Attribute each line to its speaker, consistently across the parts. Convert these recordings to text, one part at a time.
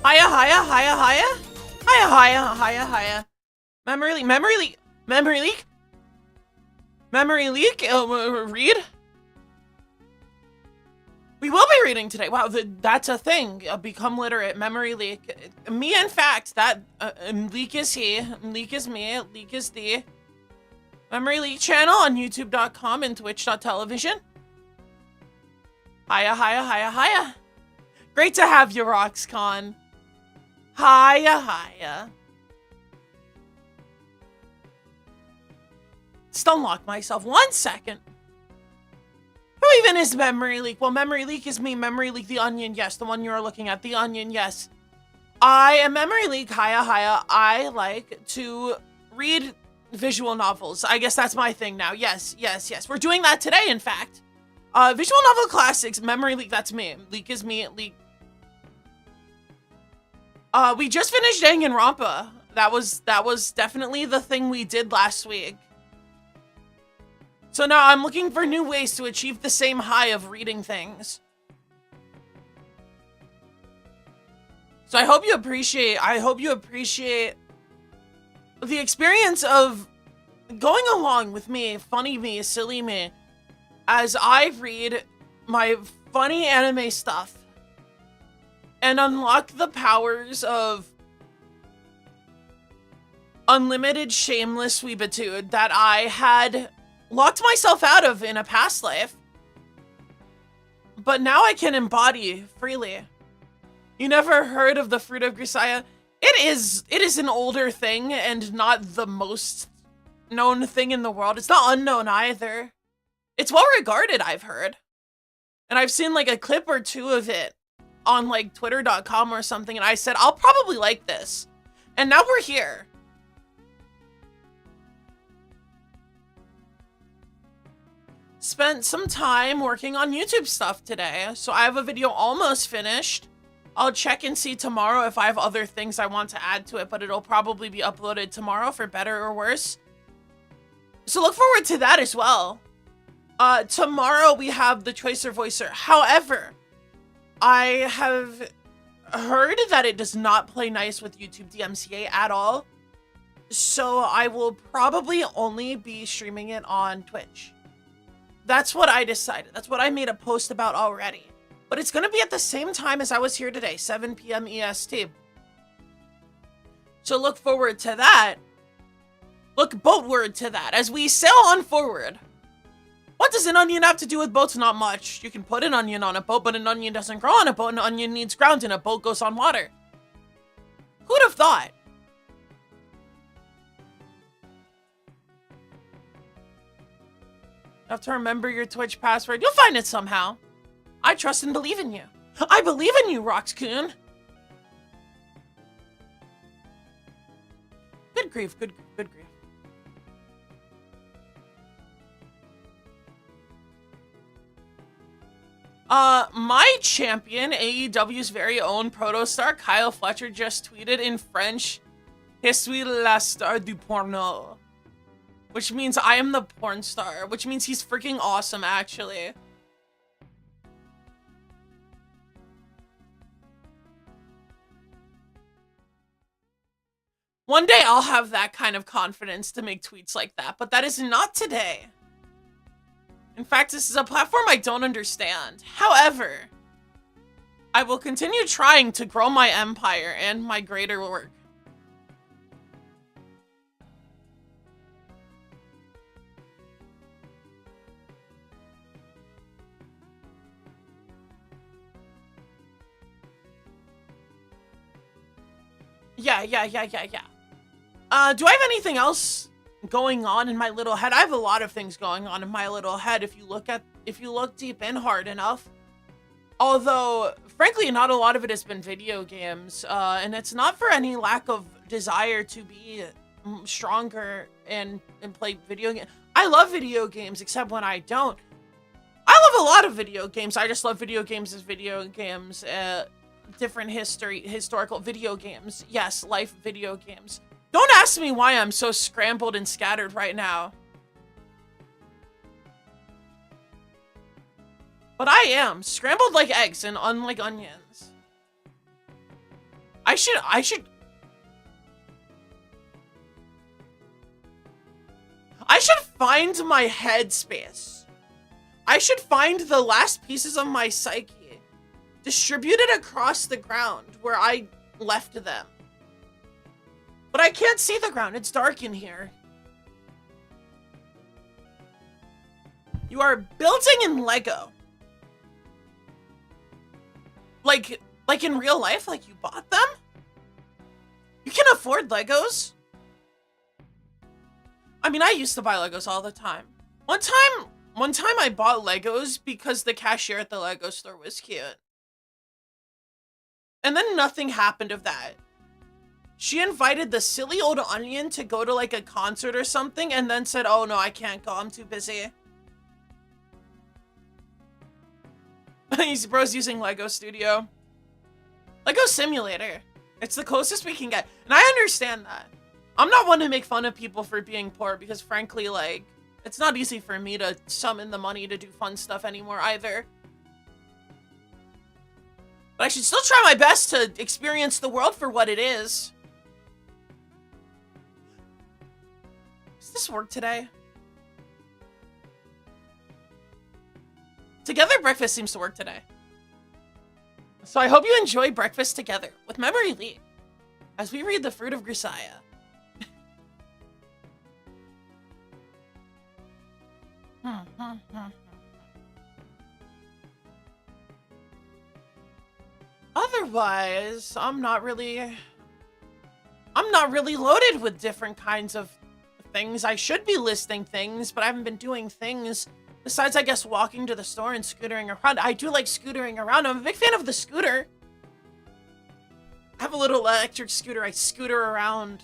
Speaker 1: Hiya, hiya, hiya, hiya. Hiya, hiya, hiya, hiya. Memory leak, memory leak, memory leak. Memory leak, read. We will be reading today. Wow, that's a thing. Become literate, memory leak. Me, in fact, that leak is he, leak is me, leak is thee. Memory leak channel on youtube.com and twitch.television. Hiya, hiya, hiya, hiya. Great to have you, RoxCon. Hiya, hiya. Just unlock myself. 1 second. Who even is Memory Leak? Well, Memory Leak is me. Memory Leak the Onion, yes. The one you're looking at. The Onion, yes. I am Memory Leak. Hiya, hiya. I like to read visual novels. I guess that's my thing now. Yes, yes, yes. We're doing that today, in fact. Visual novel classics. Memory Leak, that's me. Leak is me. Leak. We just finished Danganronpa. That was definitely the thing we did last week. So now I'm looking for new ways to achieve the same high of reading things. So I hope you appreciate the experience of going along with me, funny me, silly me, as I read my funny anime stuff and unlock the powers of unlimited shameless weebitude that I had locked myself out of in a past life, but now I can embody freely. You never heard of the Fruit of Grisaia? It is an older thing and not the most known thing in the world. It's not unknown either. It's well regarded, I've heard. And I've seen like a clip or two of it on like twitter.com or something, and I said, I'll probably like this. And now we're here. Spent some time working on YouTube stuff today, so I have a video almost finished. I'll check and see tomorrow if I have other things I want to add to it, but it'll probably be uploaded tomorrow for better or worse. So look forward to that as well. Tomorrow we have the Choicer Voicer. However, I have heard that it does not play nice with YouTube DMCA at all. So I will probably only be streaming it on Twitch. That's what I decided. That's what I made a post about already. But it's going to be at the same time as I was here today, 7 p.m. EST. So look forward to that. Look boatward to that as we sail on forward. What does an onion have to do with boats? Not much. You can put an onion on a boat, but an onion doesn't grow on a boat. An onion needs ground and a boat goes on water. Who'd have thought? You have to remember your Twitch password. You'll find it somehow. I trust and believe in you. I believe in you, Rox-kun. Good grief, good grief. My champion, AEW's very own protostar, Kyle Fletcher, just tweeted in French, "Je suis la star du porno." Which means I am the porn star, which means he's freaking awesome, actually. One day I'll have that kind of confidence to make tweets like that, but that is not today. In fact, this is a platform I don't understand. However, I will continue trying to grow my empire and my greater work. Yeah. Do I have anything else going on in my little head? I have a lot of things going on in my little head if you look deep in hard enough. Although, frankly, not a lot of it has been video games, and it's not for any lack of desire to be stronger and play video games. I love video games, except when I don't. I love a lot of video games. I just love video games as video games. Different historical video games. Yes, life video games. Don't ask me why I'm so scrambled and scattered right now. But I am scrambled like eggs and unlike onions. I should find my headspace. I should find the last pieces of my psyche, distributed across the ground where I left them. But I can't see the ground. It's dark in here. You are building in Lego. Like in real life, like you bought them? You can afford Legos? I mean, I used to buy Legos all the time. One time I bought Legos because the cashier at the Lego store was cute. And then nothing happened of that. She invited the silly old onion to go to like a concert or something and then said, oh no, I can't go, I'm too busy. Bro's using Lego Studio. Lego Simulator. It's the closest we can get. And I understand that. I'm not one to make fun of people for being poor because frankly, like, it's not easy for me to summon the money to do fun stuff anymore either. But I should still try my best to experience the world for what it is. Does this work today? Together breakfast seems to work today. So I hope you enjoy breakfast together with Memory Lee as we read the Fruit of Grisaia. Otherwise, I'm not really loaded with different kinds of things. I should be listing things, but I haven't been doing things besides, I guess, walking to the store and scootering around. I do like scootering around. I'm a big fan of the scooter. I have a little electric scooter. I scooter around.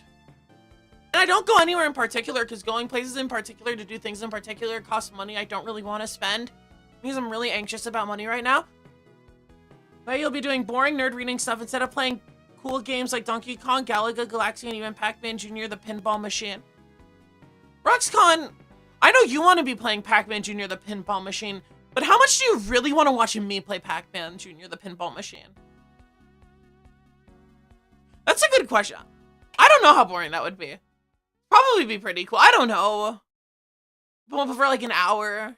Speaker 1: And I don't go anywhere in particular because going places in particular to do things in particular costs money I don't really want to spend because I'm really anxious about money right now. But you'll be doing boring nerd reading stuff instead of playing cool games like Donkey Kong, Galaga, Galaxy, and even Pac-Man Jr. the Pinball Machine. Roxcon, I know you want to be playing Pac-Man Jr. the Pinball Machine, but how much do you really want to watch me play Pac-Man Jr. the Pinball Machine? That's a good question. I don't know how boring that would be. Probably be pretty cool. I don't know. But for like an hour.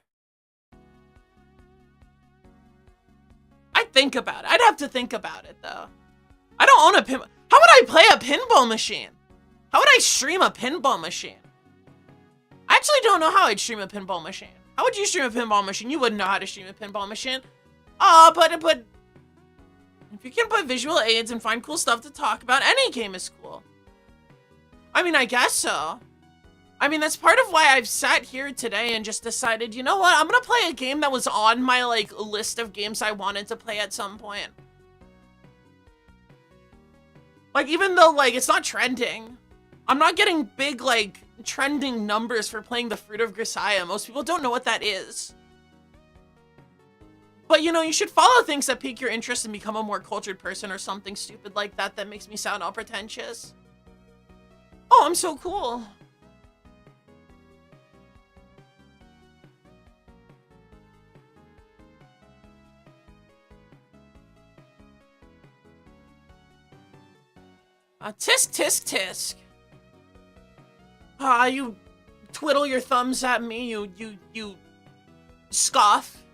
Speaker 1: I'd think about it. I'd have to think about it though. I don't own a pinball. How would I play a pinball machine? How would I stream a pinball machine? I actually don't know how I'd stream a pinball machine. How would you stream a pinball machine? You wouldn't know how to stream a pinball machine. But if you can put visual aids and find cool stuff to talk about, any game is cool. I mean, I guess so. I mean, that's part of why I've sat here today and just decided, you know what? I'm gonna play a game that was on my, like, list of games I wanted to play at some point. Like, even though, like, it's not trending. I'm not getting big, like, trending numbers for playing the Fruit of Grisaia. Most people don't know what that is. But, you know, you should follow things that pique your interest and become a more cultured person or something stupid like that that makes me sound all pretentious. Oh, I'm so cool. Tisk, tisk, tisk. You twiddle your thumbs at me, you scoff.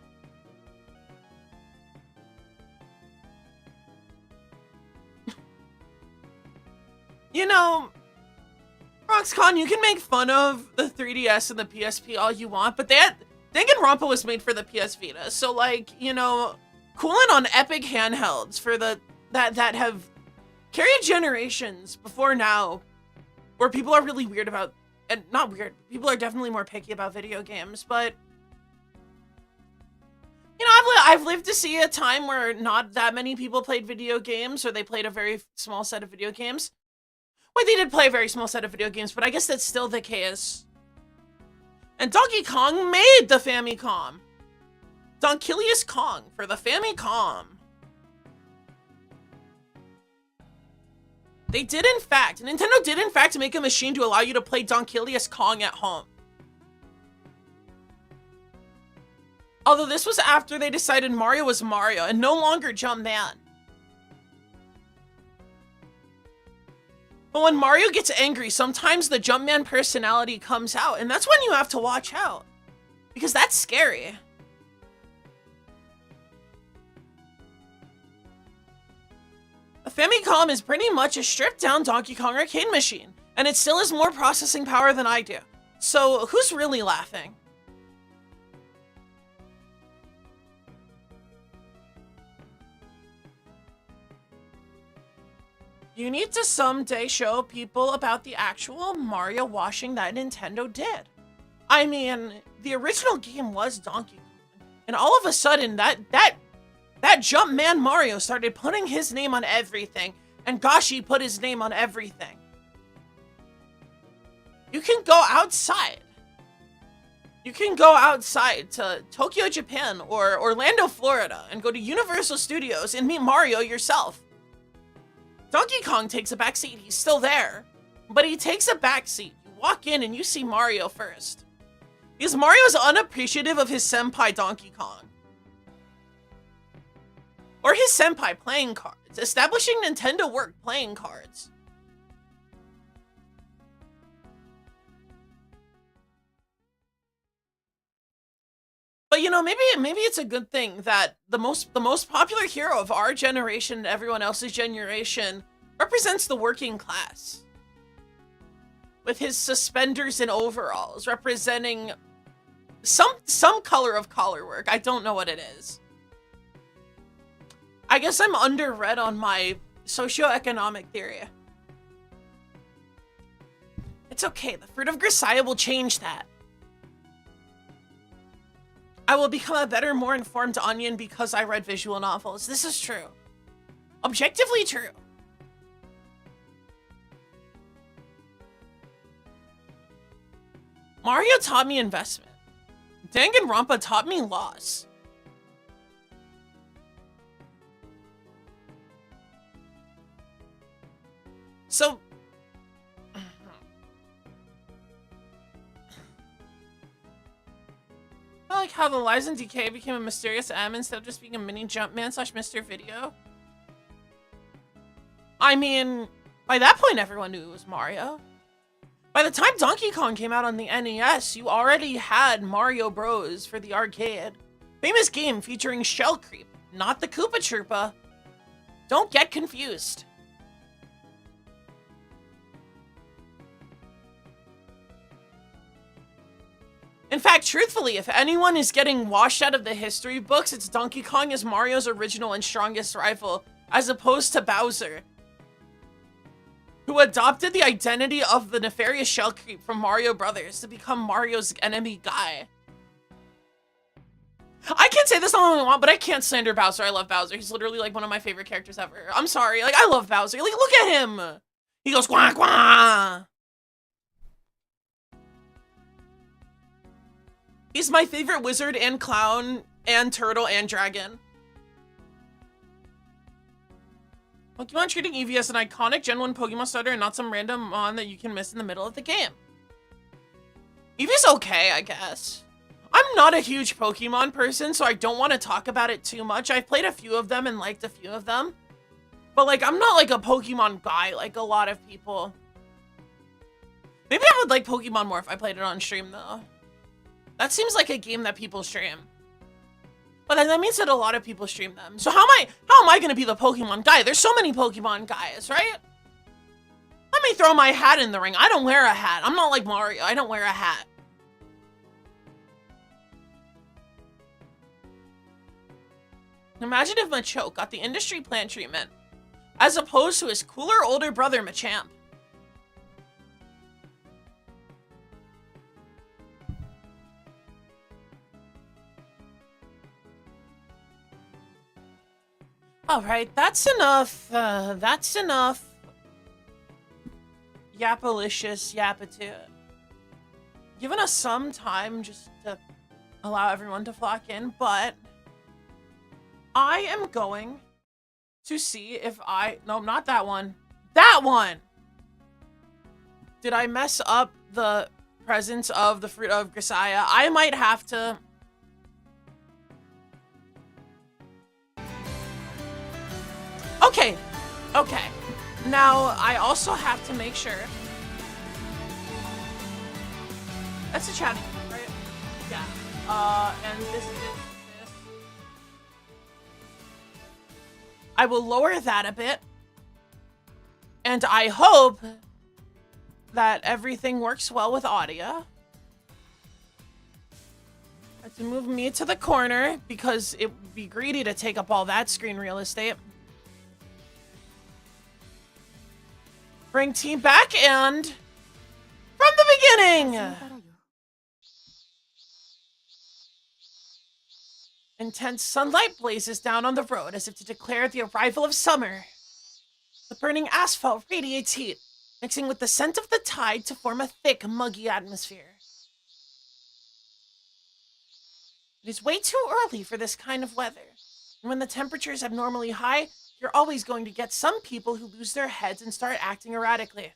Speaker 1: You know, Roxcon, you can make fun of the 3DS and the PSP all you want, but Danganronpa was made for the PS Vita, so like, you know, cooling on epic handhelds for that have carried generations before now, where people are really weird about, and not weird, people are definitely more picky about video games, but you know, I've lived to see a time where not that many people played video games, or they played a very small set of video games. Wait, they did play a very small set of video games, but I guess that's still the case. And Donkey Kong made the Famicom. Donkilius Kong for the Famicom. They did in fact, Nintendo did in fact make a machine to allow you to play Donkilius Kong at home. Although this was after they decided Mario was Mario and no longer Jumpman. But when Mario gets angry, sometimes the Jumpman personality comes out, and that's when you have to watch out. Because that's scary. A Famicom is pretty much a stripped-down Donkey Kong arcade machine, and it still has more processing power than I do. So, who's really laughing? You need to someday show people about the actual Mario washing that Nintendo did. I mean, the original game was Donkey Kong, and all of a sudden, that Jumpman Mario started putting his name on everything, and Gashi put his name on everything. You can go outside. You can go outside to Tokyo, Japan, or Orlando, Florida, and go to Universal Studios and meet Mario yourself. Donkey Kong takes a backseat. He's still there, but he takes a backseat. You walk in and you see Mario first. Because Mario is unappreciative of his senpai Donkey Kong. Or his senpai playing cards, establishing Nintendo work playing cards. But you know, maybe it's a good thing that the most popular hero of our generation and everyone else's generation represents the working class. With his suspenders and overalls representing some color of collar work. I don't know what it is. I guess I'm underread on my socioeconomic theory. It's okay, the Fruit of Grisaia will change that. I will become a better, more informed onion because I read visual novels. This is true. Objectively true. Mario taught me investment. Danganronpa taught me loss. So, I like how the Lies in Decay became a mysterious M instead of just being a mini Jumpman / Mr. Video. I mean, by that point everyone knew it was Mario. By the time Donkey Kong came out on the NES, you already had Mario Bros. For the arcade. Famous game featuring Shell Creep, not the Koopa Troopa. Don't get confused. In fact, truthfully, if anyone is getting washed out of the history books, it's Donkey Kong as Mario's original and strongest rival, as opposed to Bowser, who adopted the identity of the nefarious Shell Creep from Mario Brothers to become Mario's enemy guy. I can't say this all I want, but I can't slander Bowser. I love Bowser. He's literally like one of my favorite characters ever. I'm sorry, like I love Bowser. Like look at him. He goes quack quack. He's my favorite wizard and clown and turtle and dragon. Pokemon treating Eevee as an iconic Gen 1 Pokemon starter and not some random mon that you can miss in the middle of the game. Eevee's okay, I guess. I'm not a huge Pokemon person, so I don't want to talk about it too much. I've played a few of them and liked a few of them. But like, I'm not like a Pokemon guy like a lot of people. Maybe I would like Pokemon more if I played it on stream though. That seems like a game that people stream. But then that means that a lot of people stream them. So how am I gonna be the Pokemon guy? There's so many Pokemon guys, right? Let me throw my hat in the ring. I don't wear a hat. I'm not like Mario. I don't wear a hat. Imagine if Machoke got the industry plant treatment, as opposed to his cooler older brother Machamp. Alright, that's enough. That's enough. Yapalicious Yapitude. Giving us some time just to allow everyone to flock in, but I am going to see if no, not that one. That one! Did I mess up the presence of the Fruit of Grisaia? I might have to... Okay. Okay. Now, I also have to make sure. That's a chatting, right? Yeah. And this. I will lower that a bit. And I hope that everything works well with audio. I have to move me to the corner because it would be greedy to take up all that screen real estate. Bring team back and from the beginning. Intense sunlight blazes down on the road as if to declare the arrival of summer. The burning asphalt radiates heat, mixing with the scent of the tide to form a thick, muggy atmosphere. It is way too early for this kind of weather, and when the temperature is abnormally high, you're always going to get some people who lose their heads and start acting erratically.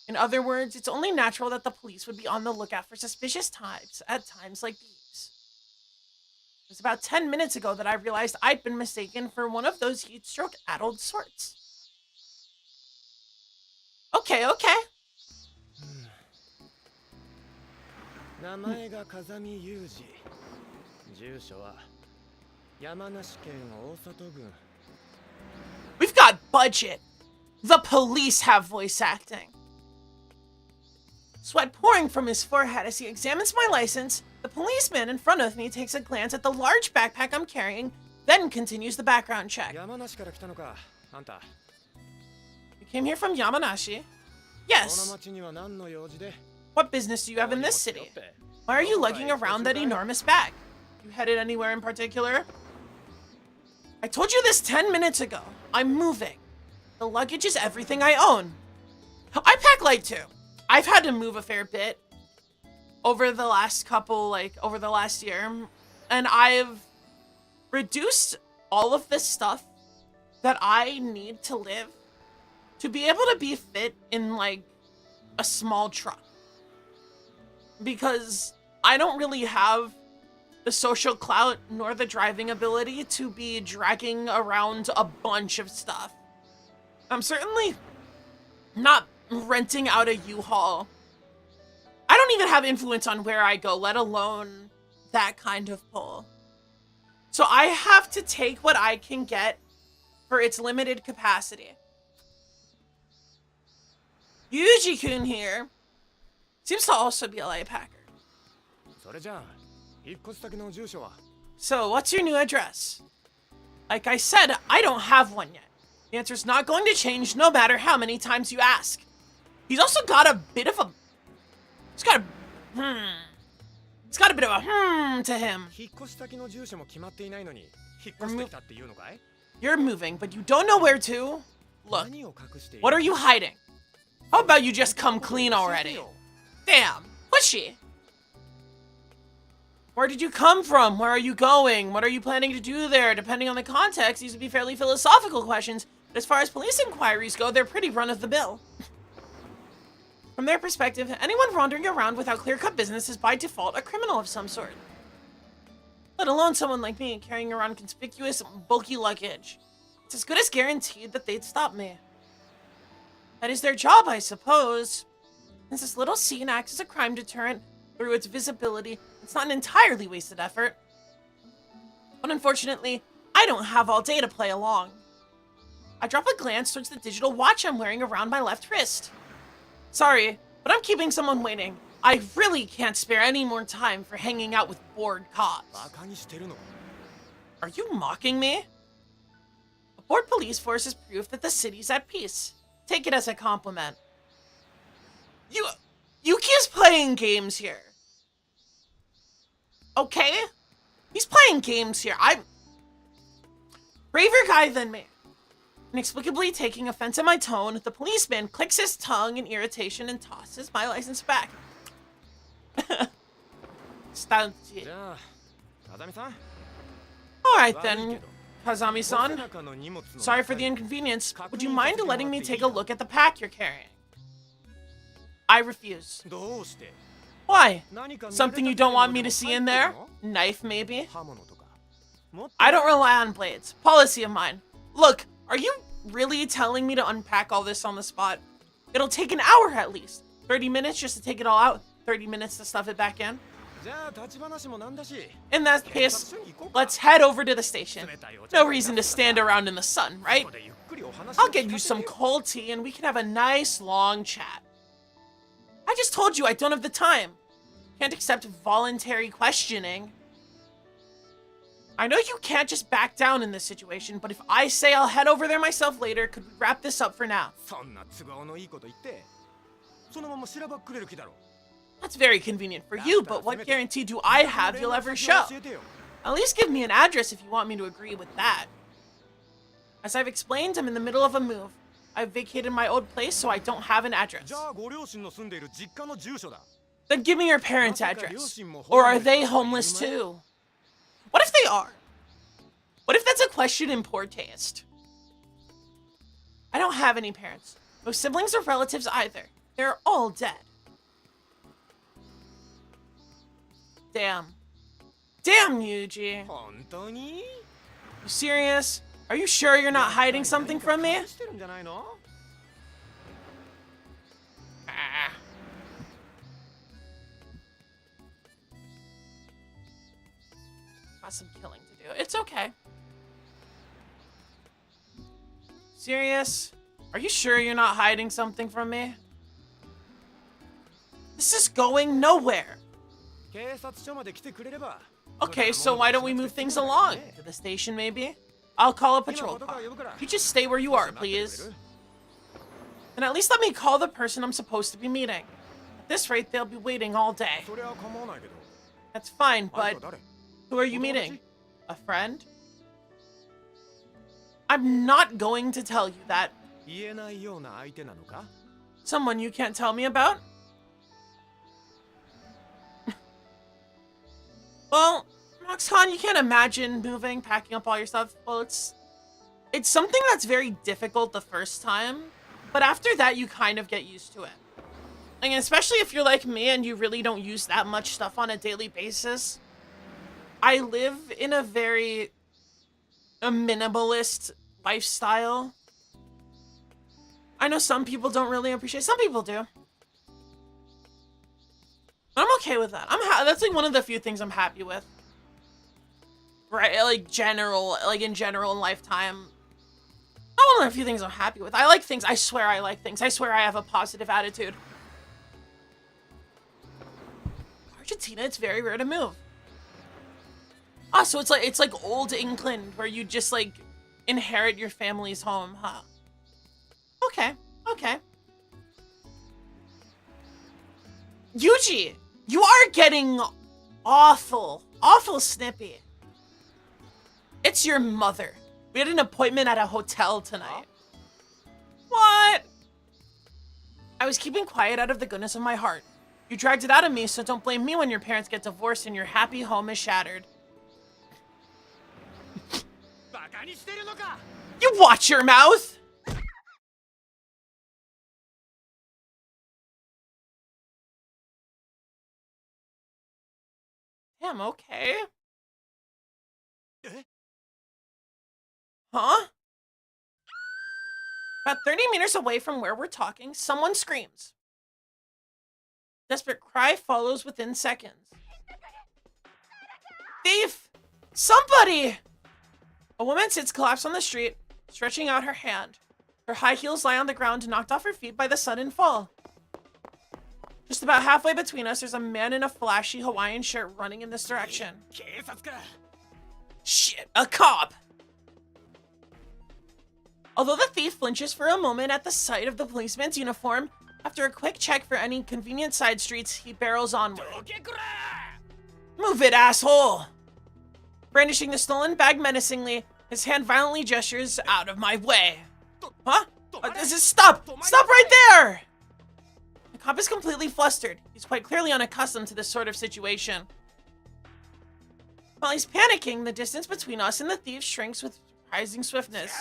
Speaker 1: In other words, it's only natural that the police would be on the lookout for suspicious types at times like these. It was about 10 minutes ago that I realized I'd been mistaken for one of those heat-stroke-addled sorts. Okay.
Speaker 2: 名前が風見裕二。住所は山梨県大里郡。
Speaker 1: We've got budget. The police have voice acting. Sweat pouring from his forehead as he examines my license, the policeman in front of me takes a glance at the large backpack I'm carrying, then continues the background check.
Speaker 2: 山梨から来たのか、あんた。
Speaker 1: You came here from Yamanashi? Yes.
Speaker 2: この町には何の用事で？
Speaker 1: What business do you have in this city? Why are you lugging around that enormous bag? You headed anywhere in particular? I told you this 10 minutes ago. I'm moving. The luggage is everything I own. I pack light too. I've had to move a fair bit over the last over the last year. And I've reduced all of this stuff that I need to live to be able to be fit in like a small truck. Because I don't really have the social clout nor the driving ability to be dragging around a bunch of stuff. I'm certainly not renting out a U-Haul. I don't even have influence on where I go, let alone that kind of pull. So I have to take what I can get for its limited capacity. Yuji-kun here seems to also be a light packer. So, what's your new address? Like I said, I don't have one yet. The answer's not going to change no matter how many times you ask. He's also got a bit of a... He's got a bit of a to him. You're moving, but you don't know where to. Look, what are you hiding? How about you just come clean already? Damn, pushy. Where did you come from? Where are you going? What are you planning to do there? Depending on the context, these would be fairly philosophical questions, but as far as police inquiries go, they're pretty run-of-the-mill. From their perspective, anyone wandering around without clear-cut business is by default a criminal of some sort. Let alone someone like me carrying around conspicuous, bulky luggage. It's as good as guaranteed that they'd stop me. That is their job, I suppose. Since this little scene acts as a crime deterrent through its visibility, it's not an entirely wasted effort. But unfortunately, I don't have all day to play along. I drop a glance towards the digital watch I'm wearing around my left wrist. Sorry, but I'm keeping someone waiting. I really can't spare any more time for hanging out with bored cops. Are you mocking me? A bored police force is proof that the city's at peace. Take it as a compliment. Yuki's playing games here. Okay? He's playing games here. I'm braver guy than me. Inexplicably taking offense at my tone, the policeman clicks his tongue in irritation and tosses my license back. Alright then, Kazami-san. Sorry for the inconvenience. Would you mind letting me take a look at the pack you're carrying? I refuse. Why? Something you don't want me to see in there? Knife, maybe? I don't rely on blades. Policy of mine. Look, are you really telling me to unpack all this on the spot? It'll take an hour at least. 30 minutes just to take it all out. 30 minutes to stuff it back in. In that case, let's head over to the station. No reason to stand around in the sun, right? I'll get you some cold tea and we can have a nice long chat. I just told you I don't have the time. Can't accept voluntary questioning. I know you can't just back down in this situation, but if I say I'll head over there myself later, could we wrap this up for now? That's very convenient for you, but what guarantee do I have you'll ever show? At least give me an address if you want me to agree with that. As I've explained, I'm in the middle of a move. I've vacated my old place, so I don't have an address. Then give me your parents' address. Or are they homeless too? What if they are? What if that's a question in poor taste? I don't have any parents. No siblings or relatives either. They're all dead. Damn. Damn, Yuji. You serious? Are you sure you're not hiding something from me? Got some killing to do. It's okay. Serious? Are you sure you're not hiding something from me? This is going nowhere. Okay, so why don't we move things along? To the station, maybe? I'll call a patrol car. You just stay where you are, please. And at least let me call the person I'm supposed to be meeting. At this rate, they'll be waiting all day. That's fine, but who are you meeting? A friend? I'm not going to tell you that. Someone you can't tell me about? Well, Roxcon, you can't imagine moving, packing up all your stuff. Well, it's something that's very difficult the first time, but after that, you kind of get used to it. And especially if you're like me and you really don't use that much stuff on a daily basis. I live in a very minimalist lifestyle. I know some people don't really appreciate it. Some people do. I'm okay with that. That's like one of the few things I'm happy with. Right, like in general in lifetime. Not one of the few things I'm happy with. I like things. I swear I like things. I swear I have a positive attitude. Argentina, it's very rare to move. Ah, so it's like old England where you just like inherit your family's home, huh? Okay, okay. Yuji, you are getting awful snippy. It's your mother. We had an appointment at a hotel tonight. What? I was keeping quiet out of the goodness of my heart. You dragged it out of me, so don't blame me when your parents get divorced and your happy home is shattered. You watch your mouth! Damn, okay. Huh? About 30 meters away from where we're talking, someone screams. Desperate cry follows within seconds. Thief! Somebody! A woman sits collapsed on the street, stretching out her hand. Her high heels lie on the ground, knocked off her feet by the sudden fall. Just about halfway between us, there's a man in a flashy Hawaiian shirt running in this direction. Shit, a cop! Although the thief flinches for a moment at the sight of the policeman's uniform, after a quick check for any convenient side streets, he barrels onward. Move it, asshole! Brandishing the stolen bag menacingly, his hand violently gestures out of my way. Huh? Stop! Stop right there! The cop is completely flustered. He's quite clearly unaccustomed to this sort of situation. While he's panicking, the distance between us and the thief shrinks with surprising swiftness.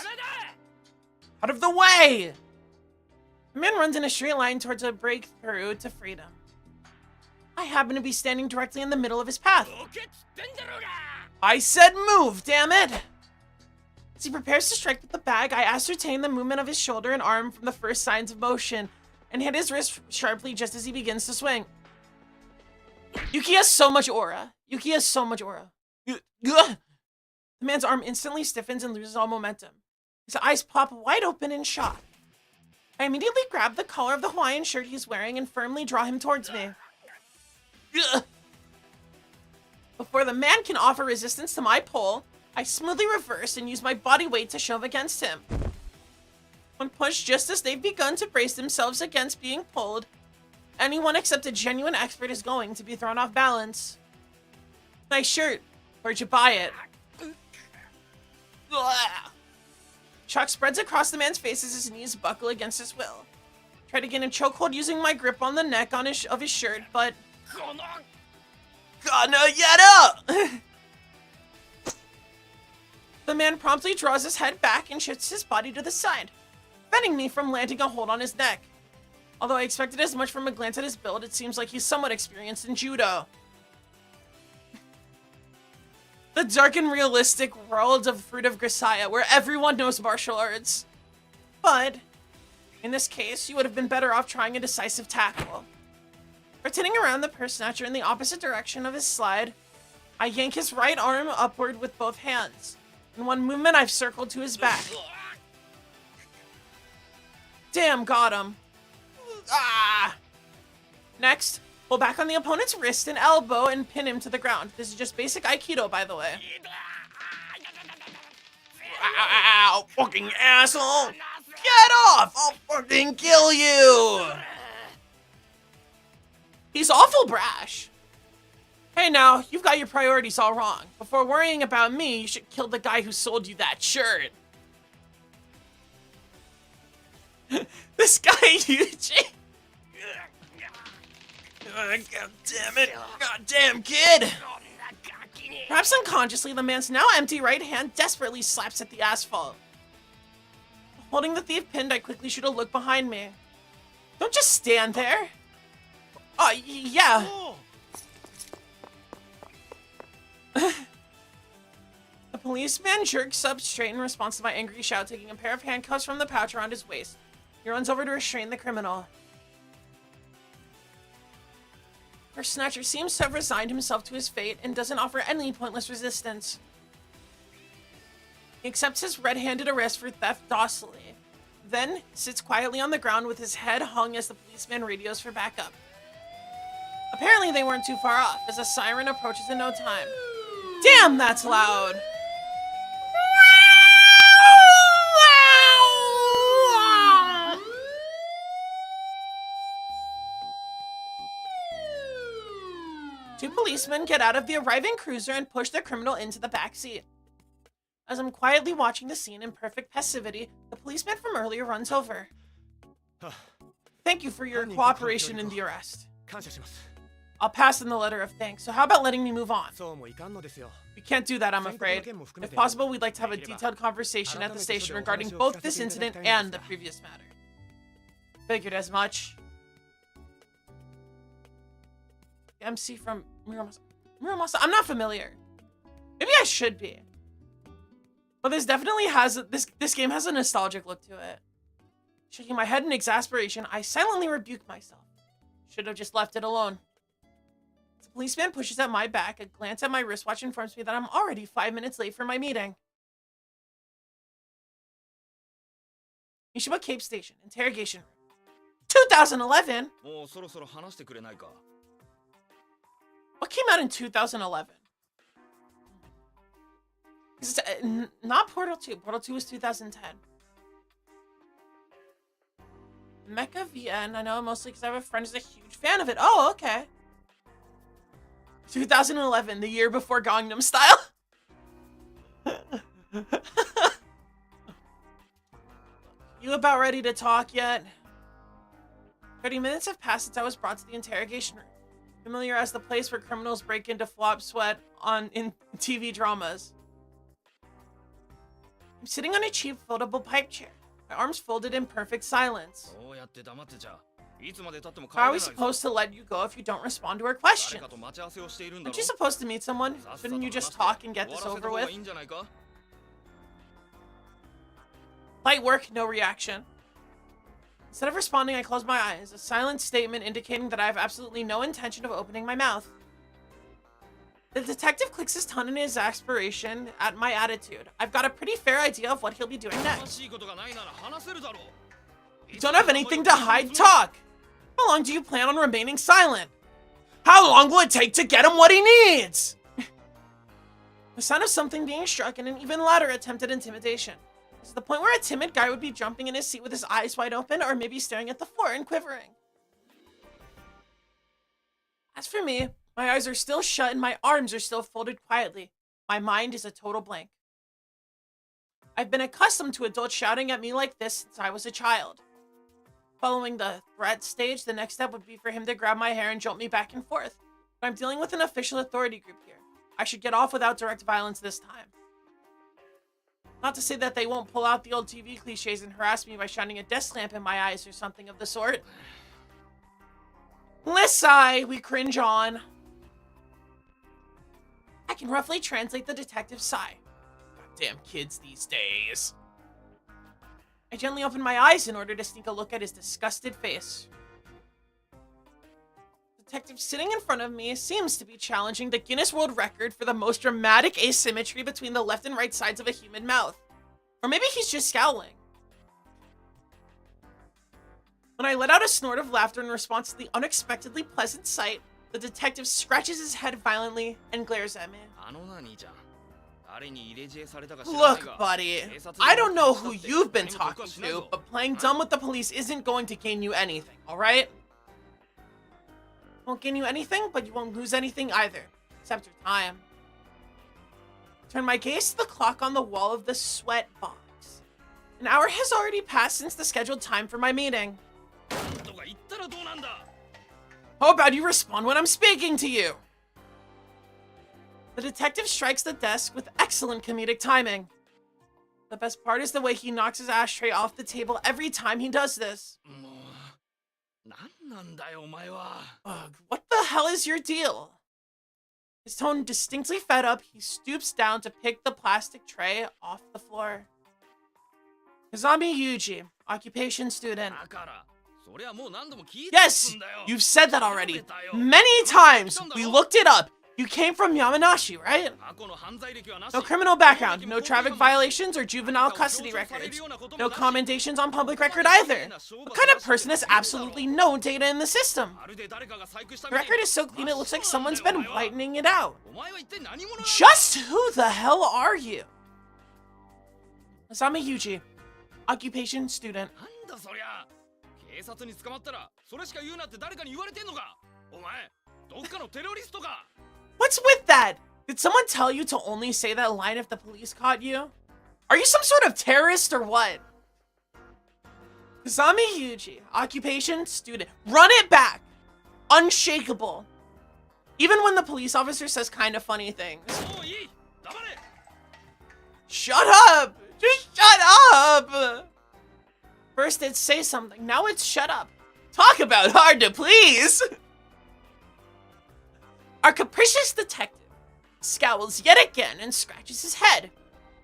Speaker 1: Out of the way! The man runs in a straight line towards a breakthrough to freedom. I happen to be standing directly in the middle of his path. I said move, damn it! As he prepares to strike with the bag, I ascertain the movement of his shoulder and arm from the first signs of motion, and hit his wrist sharply just as he begins to swing. Yuki has so much aura. Yuki has so much aura. The man's arm instantly stiffens and loses all momentum. His eyes pop wide open in shock. I immediately grab the collar of the Hawaiian shirt he's wearing and firmly draw him towards me. Before the man can offer resistance to my pull, I smoothly reverse and use my body weight to shove against him. When pushed just as they've begun to brace themselves against being pulled, anyone except a genuine expert is going to be thrown off balance. Nice shirt. Where'd you buy it? Shock spreads across the man's face as his knees buckle against his will. Try to gain a chokehold using my grip on the neck of his shirt, but... Gonna get up! The man promptly draws his head back and shifts his body to the side, preventing me from landing a hold on his neck. Although I expected as much from a glance at his build, it seems like he's somewhat experienced in judo. The dark and realistic world of Fruit of Grisaia, where everyone knows martial arts. But, in this case, you would have been better off trying a decisive tackle. Rotating around the purse snatcher in the opposite direction of his slide, I yank his right arm upward with both hands. In one movement, I've circled to his back. Damn, got him. Ah! Next, pull back on the opponent's wrist and elbow and pin him to the ground. This is just basic Aikido, by the way. Ow, fucking asshole! Get off! I'll fucking kill you! He's awful brash. Hey now, you've got your priorities all wrong. Before worrying about me, you should kill the guy who sold you that shirt. This guy, Yuji. God damn it. God damn kid. Perhaps unconsciously, the man's now empty right hand desperately slaps at the asphalt. Holding the thief pinned, I quickly shoot a look behind me. Don't just stand there. Oh, yeah. The policeman jerks up straight in response to my angry shout, taking a pair of handcuffs from the pouch around his waist. He runs over to restrain the criminal. Our snatcher seems to have resigned himself to his fate and doesn't offer any pointless resistance. He accepts his red-handed arrest for theft docilely, then sits quietly on the ground with his head hung as the policeman radios for backup. Apparently they weren't too far off, as a siren approaches in no time. Damn, that's loud! Two policemen get out of the arriving cruiser and push the criminal into the back seat. As I'm quietly watching the scene in perfect passivity, the policeman from earlier runs over. Thank you for your cooperation in the arrest. I'll pass in the letter of thanks, so how about letting me move on? We can't do that, I'm afraid. If possible, we'd like to have a detailed conversation at the station regarding both this incident and the previous matter. Figured as much. MC from Muramasa. Muramasa? I'm not familiar. Maybe I should be. But this definitely has this game has a nostalgic look to it. Shaking my head in exasperation, I silently rebuke myself. Should have just left it alone. The policeman pushes at my back. A glance at my wristwatch informs me that I'm already 5 minutes late for my meeting. Mishiba Cape Station, interrogation room. 2011? What came out in 2011? It's not Portal 2. Portal 2 was 2010. Mecha VN, I know mostly because I have a friend who's a huge fan of it. Oh, okay. 2011, the year before Gangnam Style. You about ready to talk yet? 30 minutes have passed since I was brought to the interrogation room. Familiar as the place where criminals break into flop sweat in TV dramas. I'm sitting on a cheap foldable pipe chair, my arms folded in perfect silence. How are we supposed to let you go if you don't respond to our questions? Aren't you supposed to meet someone? Shouldn't you just talk and get this over with? Light work, no reaction. Instead of responding, I close my eyes, a silent statement indicating that I have absolutely no intention of opening my mouth. The detective clicks his tongue in his exasperation at my attitude. I've got a pretty fair idea of what he'll be doing next. You don't have anything to hide, talk! How long do you plan on remaining silent? How long will it take to get him what he needs? The sound of something being struck and an even louder attempt at intimidation. This is the point where a timid guy would be jumping in his seat with his eyes wide open or maybe staring at the floor and quivering. As for me, my eyes are still shut and my arms are still folded quietly. My mind is a total blank. I've been accustomed to adults shouting at me like this since I was a child. Following the threat stage, the next step would be for him to grab my hair and jolt me back and forth. But I'm dealing with an official authority group here. I should get off without direct violence this time. Not to say that they won't pull out the old TV cliches and harass me by shining a desk lamp in my eyes or something of the sort. Let's sigh, we cringe on. I can roughly translate the detective's sigh. Goddamn kids these days. I gently open my eyes in order to sneak a look at his disgusted face. The detective sitting in front of me seems to be challenging the Guinness World Record for the most dramatic asymmetry between the left and right sides of a human mouth. Or maybe he's just scowling. When I let out a snort of laughter in response to the unexpectedly pleasant sight, the detective scratches his head violently and glares at me. Look, buddy, I don't know who you've been talking to, but playing dumb with the police isn't going to gain you anything, alright? Won't gain you anything, but you won't lose anything either, except your time. Turn my gaze to the clock on the wall of the sweat box. An hour has already passed since the scheduled time for my meeting. How about you respond when I'm speaking to you? The detective strikes the desk with excellent comedic timing. The best part is the way he knocks his ashtray off the table every time he does this. Ugh, what the hell is your deal? His tone distinctly fed up, he stoops down to pick the plastic tray off the floor. Kazami Yuji, occupation student. Yes, you've said that already. Many times. We looked it up. You came from Yamanashi, right? No criminal background, no traffic violations or juvenile custody records. No commendations on public record either. What kind of person has absolutely no data in the system? The record is so clean it looks like someone's been whitening it out. Just who the hell are you? Asami Yuji, occupation student. What's with that? Did someone tell you to only say that line if the police caught you? Are you some sort of terrorist or what? Kazami Yuji, occupation student. Run it back. Unshakable. Even when the police officer says kind of funny things. Shut up! Just shut up! First it's say something, now it's shut up. Talk about hard to please! Our capricious detective scowls yet again and scratches his head.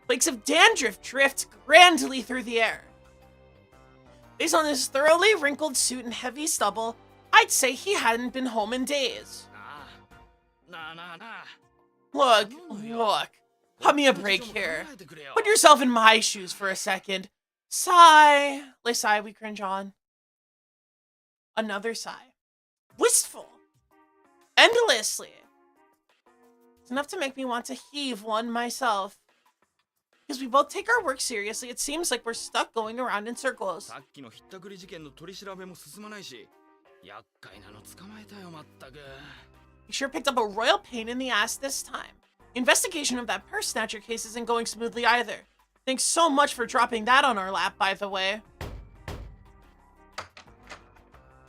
Speaker 1: Flakes of dandruff drift grandly through the air. Based on his thoroughly wrinkled suit and heavy stubble, I'd say he hadn't been home in days. Look. Cut me a break here. Put yourself in my shoes for a second. Sigh. Lay sigh, we cringe on. Another sigh. Wistful. Endlessly. It's enough to make me want to heave one myself. Because we both take our work seriously, it seems like we're stuck going around in circles. You sure picked up a royal pain in the ass this time. Investigation of that purse snatcher case isn't going smoothly either. Thanks so much for dropping that on our lap, by the way.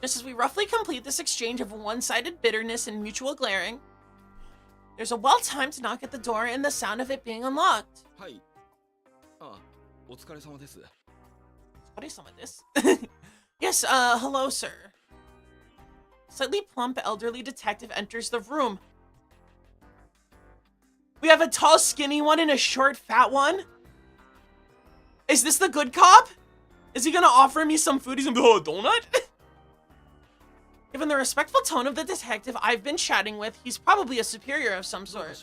Speaker 1: Just as we roughly complete this exchange of one-sided bitterness and mutual glaring, there's a well-timed knock at the door and the sound of it being unlocked. Yes, hello, sir. Slightly plump elderly detective enters the room. We have a tall, skinny one and a short, fat one? Is this the good cop? Is he gonna offer me some food? He's gonna be, oh, a donut? Given the respectful tone of the detective I've been chatting with, he's probably a superior of some sort.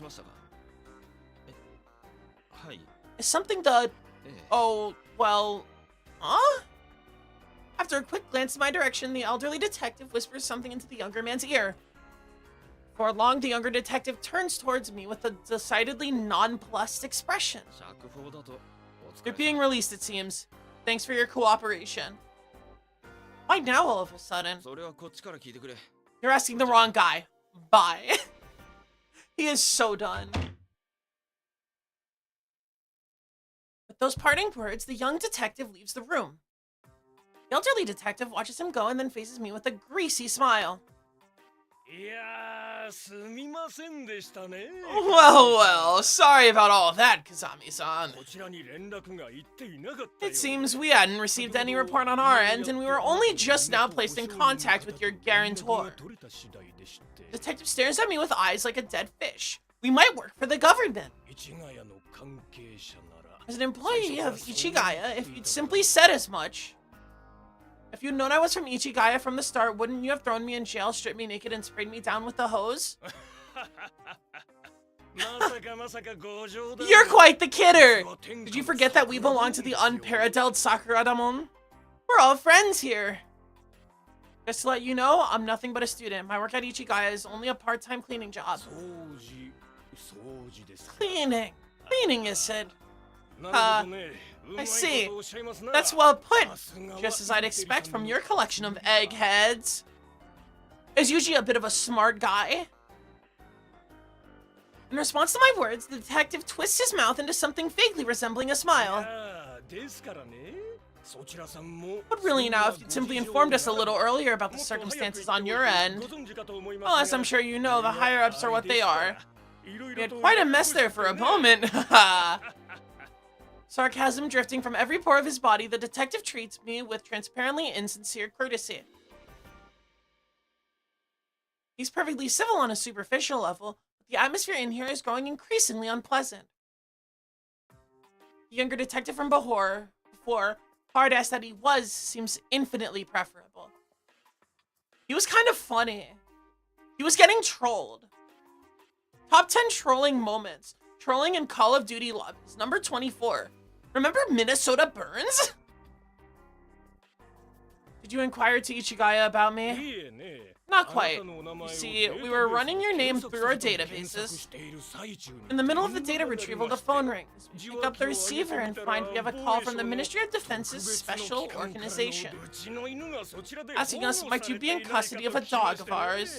Speaker 1: Is something the... Oh, well... Huh? After a quick glance in my direction, the elderly detective whispers something into the younger man's ear. For long, the younger detective turns towards me with a decidedly nonplussed expression. You're being released, it seems. Thanks for your cooperation. Why now all of a sudden? You're asking the wrong guy. Bye. He is so done. With those parting words, the young detective leaves the room. The elderly detective watches him go and then faces me with a greasy smile. Well, sorry about all that, Kazami-san. It seems we hadn't received any report on our end, and we were only just now placed in contact with your guarantor. The detective stares at me with eyes like a dead fish. We might work for the government. As an employee of Ichigaya, if you'd simply said as much... If you'd known I was from Ichigaya from the start, wouldn't you have thrown me in jail, stripped me naked, and sprayed me down with the hose? You're quite the kidder! Did you forget that we belong to the unparalleled Sakura Damon? We're all friends here. Just to let you know, I'm nothing but a student. My work at Ichigaya is only a part-time cleaning job. Cleaning? Cleaning, is it? I see. That's well put. Just as I'd expect from your collection of eggheads. Is Yuji a bit of a smart guy? In response to my words, the detective twists his mouth into something vaguely resembling a smile. But really now, if you'd simply informed us a little earlier about the circumstances on your end. Well, as I'm sure you know, the higher-ups are what they are. You had quite a mess there for a moment. Sarcasm drifting from every pore of his body, the detective treats me with transparently insincere courtesy. He's perfectly civil on a superficial level, but the atmosphere in here is growing increasingly unpleasant. The younger detective from before, hard-ass that he was, seems infinitely preferable. He was kind of funny. He was getting trolled. Top 10 trolling moments. Trolling in Call of Duty lobbies. Number 24. Remember Minnesota Burns? Did you inquire to Ichigaya about me? Not quite. You see, we were running your name through our databases. In the middle of the data retrieval, the phone rings. We pick up the receiver and find we have a call from the Ministry of Defense's special organization, asking us, might you be in custody of a dog of ours?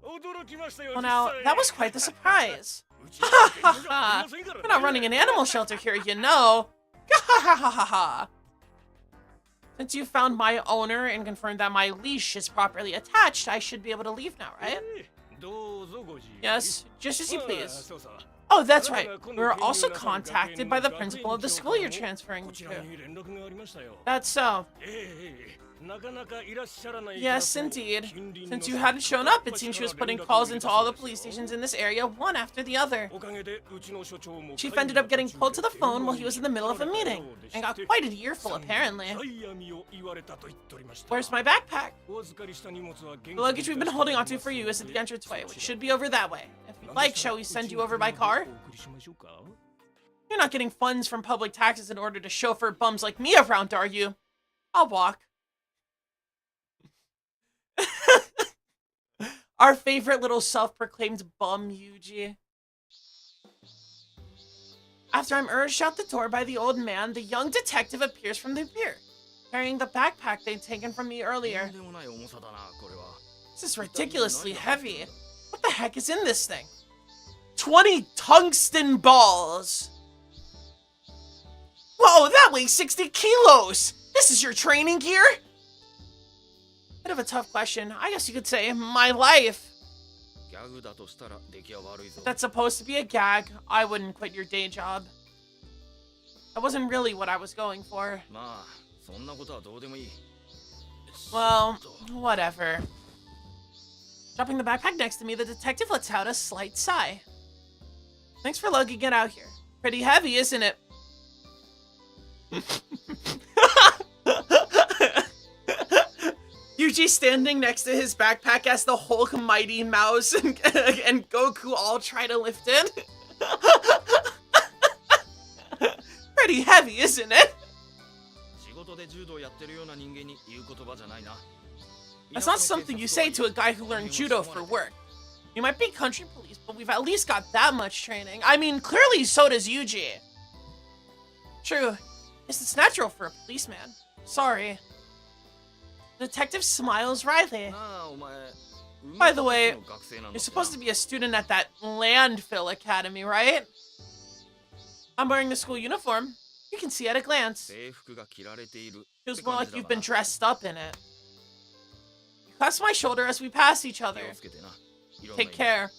Speaker 1: Well now, that was quite the surprise. Ha ha ha! We're not running an animal shelter here, you know. Ha ha ha ha ha! Since you found my owner and confirmed that my leash is properly attached, I should be able to leave now, right? Yes, just as you please. Oh, that's right. We were also contacted by the principal of the school you're transferring to. That's so. Yes, indeed. Since you hadn't shown up, it seems she was putting calls into all the police stations in this area, one after the other. Chief ended up getting pulled to the phone while he was in the middle of a meeting, and got quite an earful, apparently. Where's my backpack? The luggage we've been holding onto for you is at the entranceway, which should be over that way. If you'd like, shall we send you over by car? You're not getting funds from public taxes in order to chauffeur bums like me around, are you? I'll walk. Our favorite little self-proclaimed bum, Yuji. After I'm urged out the door by the old man, the young detective appears from the rear, carrying the backpack they'd taken from me earlier. This is ridiculously heavy. What the heck is in this thing? 20 tungsten balls! Whoa, that weighs 60 kilos! This is your training gear? Bit of a tough question. I guess you could say my life. If that's supposed to be a gag, I wouldn't quit your day job. That wasn't really what I was going for. Well, whatever. Dropping the backpack next to me, the detective lets out a slight sigh. Thanks for lugging it out here. Pretty heavy, isn't it? Yuji standing next to his backpack as the Hulk, Mighty Mouse, and Goku all try to lift it. Pretty heavy, isn't it? That's not something you say to a guy who learned judo for work. You might be country police, but we've at least got that much training. I mean, clearly so does Yuji. True. Yes, it's natural for a policeman. Sorry. The detective smiles wryly. By the way, you're supposed to be a student at that landfill academy, right? I'm wearing the school uniform. You can see at a glance. Feels more like you've been dressed up in it. You clasp my shoulder as we pass each other. Take care.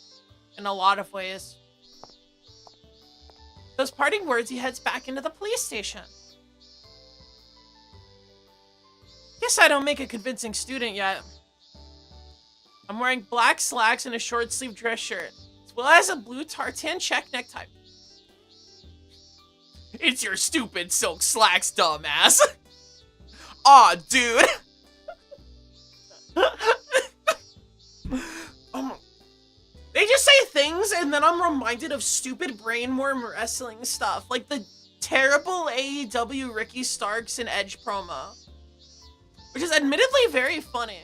Speaker 1: In a lot of ways. Those parting words, he heads back into the police station. Guess I don't make a convincing student yet. I'm wearing black slacks and a short-sleeved dress shirt, as well as a blue tartan check necktie. It's your stupid silk slacks, dumbass. Aw, dude. They just say things and then I'm reminded of stupid brainworm wrestling stuff, like the terrible AEW Ricky Starks and Edge promo, which is admittedly very funny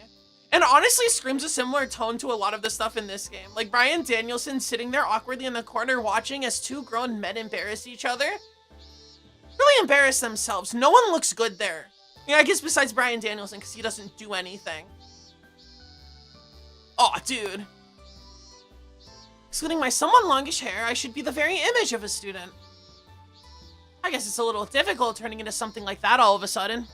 Speaker 1: and honestly screams a similar tone to a lot of the stuff in this game. Like Bryan Danielson sitting there awkwardly in the corner watching as two grown men embarrass each other. Really embarrass themselves. No one looks good there. Yeah, I guess besides Bryan Danielson, because he doesn't do anything. Aw, dude. Excluding my somewhat longish hair, I should be the very image of a student. I guess it's a little difficult turning into something like that all of a sudden.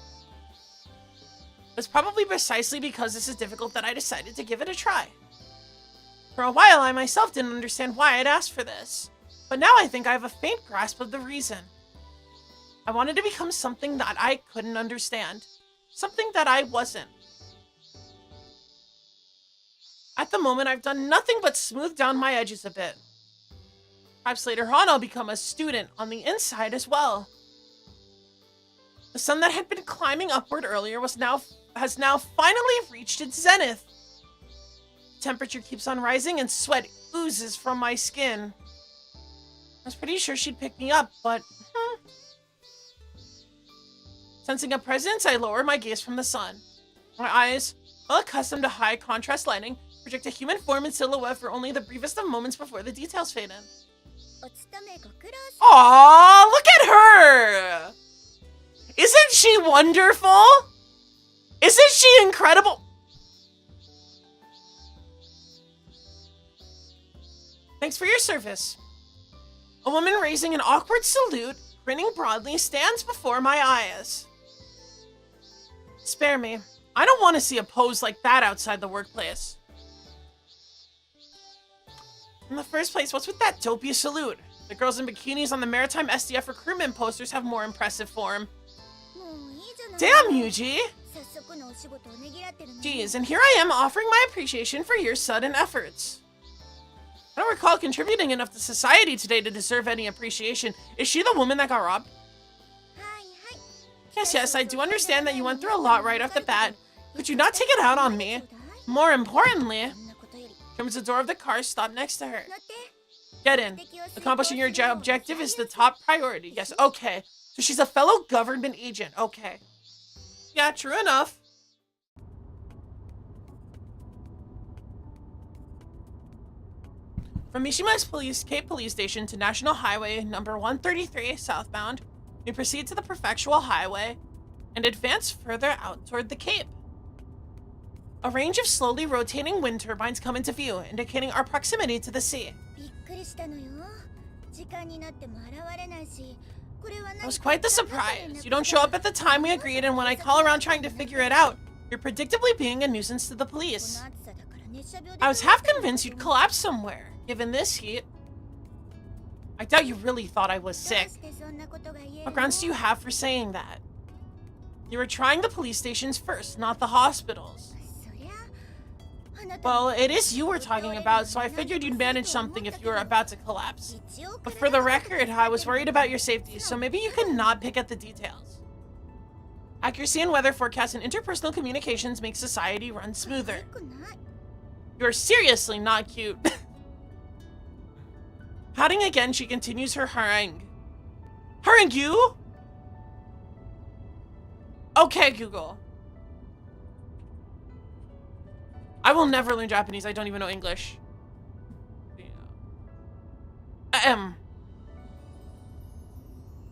Speaker 1: It's probably precisely because this is difficult that I decided to give it a try. For a while, I myself didn't understand why I'd asked for this, but now I think I have a faint grasp of the reason. I wanted to become something that I couldn't understand, something that I wasn't. At the moment, I've done nothing but smooth down my edges a bit. Perhaps later on, I'll become a student on the inside as well. The sun that had been climbing upward earlier has now finally reached its zenith. The temperature keeps on rising and sweat oozes from my skin. I was pretty sure she'd pick me up, but Sensing a presence, I lower my gaze from the sun. My eyes, well accustomed to high contrast lighting, project a human form in silhouette for only the briefest of moments before the details fade in. Aww, look at her! Isn't she wonderful? Isn't she incredible? Thanks for your service. A woman raising an awkward salute, grinning broadly, stands before my eyes. Spare me. I don't want to see a pose like that outside the workplace. In the first place, what's with that dopey salute? The girls in bikinis on the Maritime SDF recruitment posters have more impressive form. Damn, Yuji! Geez, and here I am offering my appreciation for your sudden efforts. I don't recall contributing enough to society today to deserve any appreciation. Is she the woman that got robbed? Yes, I do understand that you went through a lot right off the bat. Could you not take it out on me? More importantly, comes the door of the car, stop next to her. Get in. Accomplishing your objective is the top priority. Yes, okay. So she's a fellow government agent. Okay. Yeah, true enough. From Mishima's Cape Police Station to National Highway number 133 southbound, we proceed to the Prefectural Highway and advance further out toward the Cape. A range of slowly rotating wind turbines come into view, indicating our proximity to the sea. That was quite the surprise. You don't show up at the time we agreed, and when I call around trying to figure it out, you're predictably being a nuisance to the police. I was half convinced you'd collapse somewhere, given this heat. I doubt you really thought I was sick. What grounds do you have for saying that? You were trying the police stations first, not the hospitals. Well, it is you we're talking about, so I figured you'd manage something if you were about to collapse. But for the record, I was worried about your safety, so maybe you could not pick at the details. Accuracy in weather forecasts and interpersonal communications make society run smoother. You're seriously not cute. Pouting again, she continues her harangue. Harangue you? Okay, Google. I will never learn Japanese. I don't even know English.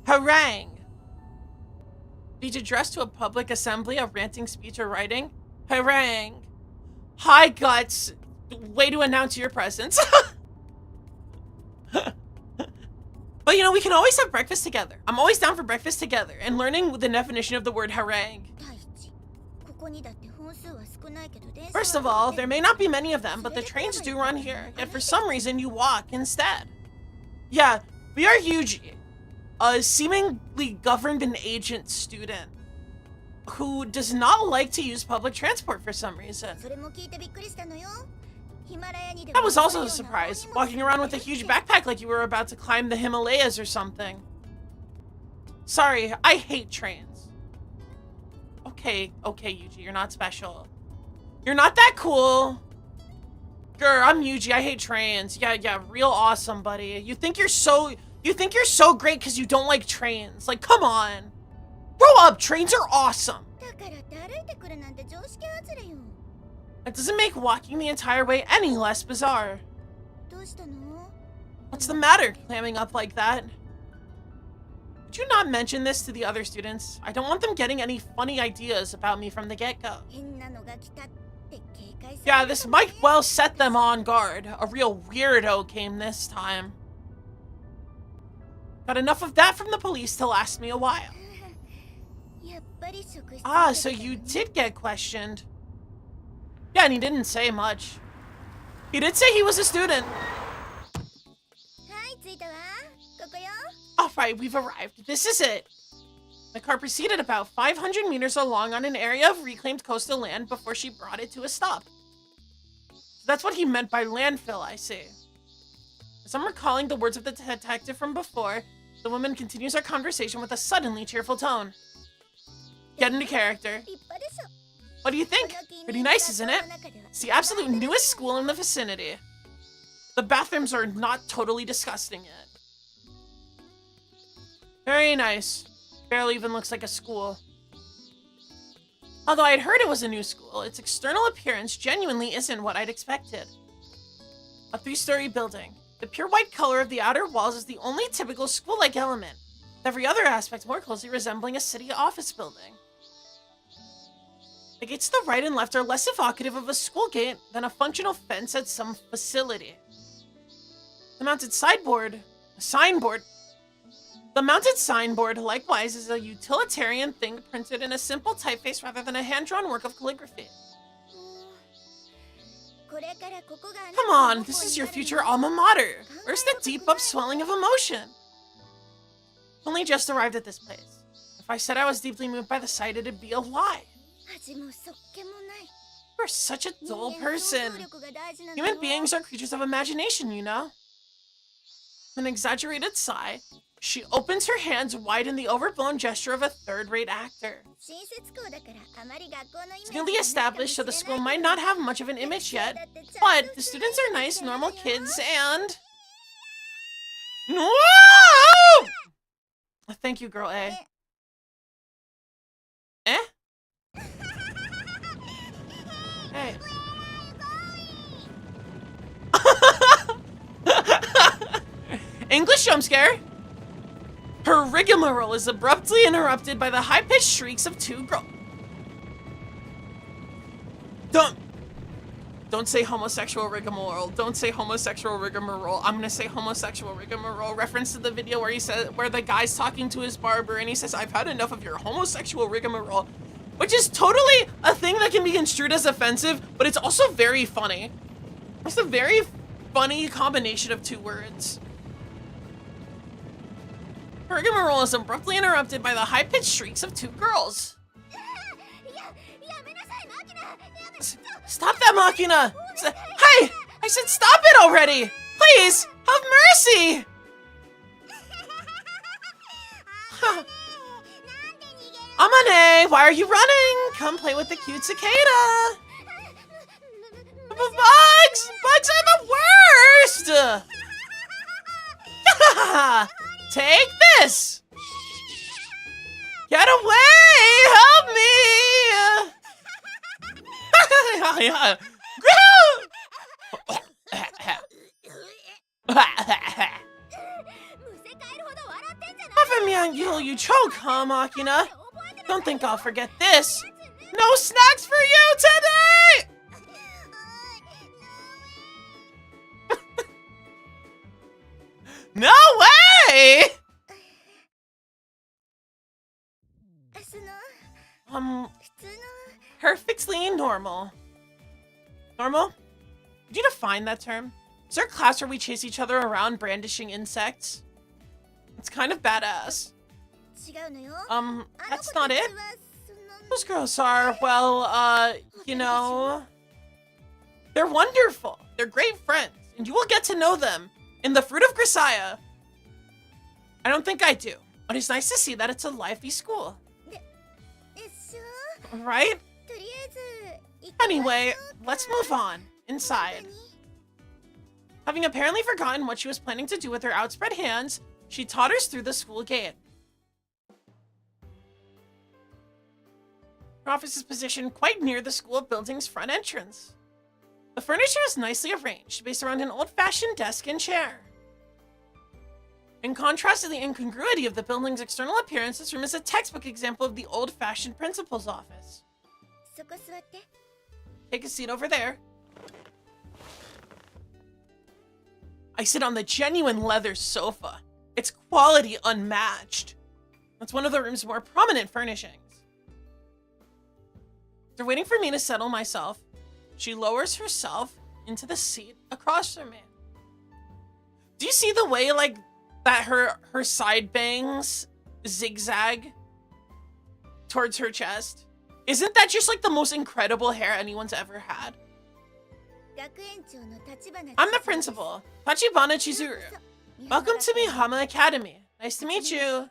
Speaker 1: Harangue. Speech addressed to a public assembly, a ranting speech or writing. Harangue. Hi, Guts. Way to announce your presence. But you know, we can always have breakfast together. I'm always down for breakfast together and learning the definition of the word harangue. First of all, there may not be many of them, but the trains do run here, yet for some reason you walk instead. Yeah, we are Yuji, a seemingly government agent student who does not like to use public transport for some reason. That was also a surprise, walking around with a huge backpack like you were about to climb the Himalayas or something. Sorry, I hate trains. Okay, Yuji, you're not special. You're not that cool. Girl, I'm Yuji, I hate trains. Yeah, real awesome, buddy. You think you're so great because you don't like trains. Like, come on. Grow up, trains are awesome. That doesn't make walking the entire way any less bizarre. What's the matter, clamming up like that? Could you not mention this to the other students? I don't want them getting any funny ideas about me from the get-go. Yeah, this might well set them on guard. A real weirdo came this time. Got enough of that from the police to last me a while. Ah, so you did get questioned. Yeah, and he didn't say much. He did say he was a student. Alright, we've arrived. This is it. The car proceeded about 500 meters along on an area of reclaimed coastal land before she brought it to a stop. That's what he meant by landfill, I see. As I'm recalling the words of the detective from before, the woman continues our conversation with a suddenly cheerful tone. Get into character. What do you think? Pretty nice, isn't it? It's the absolute newest school in the vicinity. The bathrooms are not totally disgusting yet. Very nice. Barely even looks like a school. Although I'd heard it was a new school, its external appearance genuinely isn't what I'd expected. A 3-story building. The pure white color of the outer walls is the only typical school-like element, with every other aspect more closely resembling a city office building. The gates to the right and left are less evocative of a school gate than a functional fence at some facility. The mounted signboard, likewise, is a utilitarian thing printed in a simple typeface rather than a hand-drawn work of calligraphy. Come on, this is your future alma mater. Where's the deep upswelling of emotion? Only just arrived at this place. If I said I was deeply moved by the sight, it'd be a lie. You're such a dull person. Human beings are creatures of imagination, you know? With an exaggerated sigh, she opens her hands wide in the overblown gesture of a third-rate actor. It's newly established, so the school might not have much of an image yet, but the students are nice, normal kids, and... No! Thank you, girl A. Eh? Hey. English jump scare. Her rigmarole is abruptly interrupted by the high-pitched shrieks of 2 girls. Don't say homosexual rigmarole. Don't say homosexual rigmarole. I'm gonna say homosexual rigmarole. Reference to the video where he says, where the guy's talking to his barber and he says, "I've had enough of your homosexual rigmarole," which is totally a thing that can be construed as offensive, but it's also very funny. It's a very funny combination of 2 words. Her rigmarole is abruptly interrupted by the high-pitched shrieks of 2 girls. Stop that, Machina! I said stop it already! Please, have mercy! Amane, why are you running? Come play with the cute cicada. Bugs! Bugs are the worst! Take this! Get away! Help me! You choke, huh, Machina? Don't think I'll forget this. No snacks for you today! No way! Perfectly normal. Normal? Did you define that term? Is there a class where we chase each other around brandishing insects? It's kind of badass. That's not it. Those girls are, well, you know, they're wonderful. They're great friends, and you will get to know them in the Fruit of Grisaia. I don't think I do, but it's nice to see that it's a lively school. Right? Anyway, let's move on. Inside. Having apparently forgotten what she was planning to do with her outspread hands, she totters through the school gate. Her office is positioned quite near the school building's front entrance. The furniture is nicely arranged, based around an old-fashioned desk and chair. In contrast to the incongruity of the building's external appearance, this room is a textbook example of the old-fashioned principal's office. Take a seat over there. I sit on the genuine leather sofa. Its quality unmatched. It's one of the room's more prominent furnishings. After waiting for me to settle myself, she lowers herself into the seat across from me. Do you see the way, like, that her side bangs zigzag towards her chest? Isn't that just, like, the most incredible hair anyone's ever had? I'm the principal, Tachibana Chizuru. Welcome to Mihama Academy. Nice to meet you.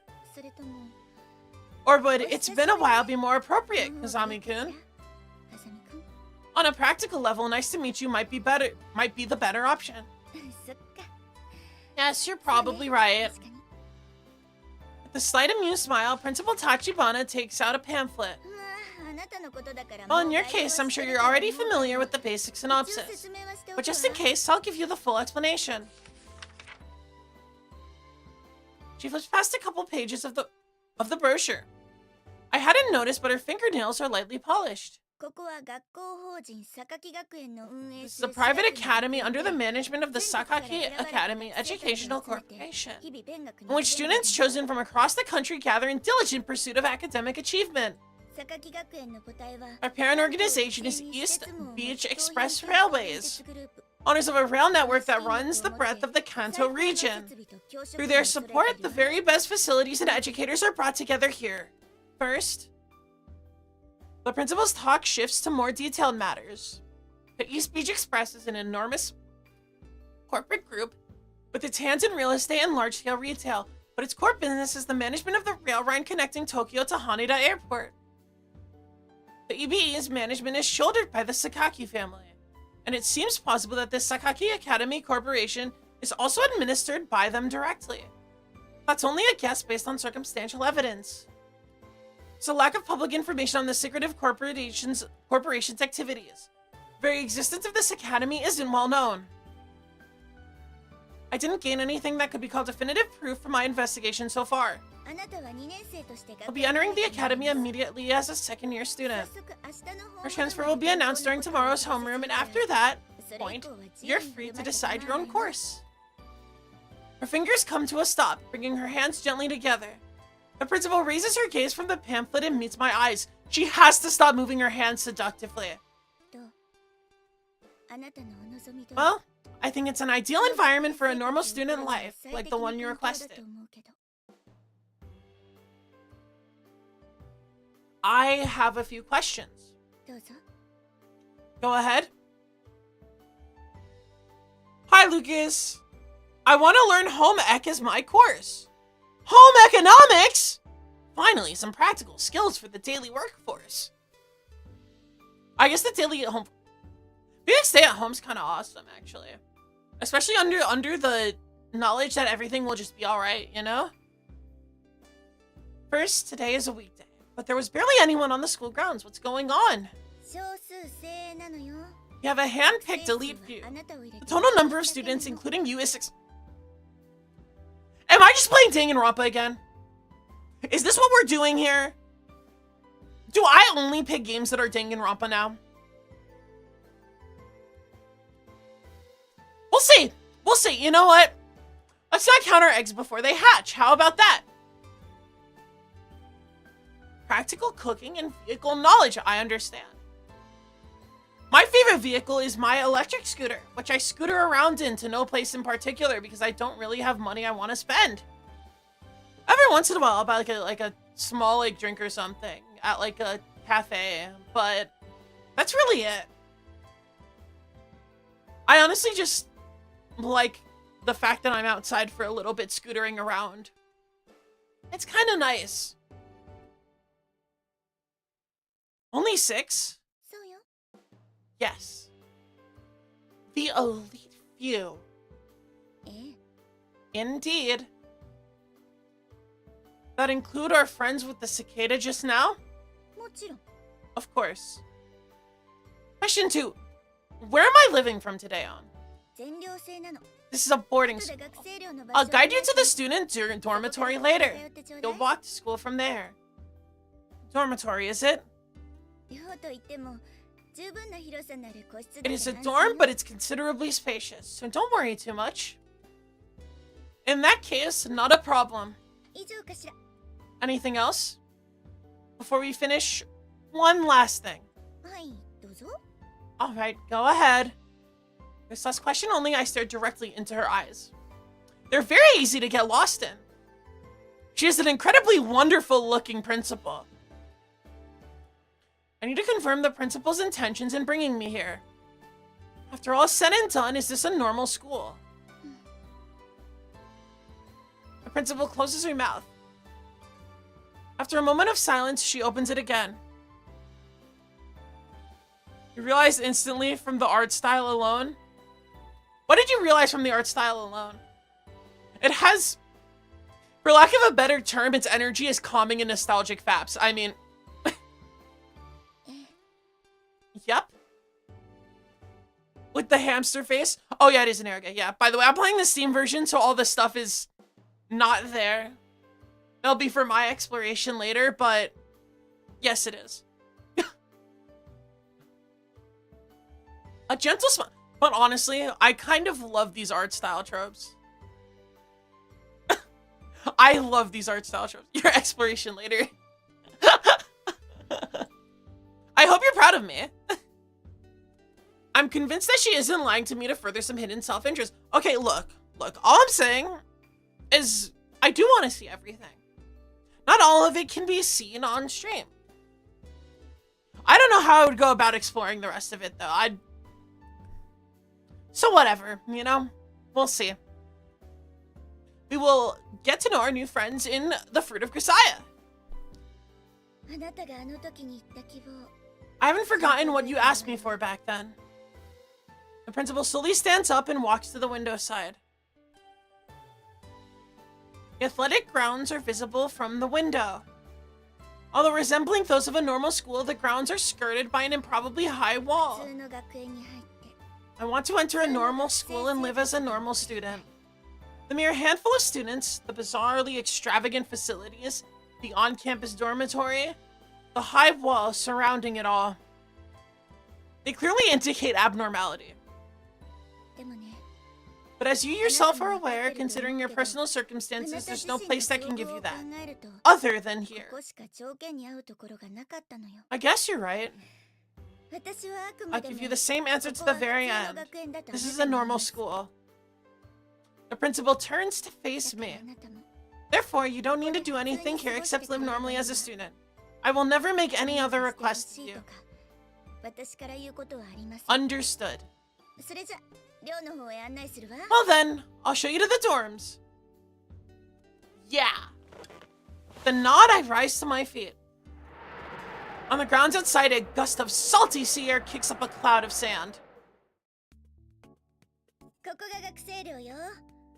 Speaker 1: Or would it's been a while be more appropriate, Kazami-kun? On a practical level, nice to meet you might be the better option. Yes, you're probably right. With a slight amused smile, Principal Tachibana takes out a pamphlet. Well, in your case, I'm sure you're already familiar with the basic synopsis. But just in case, I'll give you the full explanation. She flips past a couple pages of the brochure. I hadn't noticed, but her fingernails are lightly polished. This is a private academy under the management of the Sakaki Academy Educational Corporation, in which students chosen from across the country gather in diligent pursuit of academic achievement. Our parent organization is East Beach Express Railways, owners of a rail network that runs the breadth of the Kanto region. Through their support, the very best facilities and educators are brought together here. First, the principal's talk shifts to more detailed matters. The East Beach Express is an enormous corporate group with its hands in real estate and large-scale retail, but its core business is the management of the rail line connecting Tokyo to Haneda Airport. The EBE's management is shouldered by the Sakaki family, and it seems possible that the Sakaki Academy Corporation is also administered by them directly. That's only a guess based on circumstantial evidence. There's a lack of public information on the secretive corporation's activities. The very existence of this academy isn't well known. I didn't gain anything that could be called definitive proof from my investigation so far. I'll be entering the academy immediately as a second-year student. Our transfer will be announced during tomorrow's homeroom, and after that point, you're free to decide your own course. Her fingers come to a stop, bringing her hands gently together. The principal raises her gaze from the pamphlet and meets my eyes. She has to stop moving her hands seductively. Well, I think it's an ideal environment for a normal student life, like the one you requested. I have a few questions. Go ahead. Hi, Lucas. I want to learn home ec as my course. Home economics? Finally, some practical skills for the daily workforce. I guess the daily home... Being stay at home's kind of awesome, actually. Especially under the knowledge that everything will just be alright, you know? First, today is a weekday, but there was barely anyone on the school grounds. What's going on? You have a hand-picked elite view. The total number of students, including you, is 6. Am I just playing Danganronpa again? Is this what we're doing here? Do I only pick games that are Danganronpa now? We'll see. We'll see. You know what? Let's not count our eggs before they hatch. How about that? Practical cooking and vehicle knowledge, I understand. My favorite vehicle is my electric scooter, which I scooter around in to no place in particular because I don't really have money I want to spend. Every once in a while, I'll buy like a small drink or something at like a cafe, but that's really it. I honestly just like the fact that I'm outside for a little bit scootering around. It's kind of nice. Only 6? Yes. The elite few. Indeed. That include our friends with the cicada just now? Of course. Question 2. Where am I living from today on? This is a boarding school. I'll guide you to the student dormitory later. You'll walk to school from there. Dormitory, is it? It is a dorm, but it's considerably spacious, so don't worry too much. In that case, not a problem. Anything else? Before we finish, one last thing. Alright, go ahead. This last question only, I stared directly into her eyes. They're very easy to get lost in. She is an incredibly wonderful looking principal. I need to confirm the principal's intentions in bringing me here. After all is said and done, is this a normal school? The principal closes her mouth. After a moment of silence, she opens it again. You realize instantly from the art style alone? What did you realize from the art style alone? It has, for lack of a better term, its energy is calming and nostalgic faps. I mean... Yep. With the hamster face. Oh yeah, it is an Eriga. Yeah, by the way, I'm playing the Steam version, so all this stuff is not there. It'll be for my exploration later, but yes, it is. A gentle smile. But honestly, I kind of love these art style tropes. I love these art style tropes. Your exploration later. I hope you're proud of me. I'm convinced that she isn't lying to me to further some hidden self-interest. Okay, look. All I'm saying is I do want to see everything. Not all of it can be seen on stream. I don't know how I would go about exploring the rest of it, though. So whatever, you know? We'll see. We will get to know our new friends in the Fruit of Grisaia. I haven't forgotten what you asked me for back then. The principal slowly stands up and walks to the window side. The athletic grounds are visible from the window. Although resembling those of a normal school, the grounds are skirted by an improbably high wall. I want to enter a normal school and live as a normal student. The mere handful of students, the bizarrely extravagant facilities, the on-campus dormitory, the high wall surrounding it all. They clearly indicate abnormality. But as you yourself are aware, considering your personal circumstances, there's no place that can give you that, other than here. I guess you're right. I'll give you the same answer to the very end. This is a normal school. The principal turns to face me. Therefore, you don't need to do anything here except live normally as a student. I will never make any other requests to you. Understood.
Speaker 3: それじゃ寮の方へ案内するわ。
Speaker 1: Well then, I'll show you to the dorms. Yeah. The nod, I rise to my feet. On the grounds outside, a gust of salty sea air kicks up a cloud of sand.
Speaker 3: ここが学生寮よ。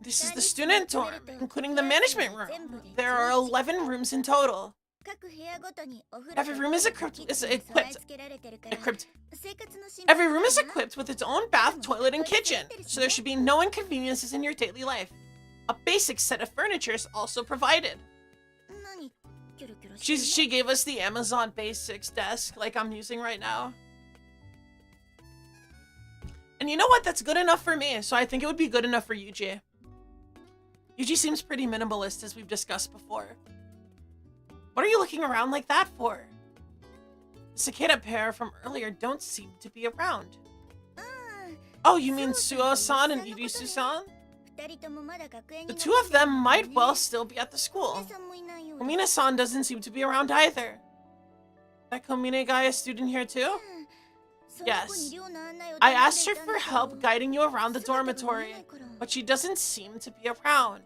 Speaker 1: This is the student dorm, including the management room. There are 11 rooms in total.
Speaker 3: 各部屋ごとにお風呂
Speaker 1: Every room is equipped.
Speaker 3: 備え付けられてるから
Speaker 1: Equipped.
Speaker 3: 生活の心
Speaker 1: Every
Speaker 3: 配
Speaker 1: room is
Speaker 3: ないわ。
Speaker 1: equipped with its own bath, toilet, and kitchen, so there should be no inconveniences in your daily life. A basic set of furniture is also provided.
Speaker 3: 何キョロキョロしてるの？
Speaker 1: She gave us the Amazon Basics desk, like I'm using right now. And you know what? That's good enough for me, so I think it would be good enough for Yuji. Yuji seems pretty minimalist, as we've discussed before. What are you looking around like that for? The cicada pair from earlier don't seem to be around.
Speaker 3: あ
Speaker 1: Oh, you mean Suo-san and Irisu-san?
Speaker 3: あ、二人ともまだ学園に
Speaker 1: The two of them might well still be at the school.
Speaker 3: 皆さんもいないようで。
Speaker 1: Komine-san doesn't seem to be around either. That Komine guy a student here too?
Speaker 3: その子に寮の案内を
Speaker 1: I
Speaker 3: 頼んで
Speaker 1: asked her
Speaker 3: いたん
Speaker 1: for
Speaker 3: だけど
Speaker 1: help guiding you around the
Speaker 3: 姿が見え
Speaker 1: dormitory,
Speaker 3: ないから。
Speaker 1: but she doesn't seem to be around.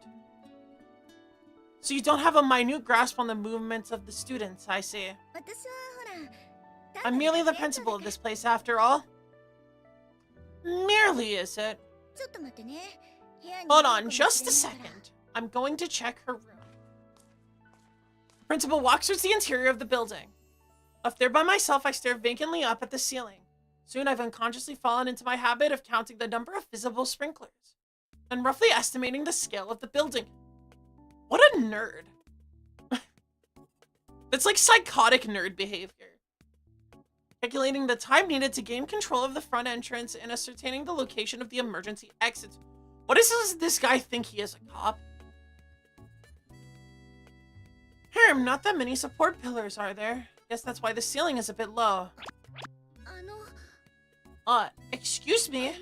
Speaker 1: So you don't have a minute grasp on the movements of the students, I see.
Speaker 3: 私はほら、単
Speaker 1: I'm
Speaker 3: なる
Speaker 1: merely the
Speaker 3: 学園長
Speaker 1: principal
Speaker 3: だ
Speaker 1: of
Speaker 3: から
Speaker 1: this place after all. Merely, is it?
Speaker 3: ちょっと待ってね。部屋に
Speaker 1: Hold
Speaker 3: いる
Speaker 1: on
Speaker 3: かも
Speaker 1: just
Speaker 3: し
Speaker 1: a
Speaker 3: れないから
Speaker 1: second. I'm going to check her room. Principal walks towards the interior of the building. Left there by myself, I stare vacantly up at the ceiling. Soon I've unconsciously fallen into my habit of counting the number of visible sprinklers and roughly estimating the scale of the building. What a nerd. That's like psychotic nerd behavior. Calculating the time needed to gain control of the front entrance and ascertaining the location of the emergency exits. What does this guy think he is, a cop? Not that many support pillars, are there? Guess that's why the ceiling is a bit low.
Speaker 3: あの、
Speaker 1: Excuse me.
Speaker 3: あの、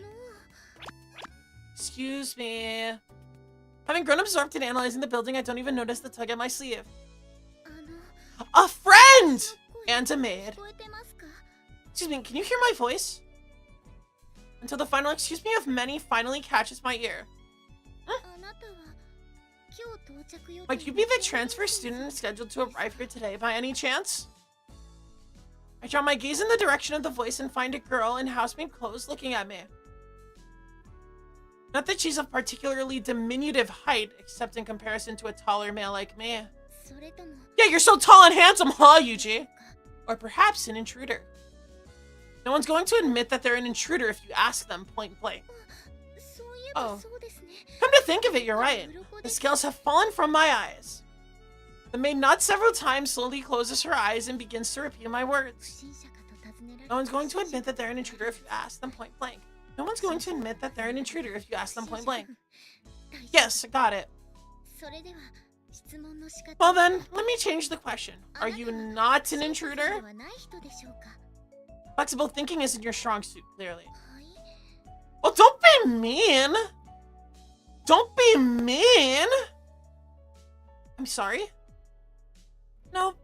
Speaker 1: Excuse me. Having grown absorbed in analyzing the building, I don't even notice the tug at my sleeve.
Speaker 3: あの、
Speaker 1: A friend!
Speaker 3: 声
Speaker 1: And a maid.
Speaker 3: 聞こえてますか？
Speaker 1: Excuse me, can you hear my voice? Until the final excuse me of many finally catches my ear.
Speaker 3: あなたは今日到着予定
Speaker 1: Might you be the transfer student scheduled to arrive here today by any chance? I draw my gaze in the direction of the voice and find a girl in housemaid clothes looking at me. Not that she's of particularly diminutive height, except in comparison to a taller male like me.
Speaker 3: それとも
Speaker 1: Yeah, you're so tall and handsome, huh, Yuji? Or perhaps an intruder. No one's going to admit that they're an intruder if you ask them point blank.
Speaker 3: そういえば
Speaker 1: Oh.
Speaker 3: そうですね。
Speaker 1: Come to think of it, you're right. The scales have fallen from my eyes. The maid nods several times, slowly closes her eyes, and begins to repeat my
Speaker 3: 不
Speaker 1: words.
Speaker 3: 審者かと尋ねられ
Speaker 1: No one's going to admit that they're an intruder if you ask them point blank. No one's going to admit that they're an intruder if you ask them point blank. Yes, I got it.
Speaker 3: それでは質問の仕方
Speaker 1: Well then, let me change the question. Are you not an
Speaker 3: で
Speaker 1: intruder?
Speaker 3: はない人でしょうか？
Speaker 1: Flexible thinking isn't your strong suit, clearly.
Speaker 3: はい。
Speaker 1: Well, don't be mean! Don't be mean! I'm sorry? No.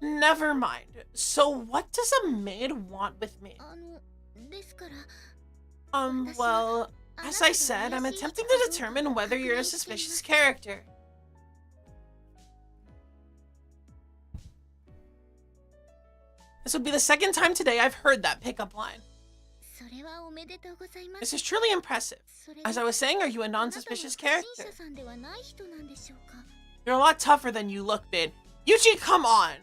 Speaker 1: Never mind. So what does a maid want with me?
Speaker 3: あの、ですから、
Speaker 1: Well, as I said, I'm attempting to determine whether you're a suspicious character. This would be the second time today I've heard that pickup line.
Speaker 3: それはおめでとうございま
Speaker 1: This
Speaker 3: す。
Speaker 1: is truly impressive.
Speaker 3: それ
Speaker 1: As I was saying, are you a non-suspicious
Speaker 3: あなたは
Speaker 1: character?
Speaker 3: 不審者さんではない人なんでしょうか？
Speaker 1: You're a lot tougher than you look, babe. Yuji, come on!
Speaker 3: あ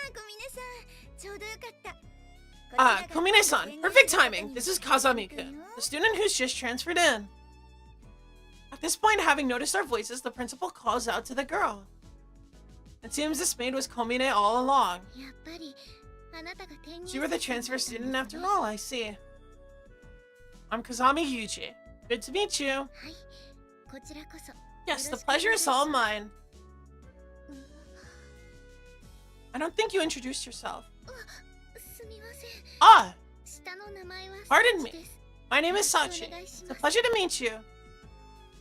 Speaker 3: あ、小峰さん、ちょうどよかった。
Speaker 1: Komine-san, perfect timing. This is Kazami-kun, the student who's just transferred in. At this point, having noticed our voices, the principal calls out to the girl. It seems this maid was Komine all along.
Speaker 3: やっぱりあなたが転入
Speaker 1: So you were the transfer student after all, I see. I'm Kazami Yuji. Good to meet you.
Speaker 3: はい、こちらこそ。
Speaker 1: Yes, the pleasure is all mine.
Speaker 3: うん
Speaker 1: I don't think you introduced yourself.
Speaker 3: すみません。
Speaker 1: Ah,
Speaker 3: 下の名前は
Speaker 1: Pardon
Speaker 3: サ
Speaker 1: me.
Speaker 3: チです。
Speaker 1: my name is
Speaker 3: よろ
Speaker 1: Sachi.
Speaker 3: しくお願いし
Speaker 1: It's
Speaker 3: ま
Speaker 1: a
Speaker 3: す。
Speaker 1: pleasure to meet you.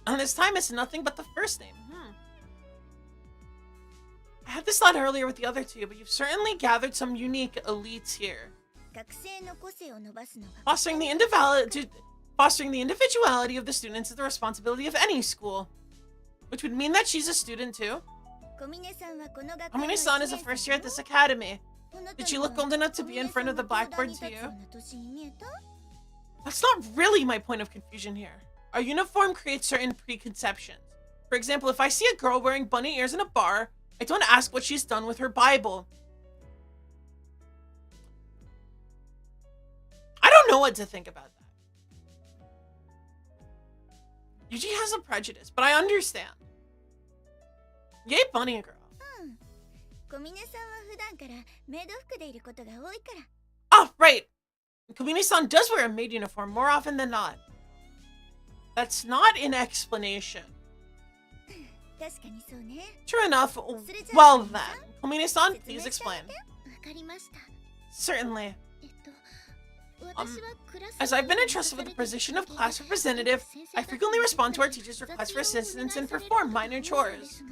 Speaker 1: And this time it's nothing but the first name. I had this thought earlier with the other two, but you've certainly gathered some unique elites here. Fostering the individuality of the students is the responsibility of any school. Which would mean that she's a student too. Komine-san is a first year at this academy. Did she look old enough to be in front of the blackboard to you? That's not really my point of confusion here. Our uniform creates certain preconceptions. For example, if I see a girl wearing bunny ears in a bar, I don't ask what she's done with her Bible. I don't know what to think about that. Yuji has a prejudice, but I understand. Yay, bunny girl. Oh, right. Komine-san does wear a maid uniform more often than not. That's not an explanation. True enough. Well then, Komine-san, please explain. Certainly. As I've been entrusted with the position of class representative, I frequently respond to our teachers' requests for assistance and perform minor chores.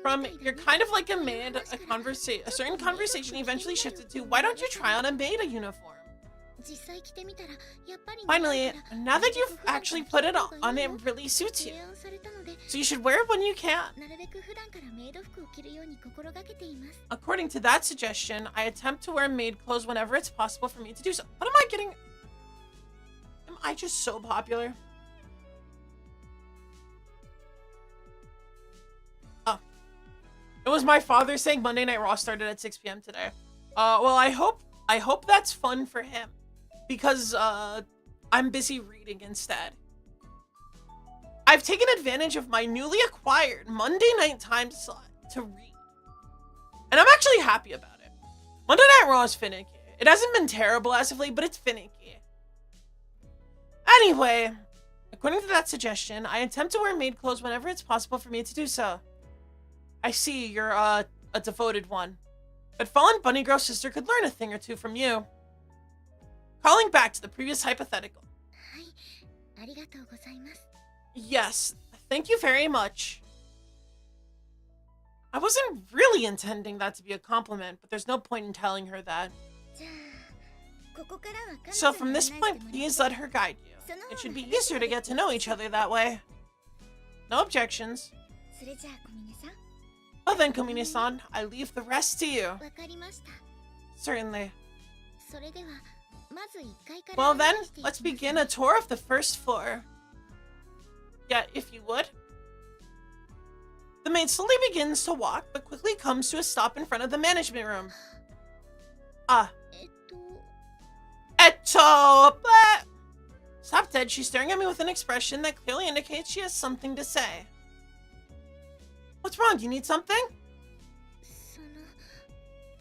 Speaker 1: From "you're kind of like a maid," a certain conversation eventually shifted to "why don't you try on a maid uniform?" Finally, now that you've actually put it on, it really suits you. So you should wear it when you can. According to that suggestion, I attempt to wear maid clothes whenever it's possible for me to do so. What am I getting? Am I just so popular? Oh. It was my father saying Monday Night Raw started at 6 p.m. today. Well, I hope that's fun for him. Because, I'm busy reading instead. I've taken advantage of my newly acquired Monday night time slot to read. And I'm actually happy about it. Monday Night Raw is finicky. It hasn't been terrible as of late, but it's finicky. Anyway, according to that suggestion, I attempt to wear maid clothes whenever it's possible for me to do so. I see you're, a devoted one. But Fallen Bunny Girl's sister could learn a thing or two from you. Calling back to the previous hypothetical. Yes, thank you very much. I wasn't really intending that to be a compliment, but there's no point in telling her that. So from this point, please let her guide you. It should be easier to get to know each other that way. No objections. Well then, Komine-san, I leave the rest to you. Certainly. Well then, let's begin a tour of the first floor. Yeah, if you would. The maid slowly begins to walk, but quickly comes to a stop in front of the management room. Bleh. Stop dead, she's staring at me with an expression that clearly indicates she has something to say. What's wrong, do you need something?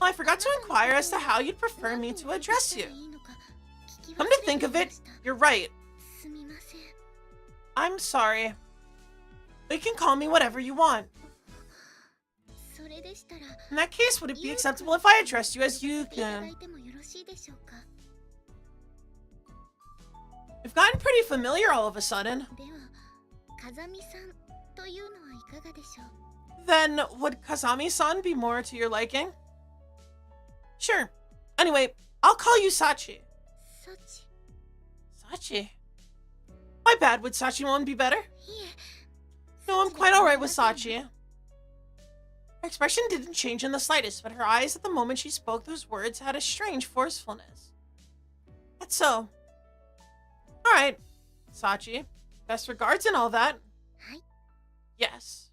Speaker 1: Well, I forgot to inquire as to how you'd prefer me to address you. Come to think of it, you're right. I'm sorry. You can call me whatever you want. In that case, would it be acceptable if I addressed you as Yukin? We've gotten pretty familiar all of a sudden. Then, would Kazami-san be more to your liking? Sure. Anyway, I'll call you Sachi. Sachi? My bad, would Sachi-mon be better? No, I'm quite alright with Sachi. Her expression didn't change in the slightest, but her eyes at the moment she spoke those words had a strange forcefulness. That's so. Alright, Sachi. Best regards and all that. Yes.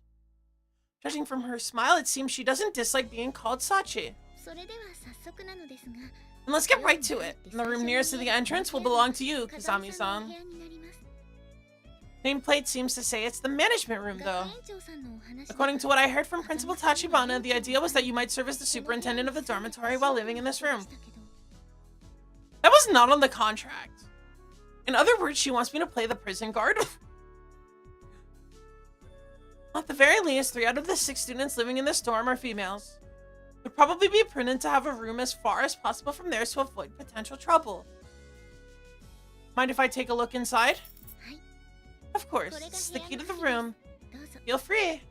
Speaker 1: Judging from her smile, it seems she doesn't dislike being called Sachi. And let's get right to it. The room nearest to the entrance will belong to you, Kazami-san. Nameplate seems to say it's the management room, though. According to what I heard from Principal Tachibana, the idea was that you might serve as the superintendent of the dormitory while living in this room. That was not on the contract. In other words, she wants me to play the prison guard. At the very least, 3 out of the 6 students living in this dorm are females. It would probably be prudent to have a room as far as possible from theirs to avoid potential trouble. Mind if I take a look inside? Of course, this is the key to the room. Feel free.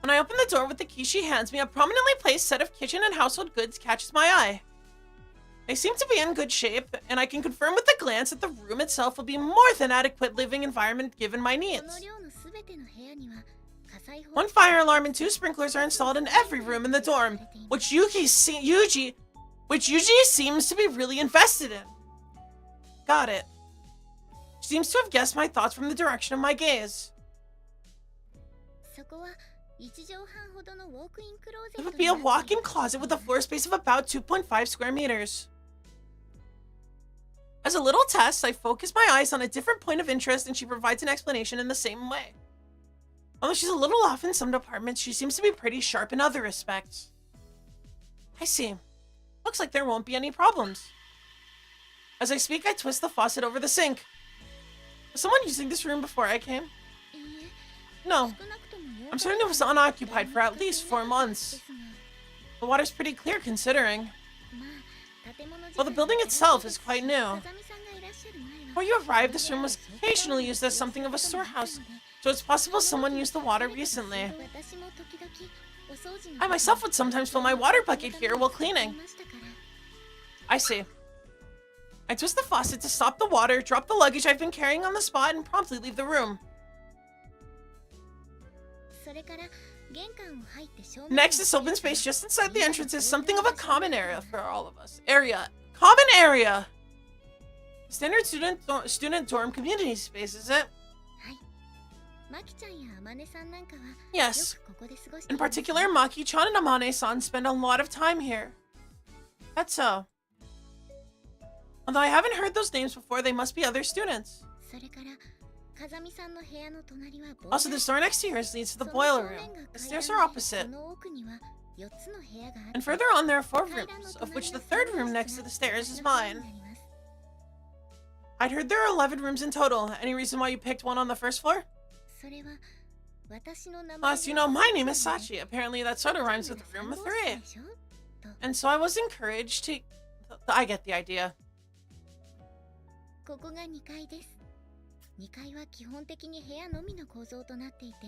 Speaker 1: When I open the door with the key she hands me, a prominently placed set of kitchen and household goods catches my eye. They seem to be in good shape, and I can confirm with a glance that the room itself will be more than adequate living environment given my needs. 1 fire alarm and 2 sprinklers are installed in every room in the dorm, which Yuji seems to be really invested in. Got it. She seems to have guessed my thoughts from the direction of my gaze. It would be a walk-in closet with a floor space of about 2.5 square meters. As a little test, I focus my eyes on a different point of interest and she provides an explanation in the same way. Although she's a little off in some departments, she seems to be pretty sharp in other respects. I see. Looks like there won't be any problems. As I speak, I twist the faucet over the sink. Was someone using this room before I came? No. I'm certain it was unoccupied for at least 4 months. The water's pretty clear considering. Well, the building itself is quite new. Before you arrived, this room was occasionally used as something of a storehouse, so it's possible someone used the water recently. I myself would sometimes fill my water bucket here while cleaning. I see. I twist the faucet to stop the water, drop the luggage I've been carrying on the spot, and promptly leave the room. Next, this open space just inside the entrance is something of a common area for all of us. Common area! Standard student dorm community space, is it? Yes. In particular, Maki-chan and Amane-san spend a lot of time here. That's so. Although I haven't heard those names before, they must be other students. Also, the door next to yours leads to the boiler room. The stairs are opposite. And further on, there are 4 rooms, of which the 3rd room next to the stairs is mine. I'd heard there are 11 rooms in total. Any reason why you picked one on the 1st floor? Plus, you know, my name is Sachi. Apparently that sort of rhymes with room 3. And so I was encouraged to... I get the idea.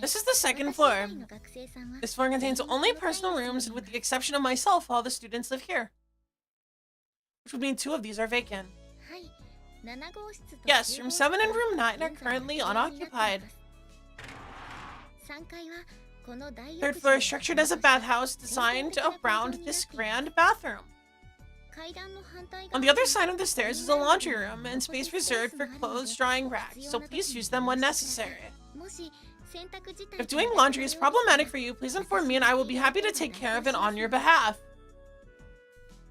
Speaker 1: This is the 2nd floor. This floor contains only personal rooms, and with the exception of myself, all the students live here. Which would mean 2 of these are vacant. Yes, room 7 and room 9 are currently unoccupied. 3rd floor is structured as a bathhouse designed around this grand bathroom. On the other side of the stairs is a laundry room and space reserved for clothes drying racks, so please use them when necessary. If doing laundry is problematic for you, please inform me and I will be happy to take care of it on your behalf.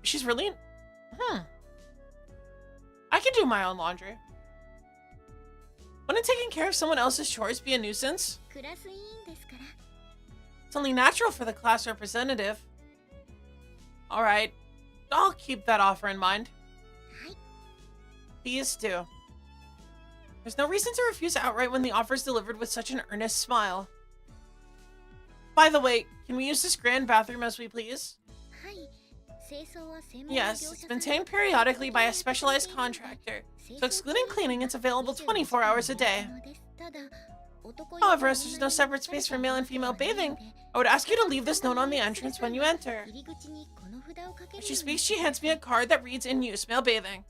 Speaker 1: She's really... I can do my own laundry. Wouldn't taking care of someone else's chores be a nuisance? It's only natural for the class representative. Alright. I'll keep that offer in mind. Please do. There's no reason to refuse outright when the offer is delivered with such an earnest smile. By the way, can we use this grand bathroom as we please? Yes, it's maintained periodically by a specialized contractor, so excluding cleaning, it's available 24 hours a day. However, as there's no separate space for male and female bathing, I would ask you to leave this note on the entrance when you enter. As she speaks, she hands me a card that reads, "In use, male bathing."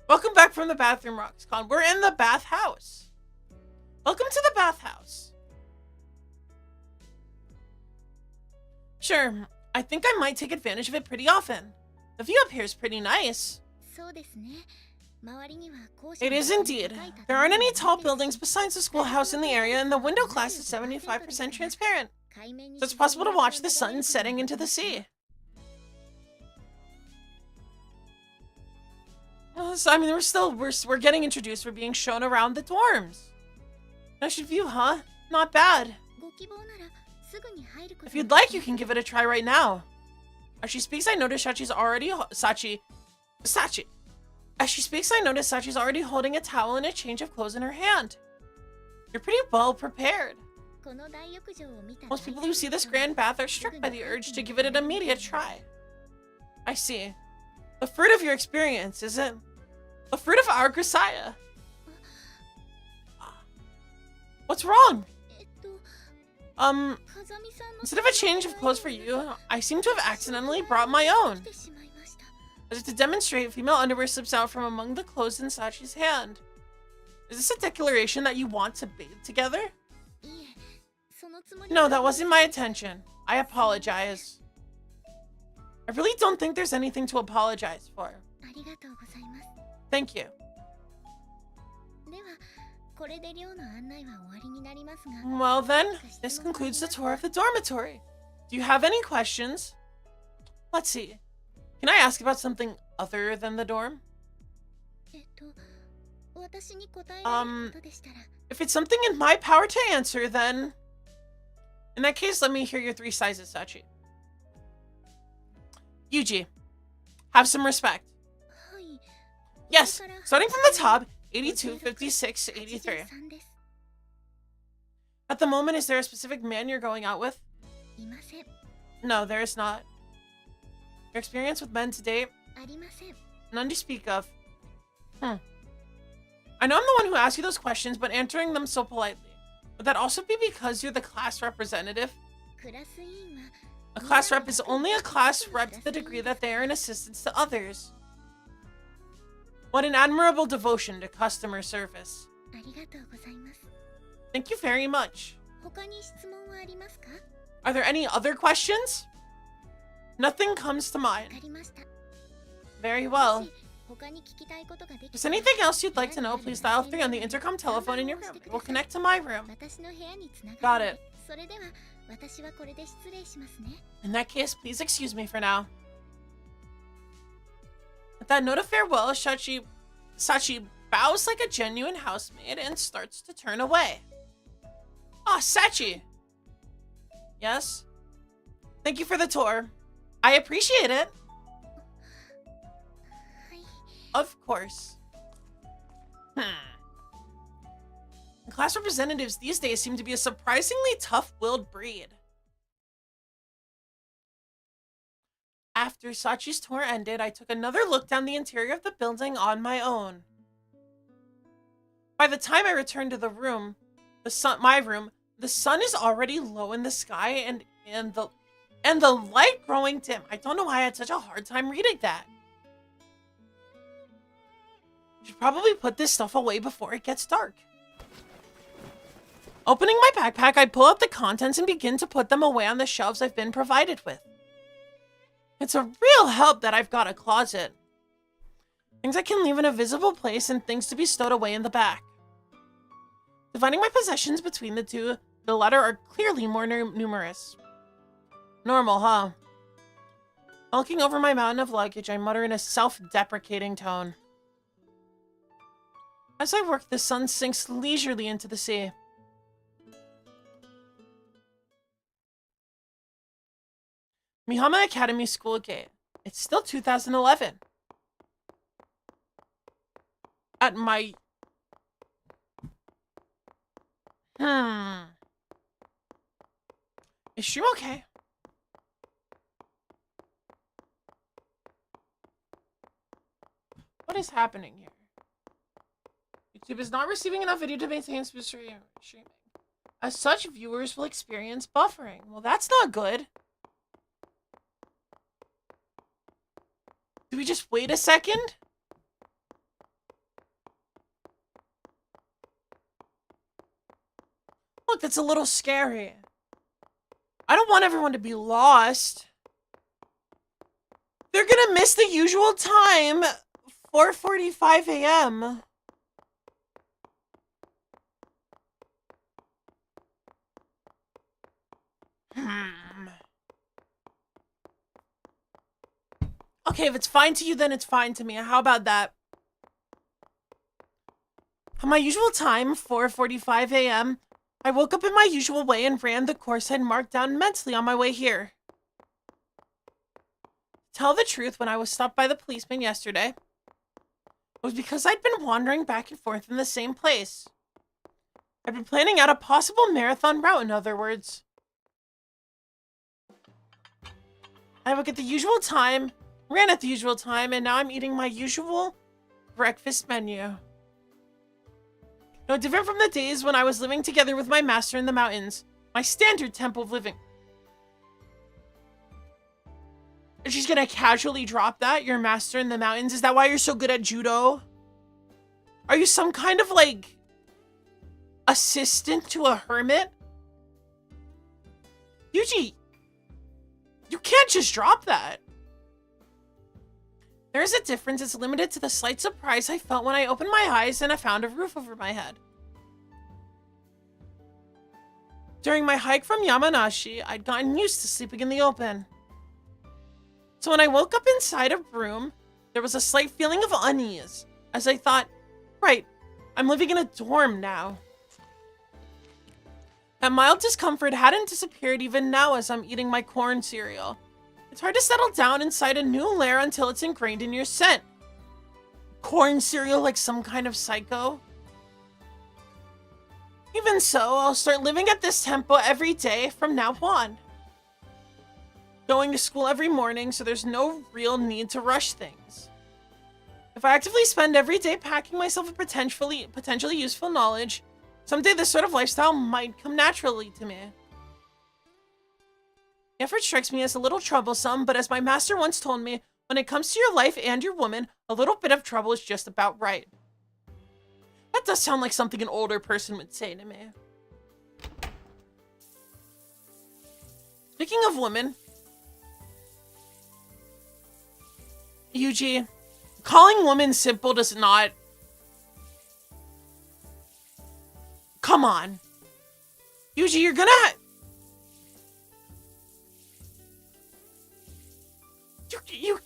Speaker 1: Welcome back from the bathroom, Roxcon. We're in the bathhouse. Welcome to the bathhouse. Sure, I think I might take advantage of it pretty often. The view up here is pretty nice. It is indeed. There aren't any tall buildings besides the schoolhouse in the area, and the window glass is 75% transparent, so it's possible to watch the sun setting into the sea. So, I mean, we're getting introduced. We're being shown around the dorms. Nice view, huh? Not bad. If you'd like, you can give it a try right now. As she speaks, I notice Sachi's already As she speaks, I notice Sachi's already holding a towel and a change of clothes in her hand. You're pretty well prepared. Most people who see this grand bath are struck by the urge to give it an immediate try. I see. The fruit of your experience, is it? The fruit of our Grisaia. What's wrong? Instead of a change of clothes for you, I seem to have accidentally brought my own. As if to demonstrate, female underwear slips out from among the clothes in Sachi's hand. Is this a declaration that you want to bathe together? No, that wasn't my intention. I apologize. I really don't think there's anything to apologize for. Thank you. Well then, this concludes the tour of the dormitory. Do you have any questions? Let's see. Can I ask about something other than the dorm? If it's something in my power to answer, then... In that case, let me hear your 3 sizes, Sachi. Yuji, have some respect. Yes, starting from the top, 82, 56, 83. At the moment, is there a specific man you're going out with? No, there is not. Your experience with men to date? None to speak of. I know I'm the one who asked you those questions, but answering them so politely. Would that also be because you're the class representative? A class rep is only a class rep to the degree that they are an assistance to others. What an admirable devotion to customer service. Thank you very much. Are there any other questions? Nothing comes to mind. Very well. If there's anything else you'd like to know, please dial 3 on the intercom telephone in your room. It will connect to my room. Got it. In that case, please excuse me for now. With that note of farewell, Sachi bows like a genuine housemaid and starts to turn away. Ah, Sachi! Yes? Thank you for the tour. I appreciate it. Of course. Class representatives these days seem to be a surprisingly tough-willed breed. After Sachi's tour ended, I took another look down the interior of the building on my own. By the time I returned to the room, my room, the sun is already low in the sky and the light growing dim. I don't know why I had such a hard time reading that. Should probably put this stuff away before it gets dark. Opening my backpack, I pull out the contents and begin to put them away on the shelves I've been provided with. It's a real help that I've got a closet. Things I can leave in a visible place and things to be stowed away in the back. Dividing my possessions between the two, the latter are clearly more numerous. Normal, huh? Looking over my mountain of luggage, I mutter in a self-deprecating tone. As I work, the sun sinks leisurely into the sea. Mihama Academy School Gate. It's still 2011. At my... Is she okay? What is happening here? YouTube is not receiving enough video to maintain smooth streaming. As such, viewers will experience buffering. Well, that's not good. Do we just wait a second? Look, that's a little scary. I don't want everyone to be lost. They're gonna miss the usual time, 4:45 a.m. Okay, if it's fine to you, then it's fine to me. How about that? At my usual time, 4:45 a.m., I woke up in my usual way and ran the course I'd marked down mentally on my way here. To tell the truth, when I was stopped by the policeman yesterday, it was because I'd been wandering back and forth in the same place. I'd been planning out a possible marathon route, in other words. I woke at the usual time, ran at the usual time, and now I'm eating my usual breakfast menu. No different from the days when I was living together with my master in the mountains. My standard tempo of living. She's gonna casually drop that. You're a master in the mountains. Is that why you're so good at judo? Are you some kind of like assistant to a hermit? Yuji, you can't just drop that. There is a difference. It's limited to the slight surprise I felt when I opened my eyes and I found a roof over my head. During my hike from Yamanashi, I'd gotten used to sleeping in the open. So when I woke up inside a room, there was a slight feeling of unease, as I thought, right, I'm living in a dorm now. That mild discomfort hadn't disappeared even now as I'm eating my corn cereal. It's hard to settle down inside a new lair until it's ingrained in your scent. Corn cereal like some kind of psycho? Even so, I'll start living at this tempo every day from now on. Going to school every morning, so there's no real need to rush things. If I actively spend every day packing myself with potentially useful knowledge, someday this sort of lifestyle might come naturally to me. The effort strikes me as a little troublesome, but as my master once told me, when it comes to your life and your woman, a little bit of trouble is just about right. That does sound like something an older person would say to me. Speaking of women, Yuji, calling women simple does not... Come on. Yuji, you're gonna...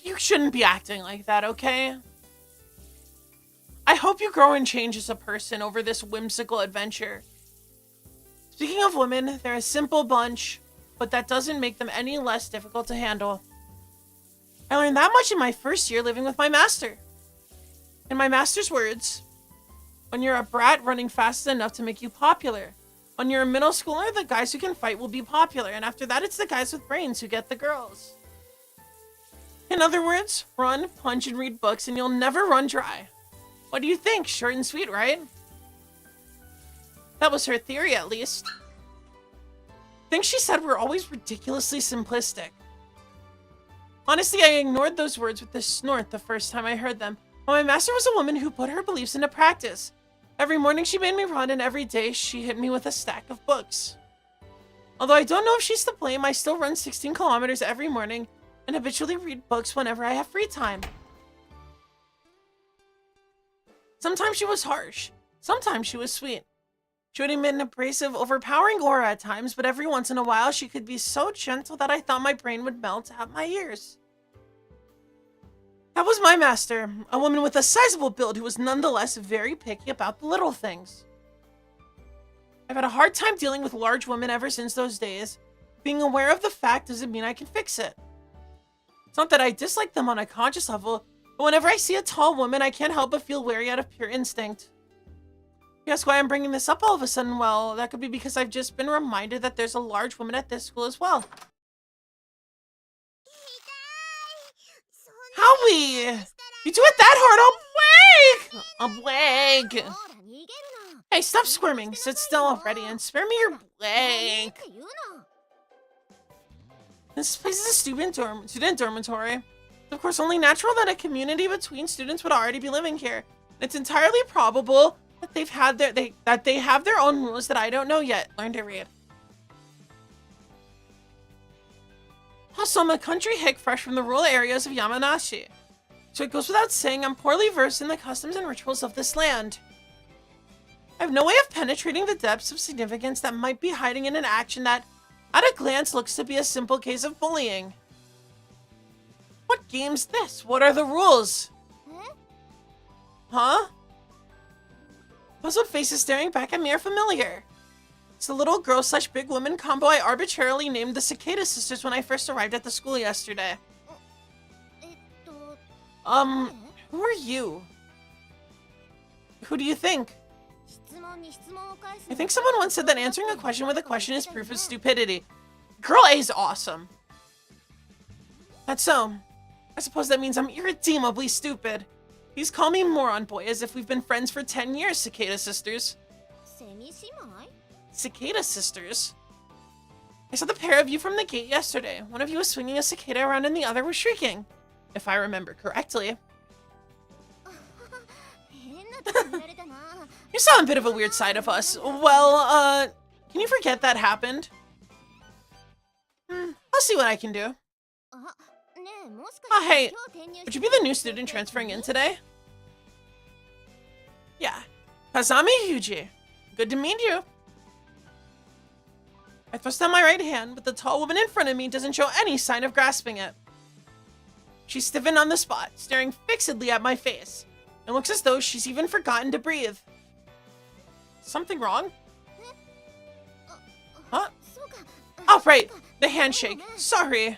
Speaker 1: You shouldn't be acting like that, okay? I hope you grow and change as a person over this whimsical adventure. Speaking of women, they're a simple bunch, but that doesn't make them any less difficult to handle. I learned that much in my first year living with my master. In my master's words, when you're a brat running fast enough to make you popular. When you're a middle schooler, the guys who can fight will be popular, and after that it's the guys with brains who get the girls. In other words, run, punch, and read books, and you'll never run dry. What do you think? Short and sweet, right? That was her theory, at least. Things she said were always ridiculously simplistic. Honestly, I ignored those words with a snort the first time I heard them. But my master was a woman who put her beliefs into practice. Every morning she made me run, and every day she hit me with a stack of books. Although I don't know if she's to blame, I still run 16 kilometers every morning and habitually read books whenever I have free time. Sometimes she was harsh. Sometimes she was sweet. She would emit an abrasive, overpowering aura at times, but every once in a while she could be so gentle that I thought my brain would melt at my ears. That was my master, a woman with a sizable build who was nonetheless very picky about the little things. I've had a hard time dealing with large women ever since those days. Being aware of the fact doesn't mean I can fix it. It's not that I dislike them on a conscious level, but whenever I see a tall woman, I can't help but feel wary out of pure instinct. You ask why I'm bringing this up all of a sudden? Well, that could be because I've just been reminded that there's a large woman at this school as well. Howie! You do it that hard, I'll blank! Hey, stop squirming. Sit still already and spare me your blank. This place is a student dormitory. Of course, only natural that a community between students would already be living here. It's entirely probable that they have their own rules that I don't know yet. Learn to read. Also, I'm a country hick fresh from the rural areas of Yamanashi. So it goes without saying I'm poorly versed in the customs and rituals of this land. I have no way of penetrating the depths of significance that might be hiding in an action that, at a glance, looks to be a simple case of bullying. What game's this? What are the rules? Huh? Puzzled faces staring back at me are familiar. It's the little girl / big woman combo I arbitrarily named the Cicada Sisters when I first arrived at the school yesterday. Who are you? Who do you think? I think someone once said that answering a question with a question is proof of stupidity. Girl A is awesome. That's so. I suppose that means I'm irredeemably stupid. Please call me Moron Boy, as if we've been friends for 10 years, Cicada Sisters. Cicada Sisters? I saw the pair of you from the gate yesterday. One of you was swinging a cicada around and the other was shrieking. If I remember correctly. You saw a bit of a weird side of us. Well, can you forget that happened? I'll see what I can do. Oh, hey, would you be the new student transferring in today? Yeah. Kazami Yuji. Good to meet you. I thrust out my right hand, but the tall woman in front of me doesn't show any sign of grasping it. She stiffened on the spot, staring fixedly at my face. It looks as though she's even forgotten to breathe. Something wrong? Huh? Oh, right. The handshake. Sorry.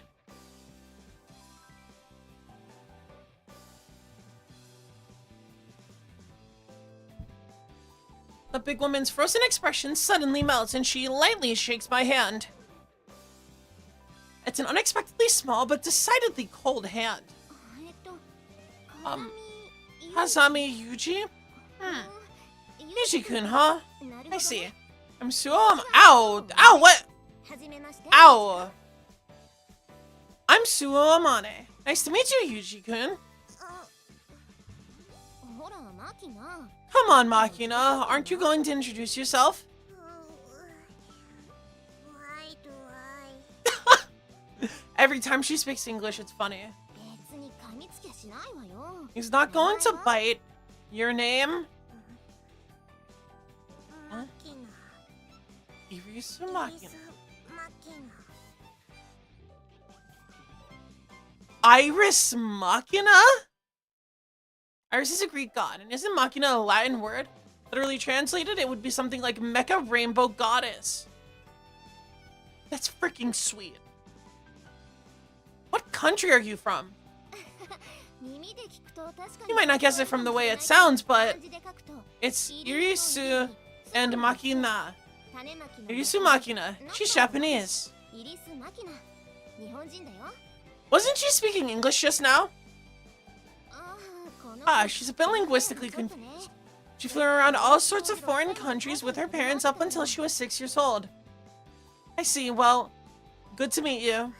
Speaker 1: The big woman's frozen expression suddenly melts and she lightly shakes my hand. It's an unexpectedly small but decidedly cold hand. Kazami Yuji? Yuji-kun, huh? I see. I'm Ow! Ow, what? Ow! I'm Suo Amane. Nice to meet you, Yuji-kun. Come on, Makina. Aren't you going to introduce yourself?
Speaker 3: Why do I?
Speaker 1: Every time she speaks English, it's funny. He's not going to bite. Your name? Huh? Irisu Makina. Iris Machina? Iris is a Greek god, and isn't Machina a Latin word? Literally translated, it would be something like Mecha Rainbow Goddess. That's freaking sweet. What country are you from? You might not guess it from the way it sounds, but it's Irisu and Machina. Irisu Machina. She's Japanese. Wasn't she speaking English just now? She's a bit linguistically confused. She flew around all sorts of foreign countries with her parents up until she was 6 years old. I see. Well, good to meet you.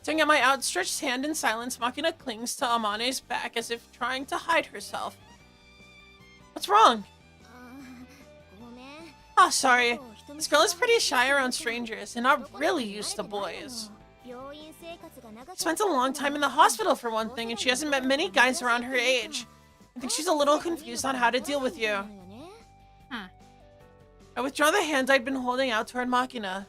Speaker 1: Staring at my outstretched hand in silence, Makina clings to Amane's back as if trying to hide herself. What's wrong? Sorry. This girl is pretty shy around strangers and not really used to boys. Spent a long time in the hospital for one thing, and she hasn't met many guys around her age. I think she's a little confused on how to deal with you. I withdraw the hand I'd been holding out toward Makina.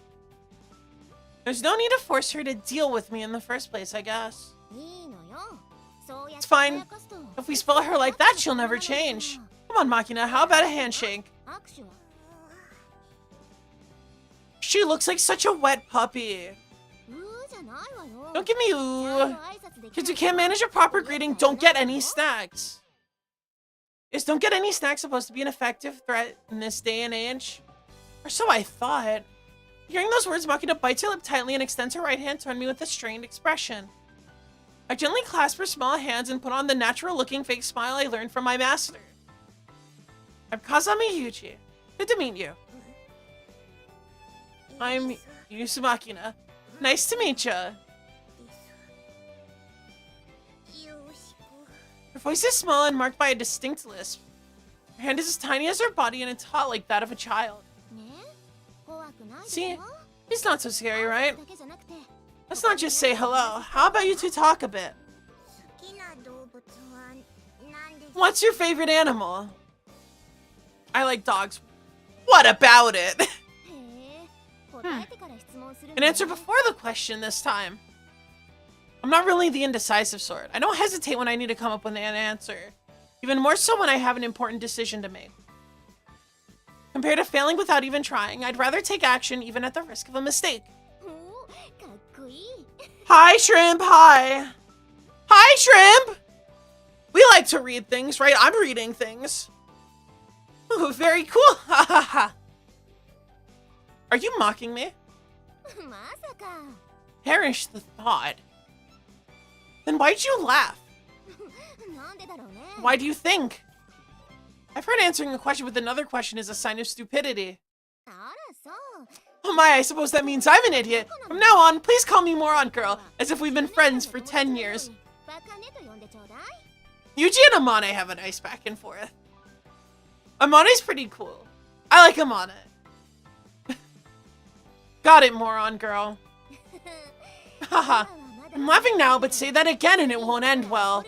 Speaker 1: There's no need to force her to deal with me in the first place, I guess. It's fine. If we spoil her like that, she'll never change. Come on, Makina, how about a handshake? She looks like such a wet puppy. Don't give me ooh. Kids who can't manage a proper greeting don't get any snacks. Is don't get any snacks supposed to be an effective threat in this day and age? Or so I thought. Hearing those words, Makina bites her lip tightly and extends her right hand toward me with a strained expression. I gently clasp her small hands and put on the natural-looking fake smile I learned from my master. I'm Kazami Yuji. Good to meet you. I'm Irisu Makina. Nice to meet ya. Her voice is small and marked by a distinct lisp. Her hand is as tiny as her body and it's hot like that of a child. See? He's not so scary, right? Let's not just say hello. How about you two talk a bit? What's your favorite animal? I like dogs. What about it? An answer before the question this time. I'm not really the indecisive sort. I don't hesitate when I need to come up with an answer. Even more so when I have an important decision to make. Compared to failing without even trying, I'd rather take action even at the risk of a mistake. Hi, Shrimp, hi. Hi, Shrimp! We like to read things, right? I'm reading things. Ooh, very cool. Ha ha ha. Are you mocking me? Perish the thought. Then why'd you laugh? Why do you think? I've heard answering a question with another question is a sign of stupidity. Oh my, I suppose that means I'm an idiot. From now on, please call me Moron Girl, as if we've been friends for 10 years. Yuji and Amane have a nice back and forth. Amane's pretty cool. I like Amane. Got it, Moron Girl. Haha. I'm laughing now, but say that again and it won't end well.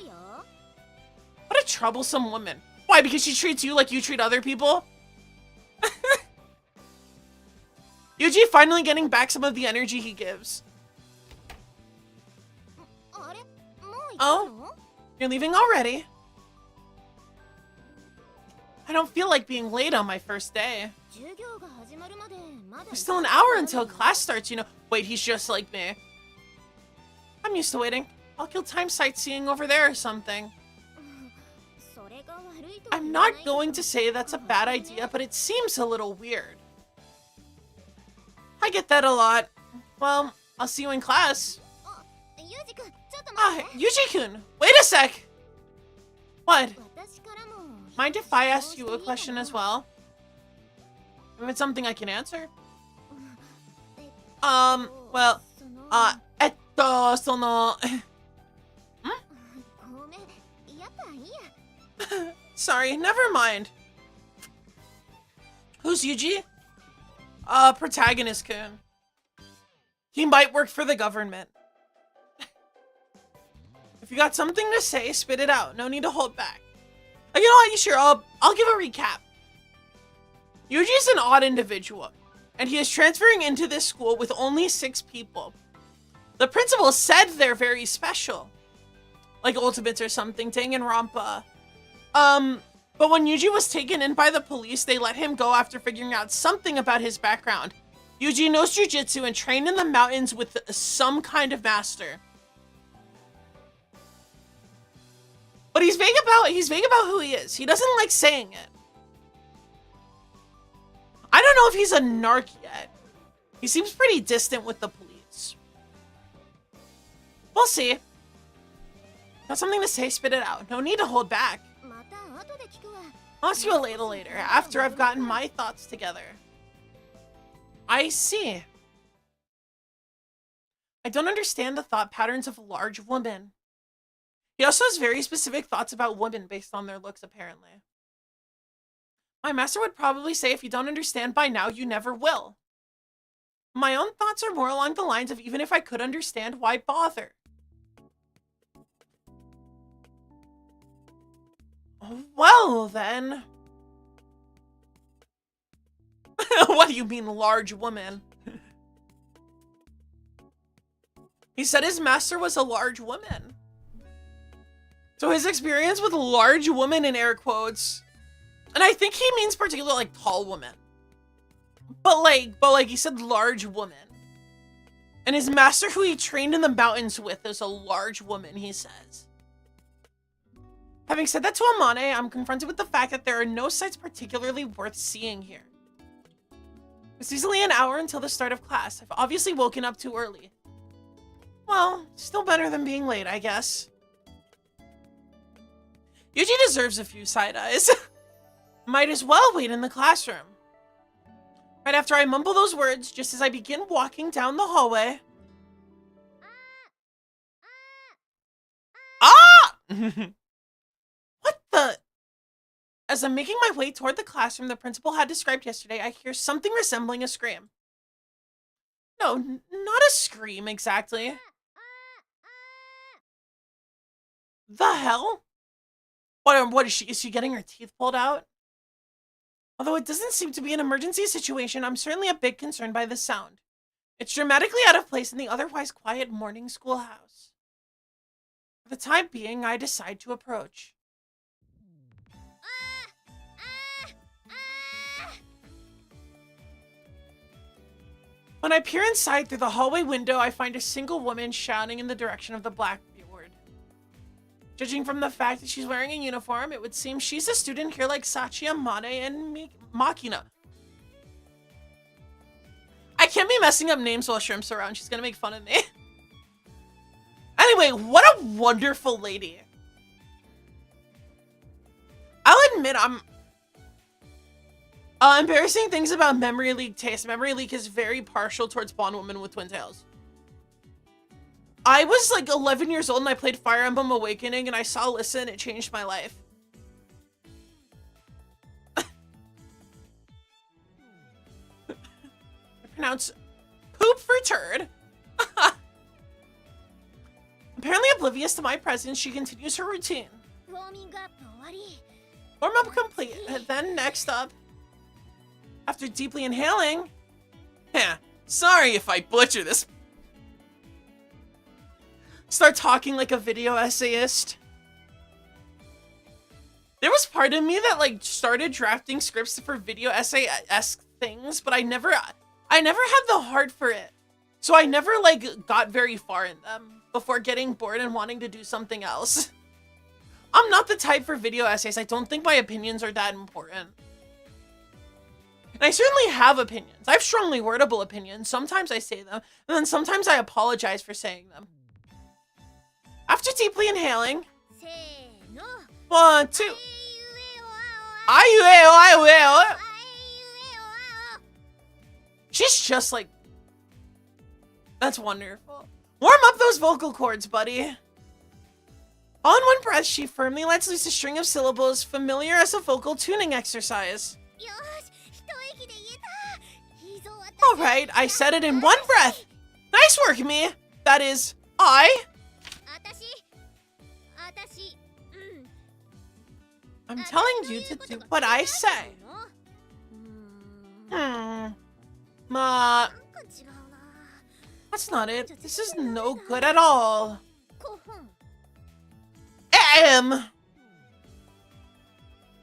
Speaker 1: What a troublesome woman. Why, because she treats you like you treat other people? Yuji finally getting back some of the energy he gives. Oh, you're leaving already? I don't feel like being late on my first day. There's still an hour until class starts, you know. Wait, he's just like me. I'm used to waiting. I'll kill time sightseeing over there or something. I'm not going to say that's a bad idea, but it seems a little weird. I get that a lot. Well, I'll see you in class. Ah, Yuji-kun, wait a sec! What? Mind if I ask you a question as well? If it's something I can answer. Well, Sorry, never mind. Who's Yuji? Protagonist-kun. He might work for the government. If you got something to say, spit it out. No need to hold back. You know what? Sure, I'll give a recap. Yuji's an odd individual, and he is transferring into this school with only 6 people. The principal said they're very special, like ultimates or something, Danganronpa. But when Yuji was taken in by the police, they let him go after figuring out something about his background. Yuji knows jujitsu and trained in the mountains with some kind of master. But he's vague about who he is. He doesn't like saying it. I don't know if he's a narc yet. He seems pretty distant with the police. We'll see. Got something to say, spit it out. No need to hold back. I'll ask you a little later, after I've gotten my thoughts together. I see. I don't understand the thought patterns of large women. He also has very specific thoughts about women based on their looks, apparently. My master would probably say if you don't understand by now, you never will. My own thoughts are more along the lines of even if I could understand, why bother? Well, then. What do you mean, large woman? He said his master was a large woman. So his experience with large woman in air quotes, and I think he means particularly like tall woman. But like he said large woman. And his master who he trained in the mountains with is a large woman, he says. Having said that to Amane, I'm confronted with the fact that there are no sights particularly worth seeing here. It's easily an hour until the start of class. I've obviously woken up too early. Well, still better than being late, I guess. Yuji deserves a few side eyes. Might as well wait in the classroom. Right after I mumble those words, just as I begin walking down the hallway. Ah! What the? As I'm making my way toward the classroom the principal had described yesterday, I hear something resembling a scream. No, not a scream exactly. The hell? What is she getting her teeth pulled out? Although it doesn't seem to be an emergency situation, I'm certainly a bit concerned by the sound. It's dramatically out of place in the otherwise quiet morning schoolhouse. For the time being, I decide to approach. When I peer inside through the hallway window, I find a single woman shouting in the direction of the blackboard. Judging from the fact that she's wearing a uniform, it would seem she's a student here like Sachi, Amane, and Makina. I can't be messing up names while Shrimp's around. She's gonna make fun of me. Anyway, what a wonderful lady. I'll admit Embarrassing things about Memory Leak taste. Memory Leak is very partial towards blonde women with twin tails. I was like 11 years old and I played Fire Emblem Awakening and I saw Alyssa and it changed my life. I pronounce poop for turd. Apparently oblivious to my presence, she continues her routine. Warm up complete. Then next up, after deeply inhaling, sorry if I butcher this. Start talking like a video essayist. There was part of me that like started drafting scripts for video essay-esque things, but I never had the heart for it. So I never like got very far in them before getting bored and wanting to do something else. I'm not the type for video essays. I don't think my opinions are that important. And I certainly have opinions. I have strongly wordable opinions. Sometimes I say them, and then sometimes I apologize for saying them. After deeply inhaling, 1, 2. She's just like, that's wonderful. Warm up those vocal cords, buddy. All in one breath, she firmly lets loose a string of syllables familiar as a vocal tuning exercise. All right, I said it in one breath. Nice work, me. That is, I'm telling you to do what I say. That's not it. This is no good at all.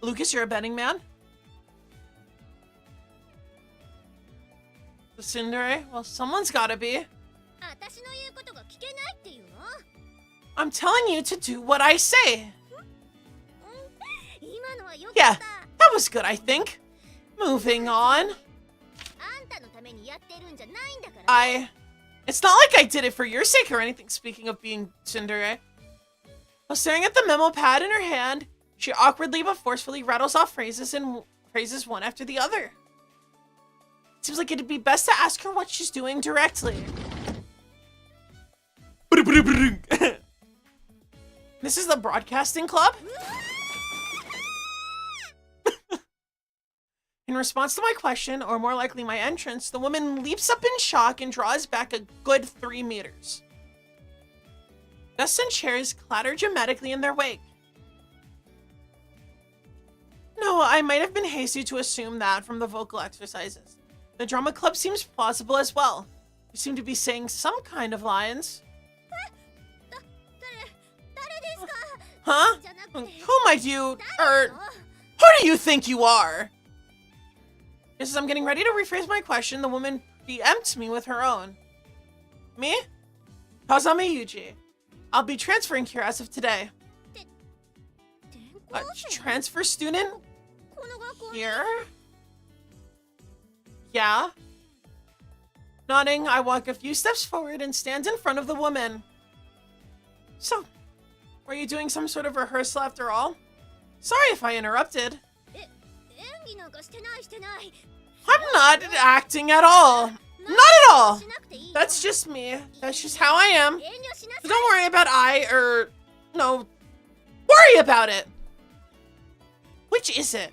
Speaker 1: Lucas, you're a betting man? The tsundere? Well, someone's gotta be. I'm telling you to do what I say. Yeah, that was good, I think. Moving on. It's not like I did it for your sake or anything, speaking of being tsundere. While staring at the memo pad in her hand, she awkwardly but forcefully rattles off phrases one after the other. Seems like it'd be best to ask her what she's doing directly. This is the broadcasting club? In response to my question, or more likely my entrance, the woman leaps up in shock and draws back a good 3 meters. Desks and chairs clatter dramatically in their wake. No, I might have been hasty to assume that from the vocal exercises. The drama club seems plausible as well. You seem to be saying some kind of lines. Huh? Who might you, who do you think you are? Just as I'm getting ready to rephrase my question, the woman preempts me with her own. Me? Kazami Yuji. I'll be transferring here as of today. A transfer student? Here? Yeah? Nodding, I walk a few steps forward and stand in front of the woman. So, were you doing some sort of rehearsal after all? Sorry if I interrupted. I'm not acting at all. Not at all. That's just me. That's just how I am. So don't worry about no, worry about it. Which is it?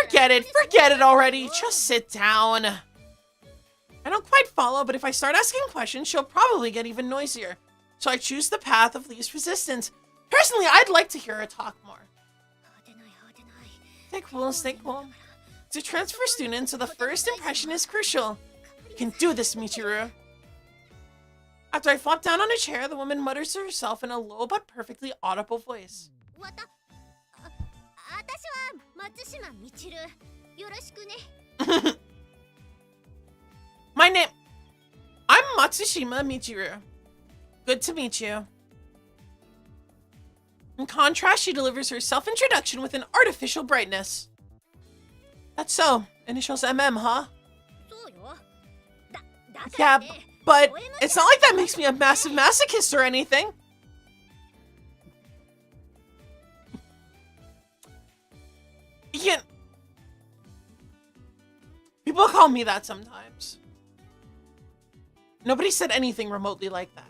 Speaker 1: Forget it already. Just sit down. I don't quite follow, but if I start asking questions, she'll probably get even noisier. So I choose the path of least resistance. Personally, I'd like to hear her talk more. Stay cool, stay cool. To transfer students, so the first impression is crucial. You can do this, Michiru. After I flop down on a chair, the woman mutters to herself in a low but perfectly audible voice. I'm Matsushima Michiru. Good to meet you. In contrast, she delivers her self-introduction with an artificial brightness. That's so. Initials MM, huh? Yeah, but it's not like that makes me a massive masochist or anything. People call me that sometimes. Nobody said anything remotely like that.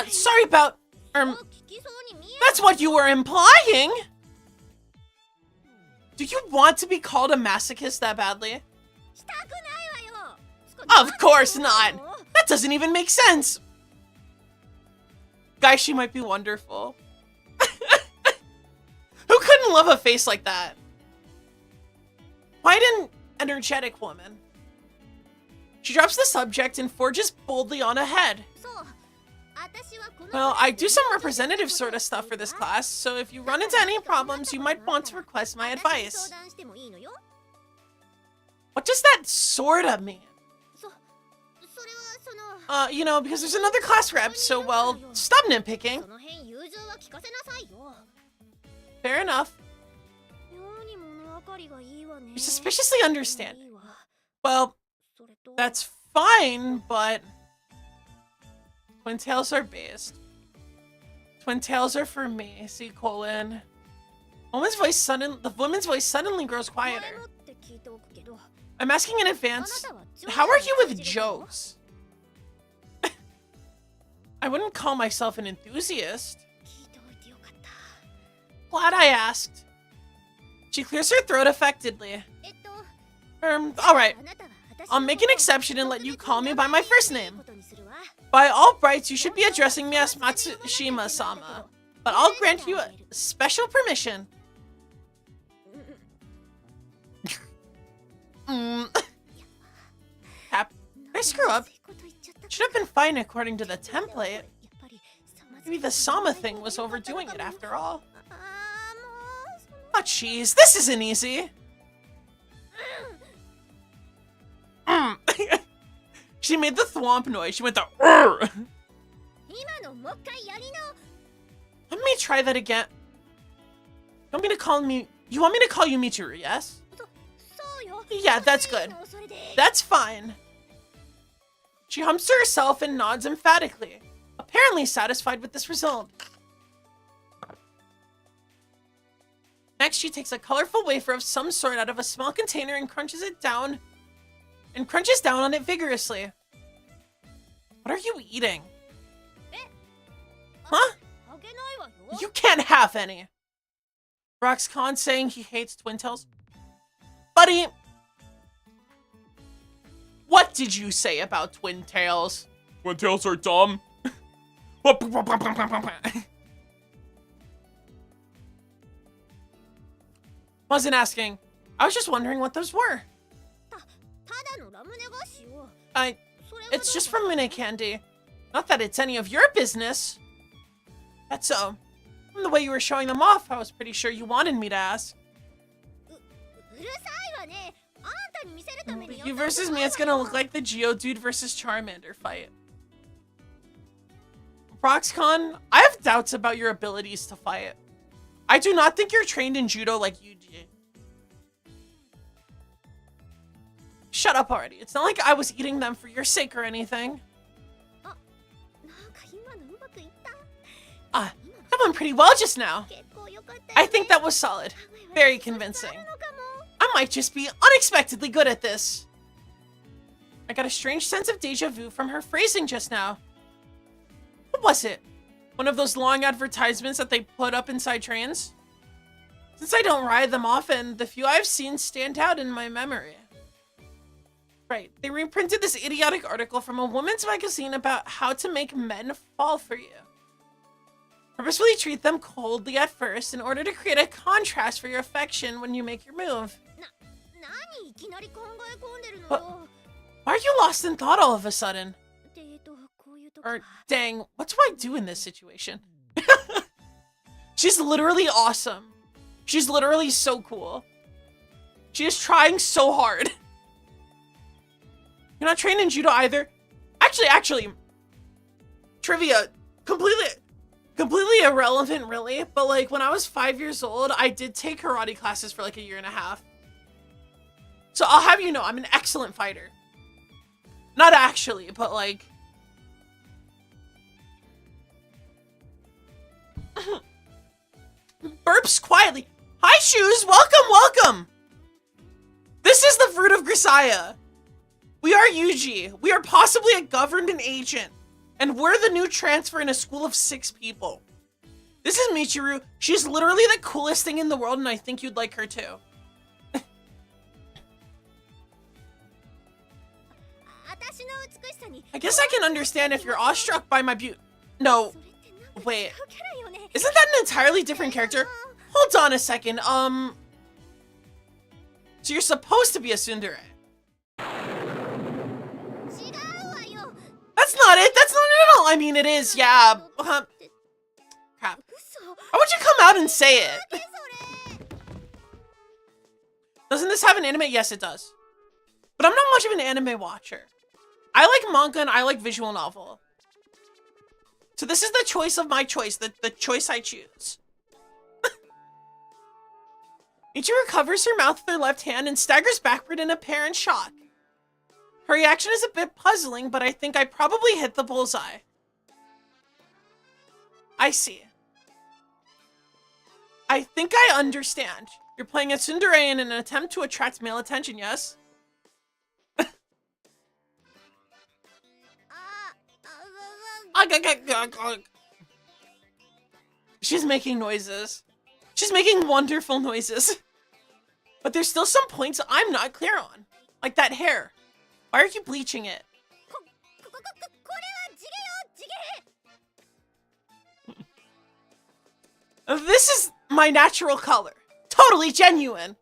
Speaker 1: Sorry about... That's what you were implying! Do you want to be called a masochist that badly? Of course not! That doesn't even make sense! Guys, she might be wonderful. Who couldn't love a face like that? Quite an energetic woman. She drops the subject and forges boldly on ahead. Well, I do some representative sort of stuff for this class, so if you run into any problems, you might want to request my advice. What does that sorta mean? You know, because there's another class rep, so, well, stop nitpicking. Fair enough. You're suspiciously understanding. Well, that's fine, but... Twin tails are based. Twin tails are for me, C:. The woman's voice suddenly grows quieter. I'm asking in advance, how are you with jokes? I wouldn't call myself an enthusiast. Glad I asked. She clears her throat affectedly. Alright. I'll make an exception and let you call me by my first name. By all rights, you should be addressing me as Matsushima-sama, but I'll grant you a special permission. Cap, did I screw up? Should have been fine according to the template. Maybe the Sama thing was overdoing it after all. Oh jeez, this isn't easy. She made the thwomp noise. She went the Let me try that again. You want me to call you Michiru, yes? Yeah, that's good. That's fine. She hums to herself and nods emphatically, apparently satisfied with this result. Next, she takes a colorful wafer of some sort out of a small container and crunches down on it vigorously. What are you eating? Huh? You can't have any. Roxcon saying he hates twin tails. Buddy, what did you say about twin tails? Twin tails are dumb. Wasn't asking. I was just wondering what those were. It's just from Mine Candy. Not that it's any of your business. That's so. From the way you were showing them off, I was pretty sure you wanted me to ask. You versus me, it's gonna look like the Geodude versus Charmander fight. Roxcon, I have doubts about your abilities to fight. I do not think you're trained in judo like you do. Shut up already. It's not like I was eating them for your sake or anything. That went pretty well just now. I think that was solid. Very convincing. I might just be unexpectedly good at this. I got a strange sense of deja vu from her phrasing just now. What was it? One of those long advertisements that they put up inside trains? Since I don't ride them often, the few I've seen stand out in my memory. Right, they reprinted this idiotic article from a woman's magazine about how to make men fall for you. Purposefully treat them coldly at first in order to create a contrast for your affection when you make your move. But why are you lost in thought all of a sudden? Or, dang, what do I do in this situation? She's literally awesome. She's literally so cool. She is trying so hard. You're not trained in judo either? Actually, trivia, completely irrelevant really, but like when I was 5 years old, I did take karate classes for like a year and a half. So I'll have you know, I'm an excellent fighter. Not actually, but like... Burps quietly. Hi, Shoes, welcome! This is the Fruit of Grisaia. We are Yuji. We are possibly a government agent. And we're the new transfer in a school of 6 people. This is Michiru. She's literally the coolest thing in the world, and I think you'd like her too. I guess I can understand if you're awestruck by my beauty. No, wait. Isn't that an entirely different character? Hold on a second. So you're supposed to be a tsundere. That's not it. That's not it at all. I mean, it is. Yeah. Crap. Why would you come out and say it? Doesn't this have an anime? Yes, it does. But I'm not much of an anime watcher. I like manga and I like visual novel. So this is the choice of my choice, the choice I choose. Michiru covers her mouth with her left hand and staggers backward in apparent shock. Her reaction is a bit puzzling, but I think I probably hit the bullseye. I see. I think I understand. You're playing a tsundere in an attempt to attract male attention, yes? She's making noises. She's making wonderful noises. But there's still some points I'm not clear on. Like that hair. Why are you bleaching it? This is my natural color. Totally genuine.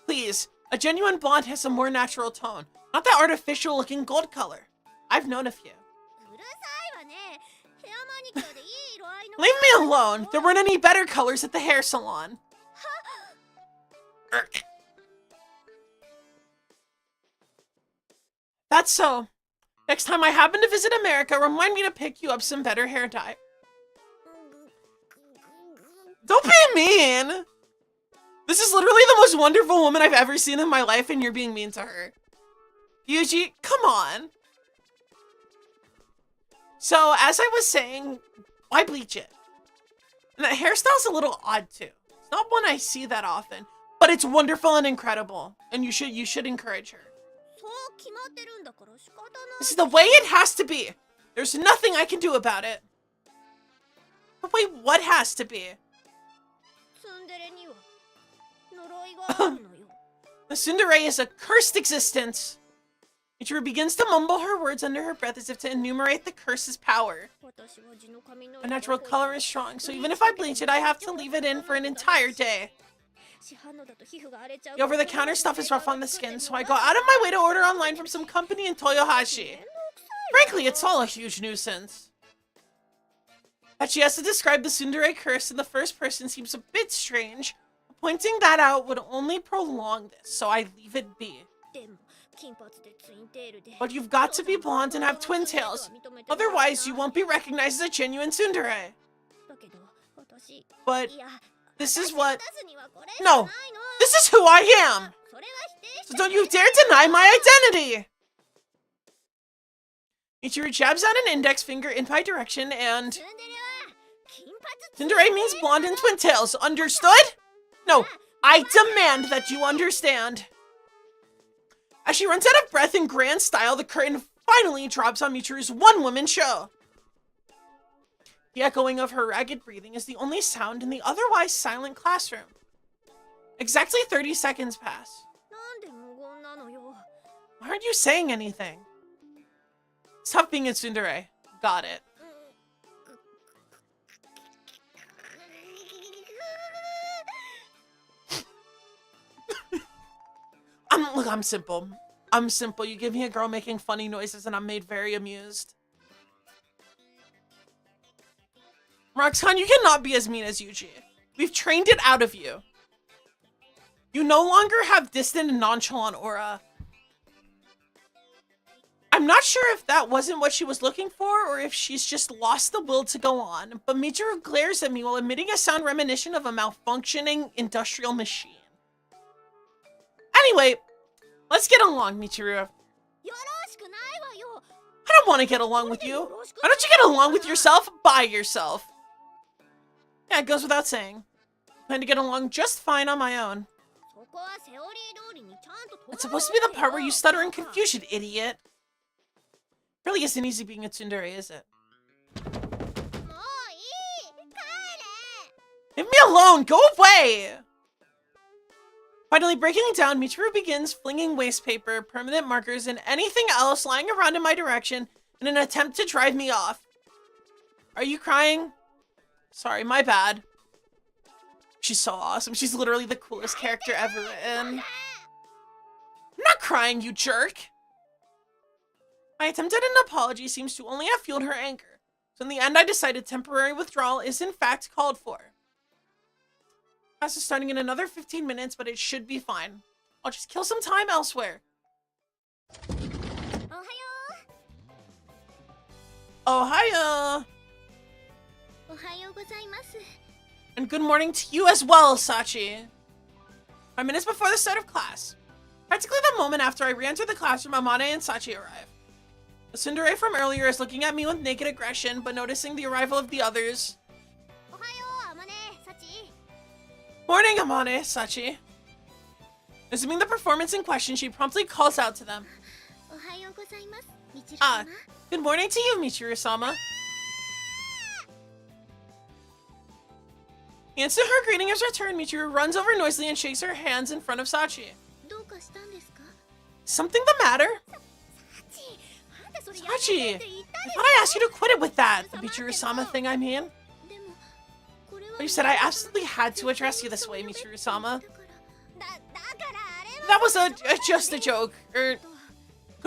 Speaker 1: Please, a genuine blonde has a more natural tone. Not that artificial looking gold color. I've known a few. Leave me alone. There weren't any better colors at the hair salon. Urk. That's so. Next time I happen to visit America, remind me to pick you up some better hair dye. Don't be mean! This is literally the most wonderful woman I've ever seen in my life, and you're being mean to her. Yuji, come on. So, as I was saying, why bleach it? And that hairstyle's a little odd too. It's not one I see that often, but it's wonderful and incredible, and you should encourage her. This is the way it has to be. There's nothing I can do about it. But wait, what has to be? The tsundere is a cursed existence. Michiru begins to mumble her words under her breath as if to enumerate the curse's power. My natural color is strong, so even if I bleach it, I have to leave it in for an entire day. The over-the-counter stuff is rough on the skin, so I go out of my way to order online from some company in Toyohashi. Frankly, it's all a huge nuisance. That she has to describe the tsundere curse in the first person seems a bit strange. Pointing that out would only prolong this, so I leave it be. But you've got to be blonde and have twin tails. Otherwise, you won't be recognized as a genuine tsundere. But this is what... No! This is who I am! So don't you dare deny my identity! Michiru jabs out an index finger in my direction and... Tsundere means blonde and twin tails, understood? No, I demand that you understand. As she runs out of breath in grand style, the curtain finally drops on Michiru's one-woman show. The echoing of her ragged breathing is the only sound in the otherwise silent classroom. Exactly 30 seconds pass. Why aren't you saying anything? Stop being a tsundere. Got it. Look, I'm simple. I'm simple. You give me a girl making funny noises and I'm made very amused. Roxanne, you cannot be as mean as Yuji. We've trained it out of you. You no longer have distant and nonchalant aura. I'm not sure if that wasn't what she was looking for or if she's just lost the will to go on, but Michiru glares at me while emitting a sound reminiscent of a malfunctioning industrial machine. Anyway, let's get along, Michiru. I don't want to get along with you. Why don't you get along with yourself by yourself? Yeah, it goes without saying. I plan to get along just fine on my own. It's supposed to be the part where you stutter in confusion, idiot. Really isn't easy being a tsundere, is it? Leave me alone! Go away! Finally breaking down, Michiru begins flinging waste paper, permanent markers, and anything else lying around in my direction in an attempt to drive me off. Are you crying? Sorry, my bad. She's so awesome. She's literally the coolest character ever written. I'm not crying, you jerk! My attempt at an apology seems to only have fueled her anger, so in the end I decided temporary withdrawal is in fact called for. Class is starting in another 15 minutes, but it should be fine. I'll just kill some time elsewhere. Ohio! And good morning to you as well, Sachi. 5 minutes before the start of class. Practically the moment after I re-enter the classroom, Amane and Sachi arrive. The tsundere from earlier is looking at me with naked aggression, but noticing the arrival of the others. Morning, Amane, Sachi. Assuming the performance in question, she promptly calls out to them. Good morning to you, Michiru-sama. The instant her greeting is returned, Michiru runs over noisily and shakes her hands in front of Sachi. Something the matter? Sachi, I thought I asked you to quit it with that. The Michiru-sama thing, I mean. But you said I absolutely had to address you this way, Michiru-sama. That was just a joke. Could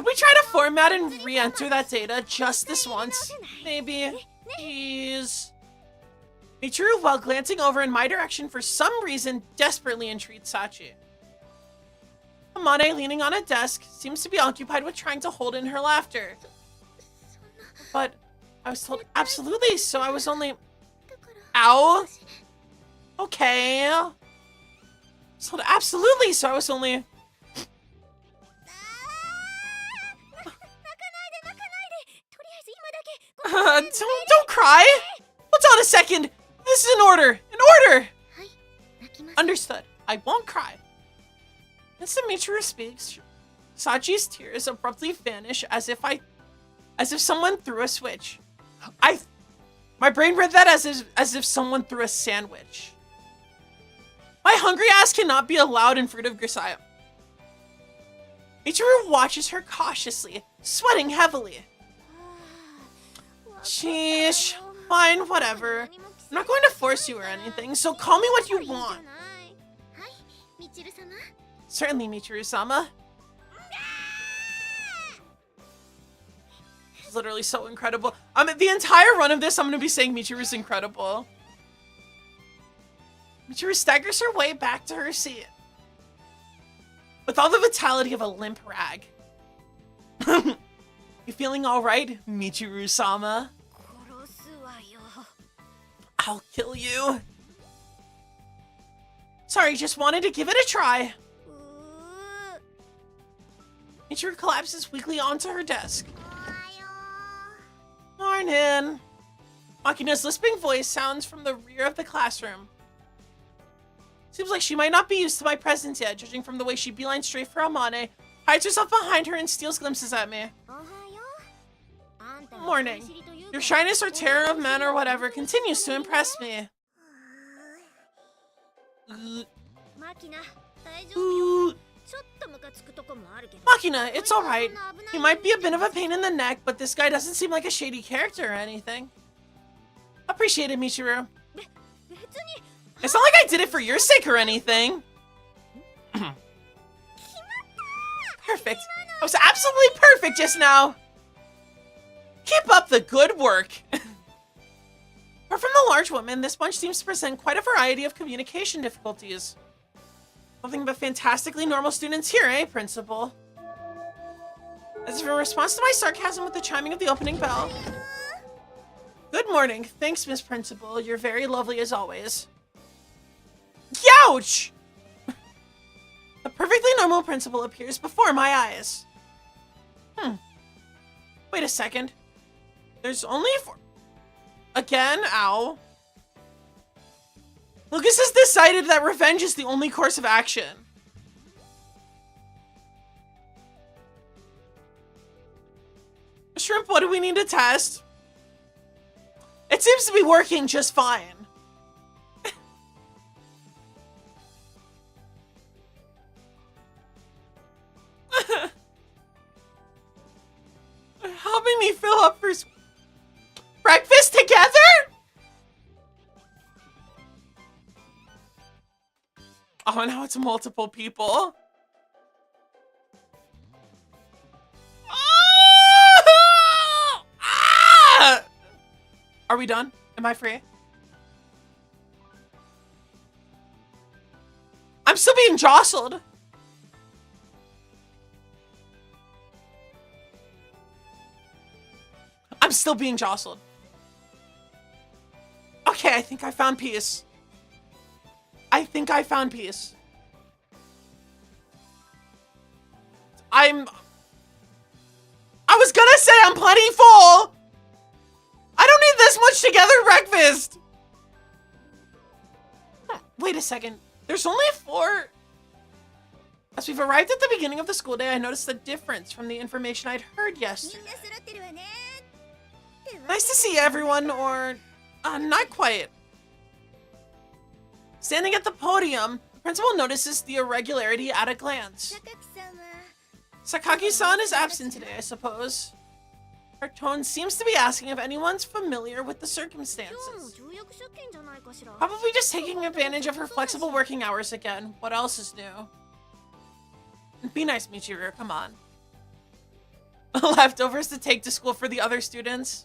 Speaker 1: we try to format and re-enter that data just this once? Maybe. Please. Michiru, while glancing over in my direction for some reason, desperately entreats Sachi. Amane, leaning on a desk, seems to be occupied with trying to hold in her laughter. But I was told absolutely, so I was only... Ow! Okay. I was told absolutely, so I was only... Don't cry! Hold on a second! This is an order! An order! Understood. I won't cry. As Michiru speaks, Sachi's tears abruptly vanish as if someone threw a switch. My brain read that as if someone threw a sandwich. My hungry ass cannot be allowed in Fruit of Grisaia. Michiru watches her cautiously, sweating heavily. Sheesh. Fine, whatever. I'm not going to force you or anything, so call me what you want. Certainly, Michiru-sama. It's literally so incredible. The entire run of this, I'm going to be saying Michiru's incredible. Michiru staggers her way back to her seat. With all the vitality of a limp rag. You feeling alright, Michiru-sama? I'll kill you. Sorry, just wanted to give it a try. Michiru collapses weakly onto her desk. Morning. Makina's lisping voice sounds from the rear of the classroom. Seems like she might not be used to my presence yet, judging from the way she beelines straight for Amane, hides herself behind her, and steals glimpses at me. Morning. Your shyness or terror of men or whatever continues to impress me. Makina, it's alright. He might be a bit of a pain in the neck, but this guy doesn't seem like a shady character or anything. Appreciate it, Michiru. It's not like I did it for your sake or anything. Perfect. I was absolutely perfect just now. Keep up the good work. Apart from the large woman, this bunch seems to present quite a variety of communication difficulties. Nothing but fantastically normal students here, eh, Principal? As if in response to my sarcasm with the chiming of the opening bell. Good morning. Thanks, Miss Principal. You're very lovely as always. Youch! The perfectly normal principal appears before my eyes. Wait a second. There's only 4... Again? Ow. Lucas has decided that revenge is the only course of action. Shrimp, what do we need to test? It seems to be working just fine. Helping me fill up for breakfast together? Oh, now it's multiple people. Ah! Are we done? Am I free? I'm still being jostled. I'm still being jostled. Okay, I think I found peace. I think I found peace. I was gonna say I'm plenty full. I don't need this much together breakfast. Wait a second. There's only 4. As we've arrived at the beginning of the school day, I noticed a difference from the information I'd heard yesterday. Nice to see everyone, or not quite. Standing at the podium, the principal notices the irregularity at a glance. Sakaki-san is absent today, I suppose. Her tone seems to be asking if anyone's familiar with the circumstances. Probably just taking advantage of her flexible working hours again. What else is new? Be nice, Michiru, come on. Leftovers to take to school for the other students.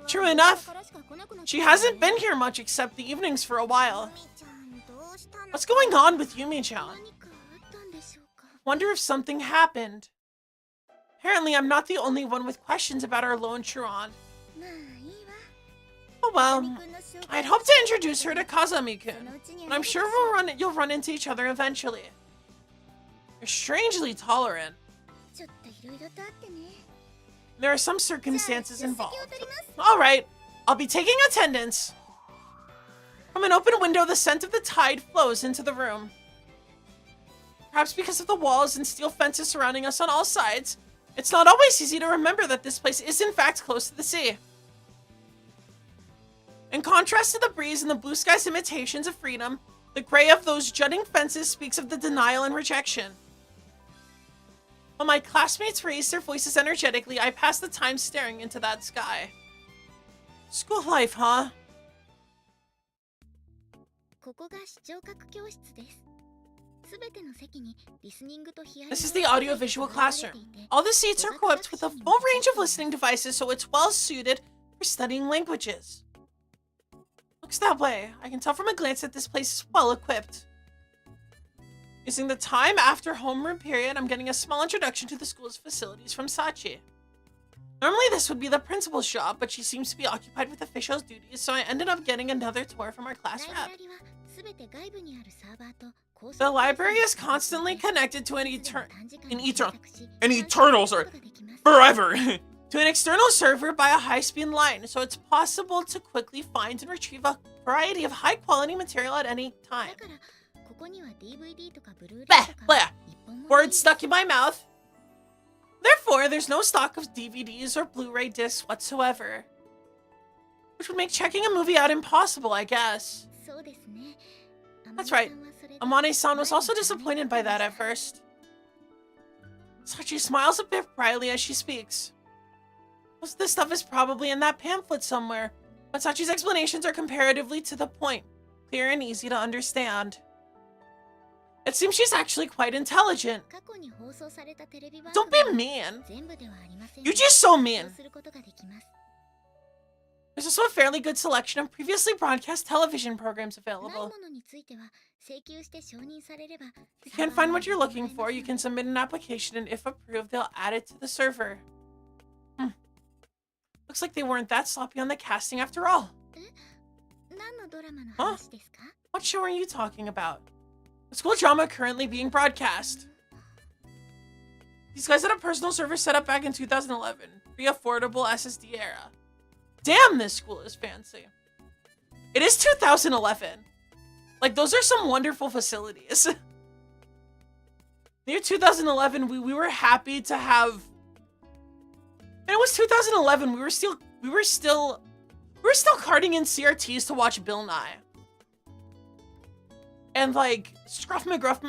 Speaker 1: True enough, she hasn't been here much except the evenings for a while. What's going on with Yumi-chan? Wonder if something happened. Apparently, I'm not the only one with questions about our lone Chiron. Oh well, I'd hoped to introduce her to Kazami-kun, but I'm sure you'll run into each other eventually. You're strangely tolerant. There are some circumstances involved. Alright, I'll be taking attendance. From an open window, the scent of the tide flows into the room. Perhaps because of the walls and steel fences surrounding us on all sides, it's not always easy to remember that this place is in fact close to the sea. In contrast to the breeze and the blue sky's imitations of freedom, the gray of those jutting fences speaks of the denial and rejection. While my classmates raise their voices energetically, I pass the time staring into that sky. School life, huh? This is the audiovisual classroom. All the seats are equipped with a full range of listening devices, so it's well suited for studying languages. Looks that way. I can tell from a glance that this place is well equipped. Using the time after homeroom period, I'm getting a small introduction to the school's facilities from Sachi. Normally this would be the principal's job, but she seems to be occupied with official duties, so I ended up getting another tour from our class rep. The library is constantly connected to an forever to an external server by a high-speed line, so it's possible to quickly find and retrieve a variety of high-quality material at any time. Blah, blah. Words stuck in my mouth. Therefore, there's no stock of DVDs or Blu-ray discs whatsoever. Which would make checking a movie out impossible, I guess. That's right. Amane-san was also disappointed by that at first. Sachi smiles a bit brightly as she speaks. Most of this stuff is probably in that pamphlet somewhere, but Sachi's explanations are comparatively to the point, clear and easy to understand. It seems she's actually quite intelligent. Don't be mean. You're just so mean. There's also a fairly good selection of previously broadcast television programs available. If you can't find what you're looking for, you can submit an application, and if approved, they'll add it to the server. Looks like they weren't that sloppy on the casting after all. Huh? What show are you talking about? The school drama currently being broadcast. These guys had a personal server set up back in 2011, pre-affordable SSD era. Damn, this school is fancy. It is 2011. Like, those are some wonderful facilities. Near 2011, we were happy to have it was 2011. We were still carting in CRTs to watch Bill Nye. And like Scruff McGruff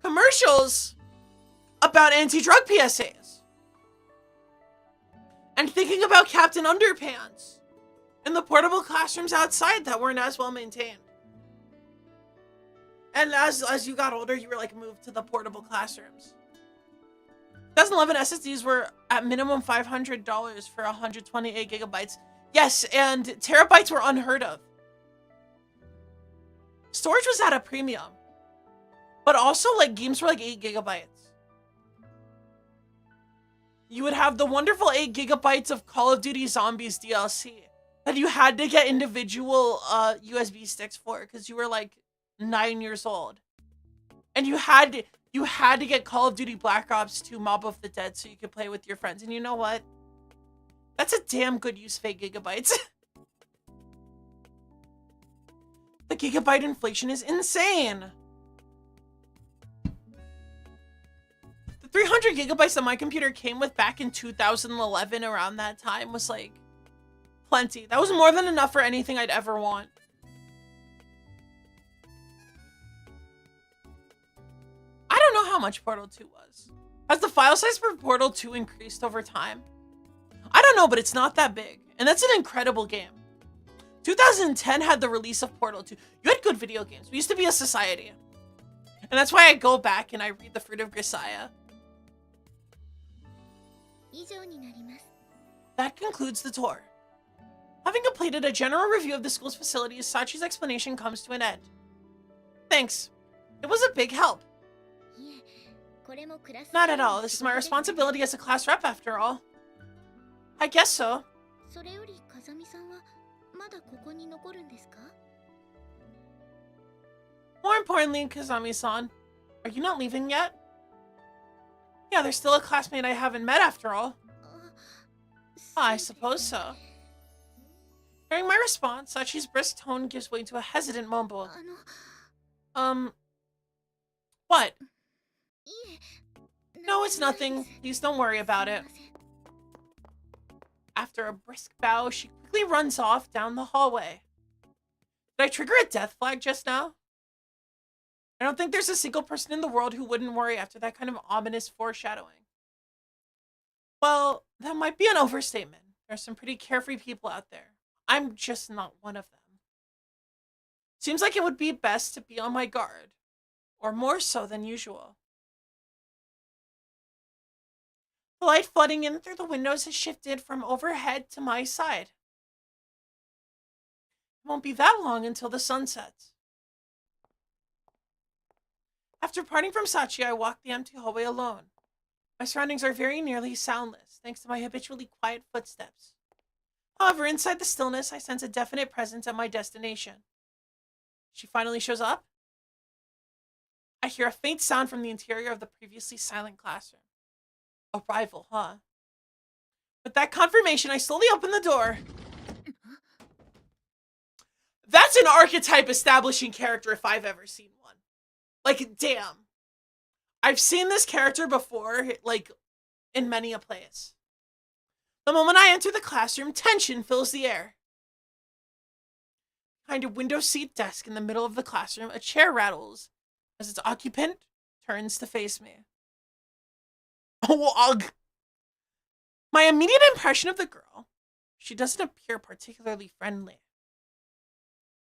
Speaker 1: commercials about anti-drug PSAs. And thinking about Captain Underpants and the portable classrooms outside that weren't as well maintained. And as you got older, you were like moved to the portable classrooms. 2011 SSDs were at minimum $500 for 128 gigabytes. Yes, and terabytes were unheard of. Storage was at a premium. But also, like, games were like 8 gigabytes. You would have the wonderful 8 gigabytes of Call of Duty Zombies DLC that you had to get individual USB sticks for because you were like 9 years old. And you had to get Call of Duty Black Ops 2 Mob of the Dead so you could play with your friends. And you know what? That's a damn good use of 8 gigabytes. The gigabyte inflation is insane. The 300 gigabytes that my computer came with back in 2011 around that time was like plenty. That was more than enough for anything I'd ever want. I don't know how much Portal 2 was. Has the file size for Portal 2 increased over time? I don't know, but it's not that big. And that's an incredible game. 2010 had the release of Portal 2. You had good video games. We used to be a society. And that's why I go back and I read the Fruit of Grisaia. That concludes the tour. Having completed a general review of the school's facilities, Sachi's explanation comes to an end. Thanks. It was a big help. Not at all. This is my responsibility as a class rep after all. I guess so. More importantly, Kazami-san, are you not leaving yet? Yeah, there's still a classmate I haven't met after all. I suppose so. Hearing my response, Sachi's brisk tone gives way to a hesitant mumble. What? No, it's nothing. Please don't worry about it. After a brisk bow, she quickly runs off down the hallway. Did I trigger a death flag just now? I don't think there's a single person in the world who wouldn't worry after that kind of ominous foreshadowing. Well, that might be an overstatement. There's some pretty carefree people out there. I'm just not one of them. Seems like it would be best to be on my guard, or more so than usual. The light flooding in through the windows has shifted from overhead to my side. It won't be that long until the sun sets. After parting from Sachi, I walk the empty hallway alone. My surroundings are very nearly soundless, thanks to my habitually quiet footsteps. However, inside the stillness, I sense a definite presence at my destination. She finally shows up. I hear a faint sound from the interior of the previously silent classroom. A rival, huh? With that confirmation, I slowly open the door. That's an archetype establishing character if I've ever seen one. Like, damn. I've seen this character before, like, in many a place. The moment I enter the classroom, tension fills the air. Behind a window seat desk in the middle of the classroom, a chair rattles as its occupant turns to face me. Oh, ugh. My immediate impression of the girl, she doesn't appear particularly friendly.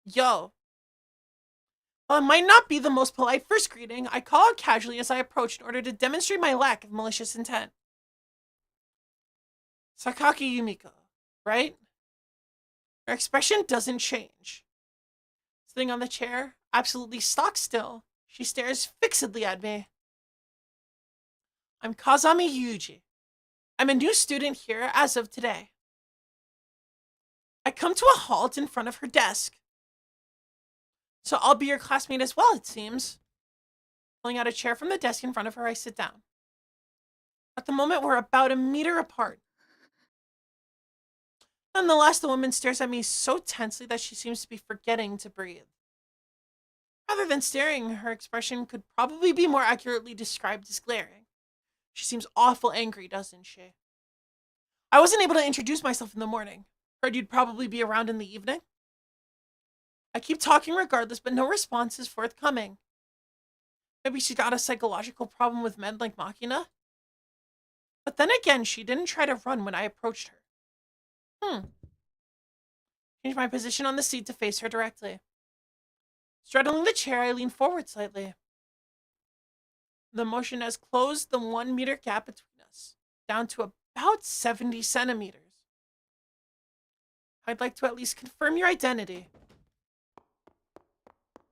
Speaker 1: Yo. While it might not be the most polite first greeting, I call out casually as I approach in order to demonstrate my lack of malicious intent. Sakaki Yumiko, right? Her expression doesn't change. Sitting on the chair, absolutely stock still, she stares fixedly at me. I'm Kazami Yuji. I'm a new student here as of today. I come to a halt in front of her desk. So I'll be your classmate as well, it seems. Pulling out a chair from the desk in front of her, I sit down. At the moment, we're about a meter apart. Nonetheless, the woman stares at me so tensely that she seems to be forgetting to breathe. Rather than staring, her expression could probably be more accurately described as glaring. She seems awful angry, doesn't she? I wasn't able to introduce myself in the morning. Heard you'd probably be around in the evening. I keep talking regardless, but no response is forthcoming. Maybe she got a psychological problem with men like Machina? But then again, she didn't try to run when I approached her. Change my position on the seat to face her directly. Straddling the chair, I lean forward slightly. The motion has closed the 1 meter gap between us, down to about 70 centimeters. I'd like to at least confirm your identity.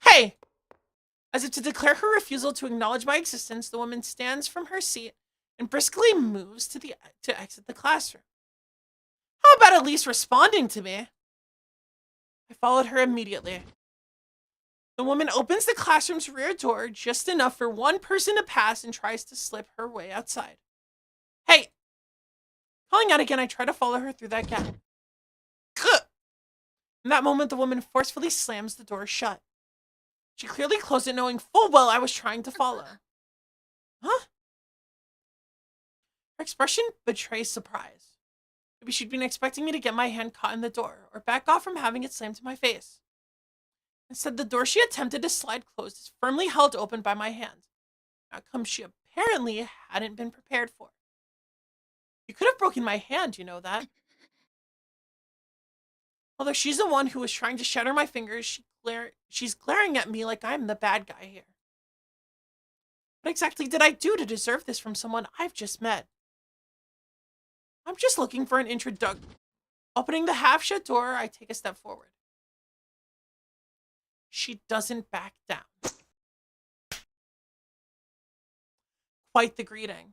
Speaker 1: Hey! As if to declare her refusal to acknowledge my existence, the woman stands from her seat and briskly moves to exit the classroom. How about at least responding to me? I followed her immediately. The woman opens the classroom's rear door just enough for one person to pass and tries to slip her way outside. Hey! Calling out again, I try to follow her through that gap. Gah! In that moment, the woman forcefully slams the door shut. She clearly closed it knowing full well I was trying to follow. Huh? Her expression betrays surprise. Maybe she'd been expecting me to get my hand caught in the door or back off from having it slammed to my face. Instead, the door she attempted to slide closed is firmly held open by my hand. An outcome she apparently hadn't been prepared for. You could have broken my hand, you know that. Although she's the one who was trying to shatter my fingers, she's glaring at me like I'm the bad guy here. What exactly did I do to deserve this from someone I've just met? I'm just looking for an introduction. Opening the half-shut door, I take a step forward. She doesn't back down. Quite the greeting.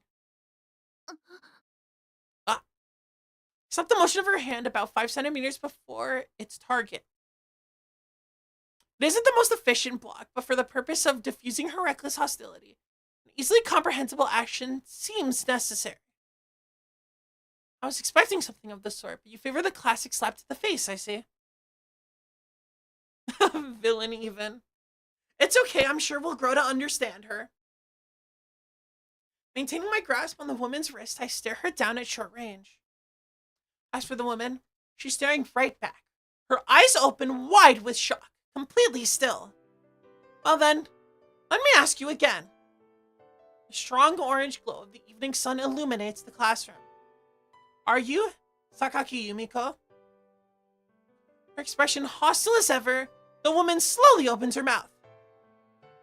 Speaker 1: Except the motion of her hand about 5 centimeters before its target. It isn't the most efficient block, but for the purpose of diffusing her reckless hostility, an easily comprehensible action seems necessary. I was expecting something of the sort, but you favor the classic slap to the face, I see. Villain even. It's okay, I'm sure we'll grow to understand her. Maintaining my grasp on the woman's wrist, I stare her down at short range. As for the woman, she's staring right back, her eyes open wide with shock, completely still. Well then, let me ask you again. The strong orange glow of the evening sun illuminates the classroom. Are you Sakaki Yumiko? Her expression hostile as ever, the woman slowly opens her mouth.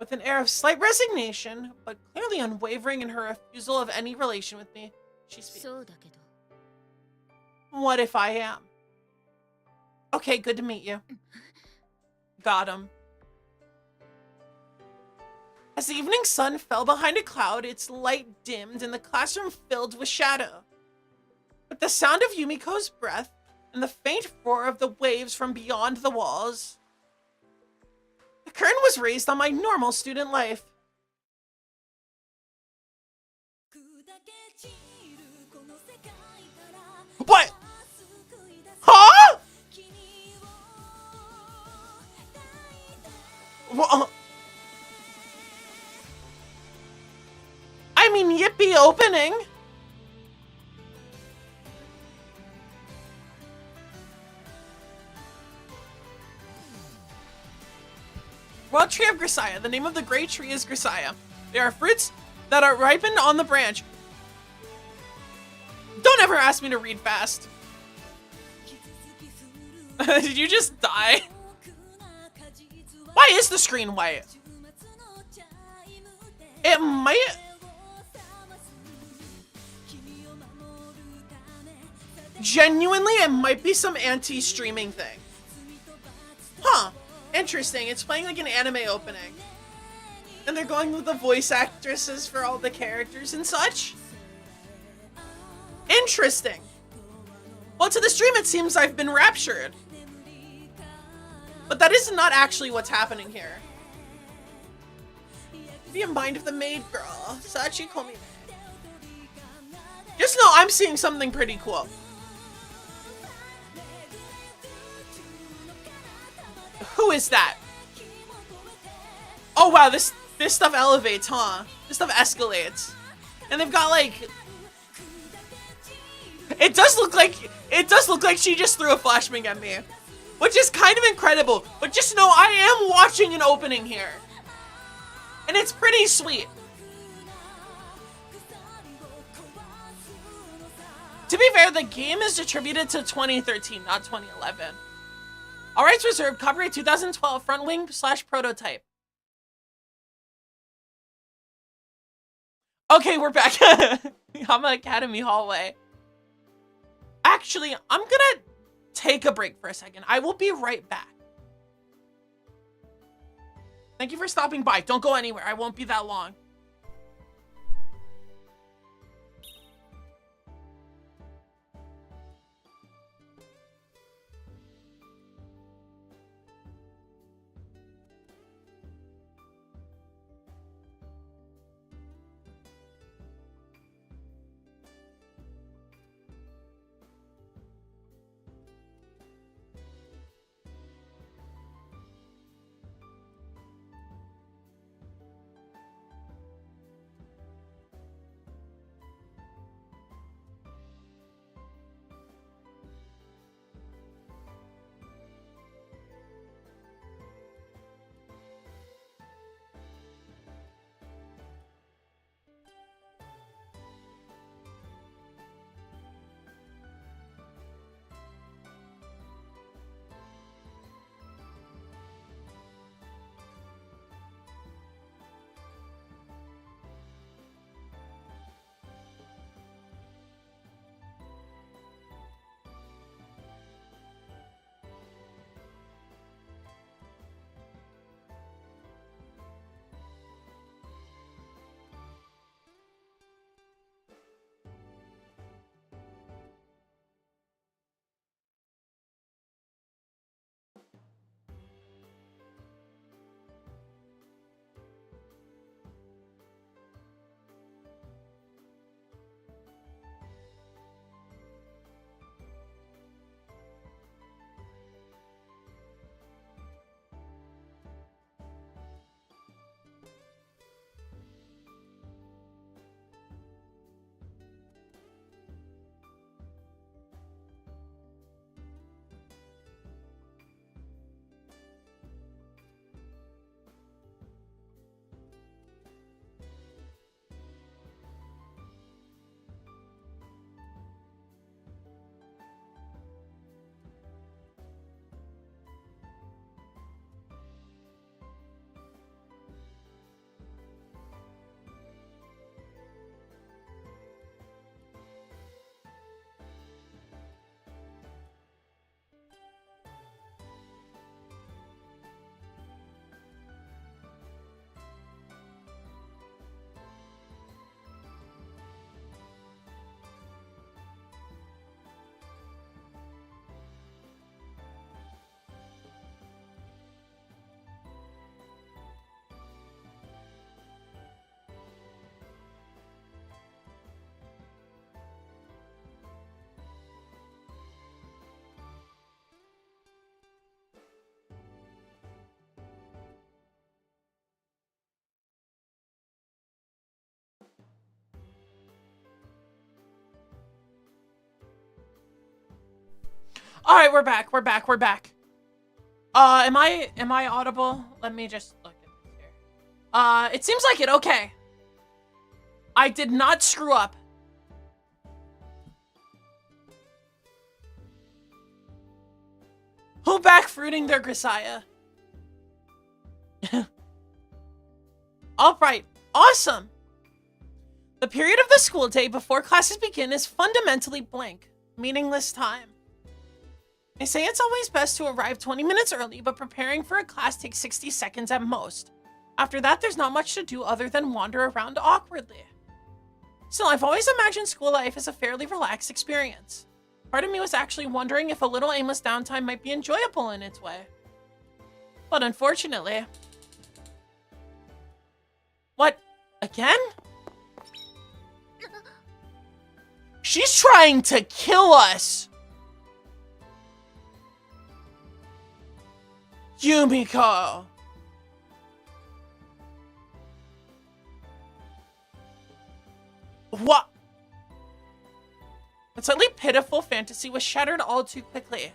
Speaker 1: With an air of slight resignation, but clearly unwavering in her refusal of any relation with me, she speaks. What if I am? Okay, good to meet you. Got him. As the evening sun fell behind a cloud, its light dimmed and the classroom filled with shadow. With the sound of Yumiko's breath and the faint roar of the waves from beyond the walls, the curtain was raised on my normal student life. What? Huh? Well, I mean, yippee opening. World Tree of Grisaia. The name of the great tree is Grisaia. They are fruits that are ripened on the branch. Don't ever ask me to read fast. Did you just die? Why is the screen white? It might... Genuinely, it might be some anti-streaming thing. Huh. Interesting. It's playing like an anime opening. And they're going with the voice actresses for all the characters and such. Interesting. Well, to the stream, it seems I've been raptured. But that is not actually what's happening here. Be in mind of the maid girl. Sachi call me maid. Just know I'm seeing something pretty cool. Who is that? Oh wow, this stuff elevates, huh? This stuff escalates. And they've got like, it does look like she just threw a flashbang at me, which is kind of incredible. But just know I am watching an opening here, and it's pretty sweet. To be fair, the game is attributed to 2013, not 2011. All rights reserved. Copyright 2012. Front wing / prototype. Okay, we're back. Yama Academy hallway. Actually, I'm gonna take a break for a second. I will be right back. Thank you for stopping by. Don't go anywhere. I won't be that long. All right, we're back. We're back. We're back. Am I audible? Let me just look at this here. It seems like it. Okay. I did not screw up. Who back fruiting their Grisaia? All right. Awesome. The period of the school day before classes begin is fundamentally blank, meaningless time. They say it's always best to arrive 20 minutes early, but preparing for a class takes 60 seconds at most. After that, there's not much to do other than wander around awkwardly. Still, I've always imagined school life as a fairly relaxed experience. Part of me was actually wondering if a little aimless downtime might be enjoyable in its way. But unfortunately... What? Again? She's trying to kill us! Yumiko! What? That slightly pitiful fantasy was shattered all too quickly.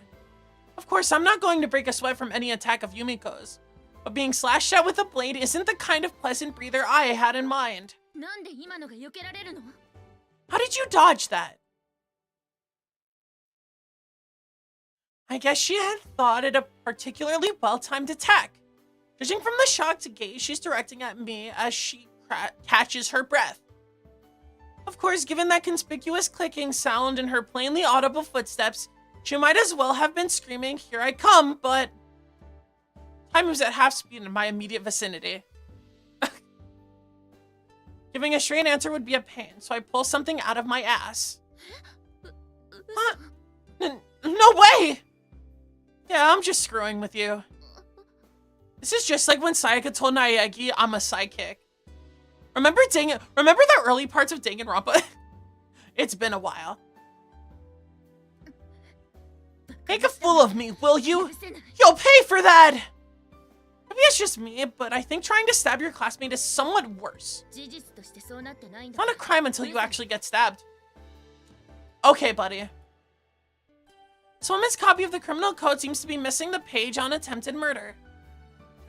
Speaker 1: Of course, I'm not going to break a sweat from any attack of Yumiko's, but being slashed at with a blade isn't the kind of pleasant breather I had in mind. How did you dodge that? I guess she had thought it a particularly well-timed attack, judging from the shocked gaze she's directing at me as she catches her breath. Of course, given that conspicuous clicking sound and her plainly audible footsteps, she might as well have been screaming, "Here I come," but time moves at half speed in my immediate vicinity. Giving a straight answer would be a pain, so I pull something out of my ass. Huh? No way! Yeah, I'm just screwing with you. This is just like when Sayaka told Naegi I'm a sidekick. Remember the early parts of Danganronpa? It's been a while. Make a fool of me, will you? You'll pay for that! Maybe it's just me, but I think trying to stab your classmate is somewhat worse. It's not a crime until you actually get stabbed. Okay, buddy. This woman's copy of the criminal code seems to be missing the page on attempted murder.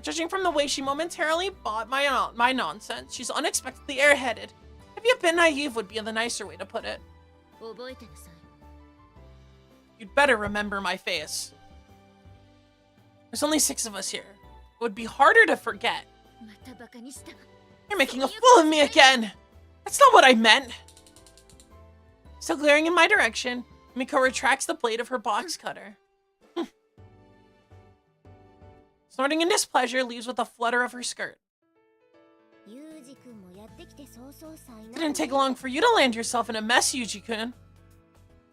Speaker 1: Judging from the way she momentarily bought my nonsense, she's unexpectedly airheaded. Maybe a bit naive would be the nicer way to put it. You'd better remember my face. There's only 6 of us here. It would be harder to forget. You're making a fool of me again! That's not what I meant! Still glaring in my direction, Miko retracts the blade of her box cutter. Snorting in displeasure, leaves with a flutter of her skirt. Didn't take long for you to land yourself in a mess, Yuji-kun.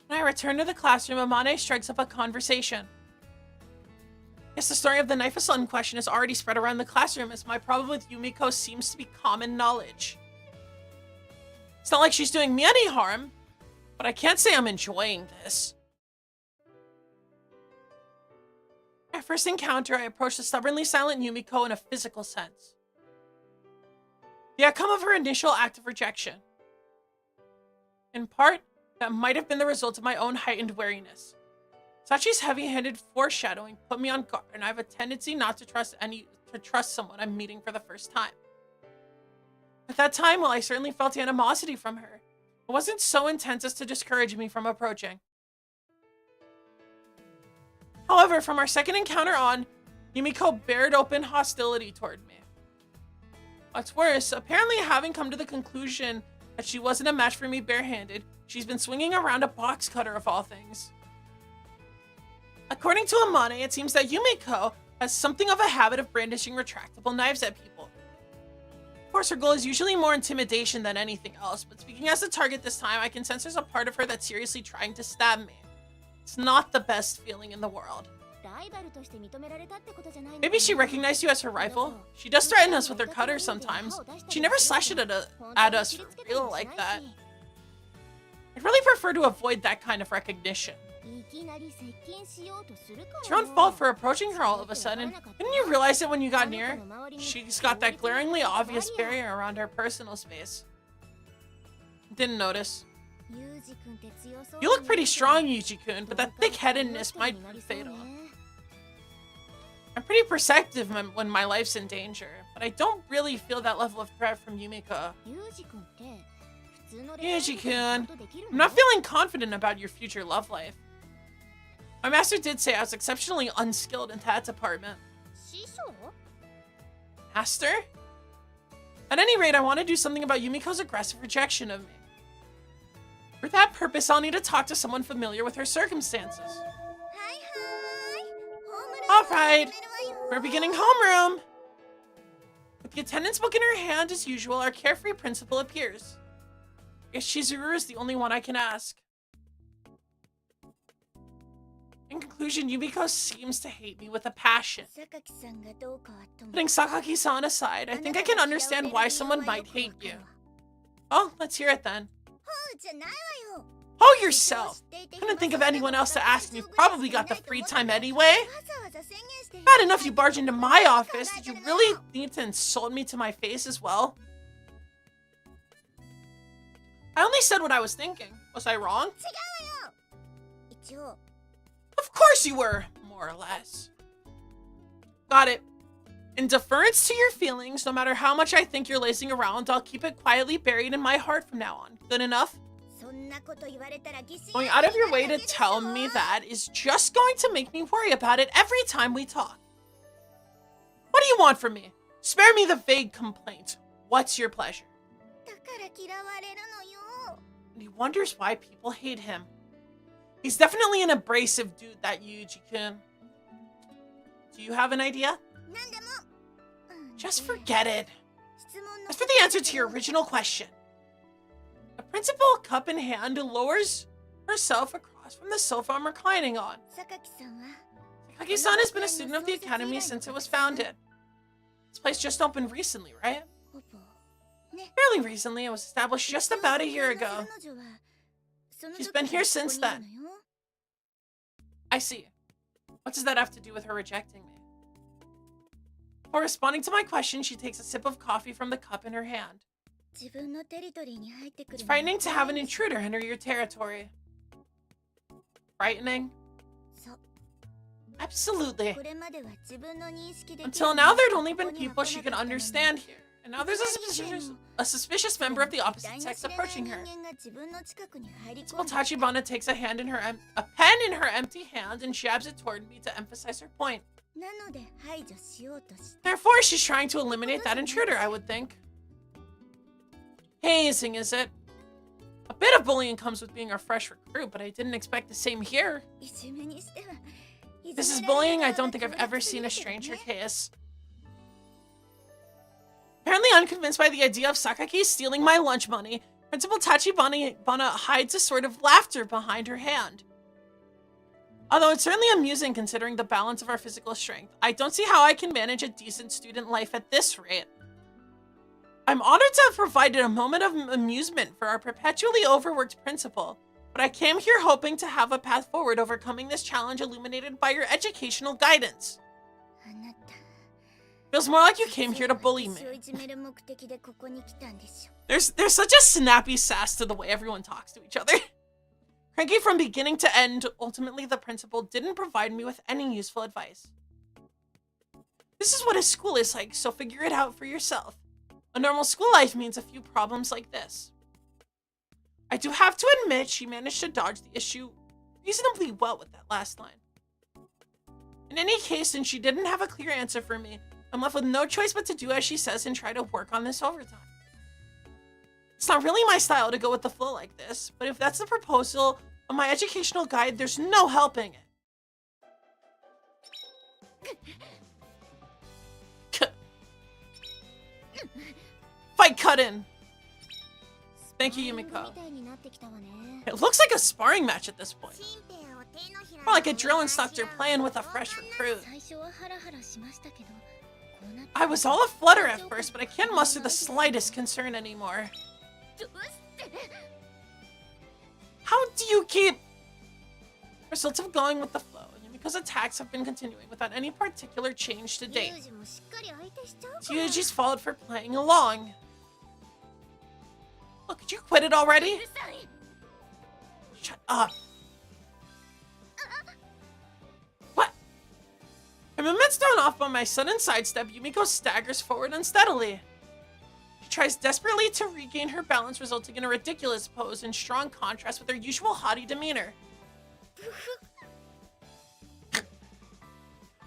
Speaker 1: When I return to the classroom, Amane strikes up a conversation. Guess the story of the knife assault in question is already spread around the classroom, as my problem with Yumiko seems to be common knowledge. It's not like she's doing me any harm, but I can't say I'm enjoying this. At first encounter, I approached the stubbornly silent Yumiko in a physical sense. The outcome of her initial act of rejection. In part, that might have been the result of my own heightened wariness. Sachi's heavy-handed foreshadowing put me on guard, and I have a tendency not to trust someone I'm meeting for the first time. At that time, while I certainly felt animosity from her, it wasn't so intense as to discourage me from approaching. However, from our second encounter on, Yumiko bared open hostility toward me. What's worse, apparently having come to the conclusion that she wasn't a match for me barehanded, she's been swinging around a box cutter of all things. According to Amane, it seems that Yumiko has something of a habit of brandishing retractable knives at people. Of course, her goal is usually more intimidation than anything else, but speaking as the target this time, I can sense there's a part of her that's seriously trying to stab me. It's not the best feeling in the world. Maybe she recognized you as her rival? She does threaten us with her cutter sometimes. She never slashed it at us for real like that. I'd really prefer to avoid that kind of recognition. It's your own fault for approaching her all of a sudden. Didn't you realize it when you got near? She's got that glaringly obvious barrier around her personal space. Didn't notice. You look pretty strong, Yuji-kun, but that thick-headedness might be fatal. I'm pretty perceptive when my life's in danger, but I don't really feel that level of threat from Yumiko. Yuji-kun, I'm not feeling confident about your future love life. My master did say I was exceptionally unskilled in that department. Master? At any rate, I want to do something about Yumiko's aggressive rejection of me. For that purpose, I'll need to talk to someone familiar with her circumstances. Alright, we're beginning homeroom. With the attendance book in her hand as usual, our carefree principal appears. I guess Chizuru is the only one I can ask. In conclusion, Yumiko seems to hate me with a passion. Putting Sakaki-san aside, I think I can understand why someone might hate you. Oh, let's hear it then. Oh, yourself! Couldn't think of anyone else to ask, and you've probably got the free time anyway. Bad enough you barge into my office. Did you really need to insult me to my face as well? I only said what I was thinking. Was I wrong?
Speaker 3: 一応
Speaker 1: Of course you were, more or less. Got it. In deference to your feelings, no matter how much I think you're lazing around, I'll keep it quietly buried in my heart from now on. Good enough?
Speaker 3: そんなこと言われたら疑心
Speaker 1: Going out of your way to tell me that is just going to make me worry about it every time we talk. What do you want from me? Spare me the vague complaint. What's your pleasure?
Speaker 3: だから嫌われるのよ
Speaker 1: And he wonders why people hate him. He's definitely an abrasive dude, that Yuji-kun. Do you have an idea?
Speaker 3: なんでも
Speaker 1: Just forget it.
Speaker 3: 質問の
Speaker 1: As for the answer to your original question, the principal, cup in hand, lowers herself across from the sofa I'm reclining on.
Speaker 3: 榊さんは
Speaker 1: Sakaki-san has been a student of the academy since it was founded. This place just opened recently, right?
Speaker 3: ほぼね
Speaker 1: Fairly recently. It was established just about a year ago.
Speaker 3: 彼女はその
Speaker 1: She's
Speaker 3: 時
Speaker 1: been here
Speaker 3: から
Speaker 1: since
Speaker 3: ここにい
Speaker 1: then.
Speaker 3: るのよ
Speaker 1: I see. What does that have to do with her rejecting me? Before responding to my question, she takes a sip of coffee from the cup in her hand.
Speaker 3: 自分のテリトリーに入ってくる
Speaker 1: It's
Speaker 3: のは
Speaker 1: frightening to have an intruder enter your territory. Frightening?
Speaker 3: そう
Speaker 1: Absolutely.
Speaker 3: これまでは自分の認識できる
Speaker 1: Until now, there'd
Speaker 3: こ
Speaker 1: only
Speaker 3: こ
Speaker 1: been
Speaker 3: には
Speaker 1: people
Speaker 3: 来
Speaker 1: she
Speaker 3: な
Speaker 1: could
Speaker 3: かったのに
Speaker 1: understand here. And now there's a suspicious member of the opposite sex approaching her.
Speaker 3: 人間が自分の近くに入り込
Speaker 1: Well,
Speaker 3: んだ
Speaker 1: Tachibana takes a pen in her empty hand and jabs it toward me to emphasize her point.
Speaker 3: なので排除しようとし
Speaker 1: Therefore, she's trying to eliminate that intruder, I would think. Hazing, is it? A bit of bullying comes with being a fresh recruit, but I didn't expect the same here.
Speaker 3: いじめにしては
Speaker 1: This is bullying I don't think I've ever seen a stranger case. Apparently unconvinced by the idea of Sakaki stealing my lunch money, Principal Tachibana hides a sort of laughter behind her hand. Although it's certainly amusing considering the balance of our physical strength, I don't see how I can manage a decent student life at this rate. I'm honored to have provided a moment of amusement for our perpetually overworked principal, but I came here hoping to have a path forward overcoming this challenge illuminated by your educational guidance.
Speaker 3: あなた
Speaker 1: Feels more like you came here to bully me.
Speaker 3: 私をいじめる目的でここに来たんでしょ
Speaker 1: There's such a snappy sass to the way everyone talks to each other. Cranky from beginning to end, ultimately the principal didn't provide me with any useful advice. This is what a school is like, so figure it out for yourself. A normal school life means a few problems like this. I do have to admit she managed to dodge the issue reasonably well with that last line. In any case, since she didn't have a clear answer for me, I'm left with no choice but to do as she says and try to work on this overtime. It's not really my style to go with the flow like this, but if that's the proposal of my educational guide, there's no helping it. Fight cut in. Thank you, Yumiko.
Speaker 3: みたいになってきたわね
Speaker 1: It looks like a sparring match at this point.
Speaker 3: 新兵を手のひら
Speaker 1: More like a drill instructor playing with a fresh recruit.
Speaker 3: 最初はハラハラしましたけどこうなって
Speaker 1: I was all aflutter at first, but I can't muster the slightest concern anymore.
Speaker 3: どうして
Speaker 1: How do you keep... Results of going with the flow, Yumiko's attacks have been continuing without any particular change to
Speaker 3: ユ
Speaker 1: date.
Speaker 3: ージもしっかり相手しちゃうか
Speaker 1: It's
Speaker 3: ら
Speaker 1: Yuji's fault for playing along. Look, could you quit it already?
Speaker 3: うるさい
Speaker 1: Shut up. What? Her movement's thrown off by my sudden sidestep, Yumiko staggers forward unsteadily. She tries desperately to regain her balance, resulting in a ridiculous pose in strong contrast with her usual haughty demeanor.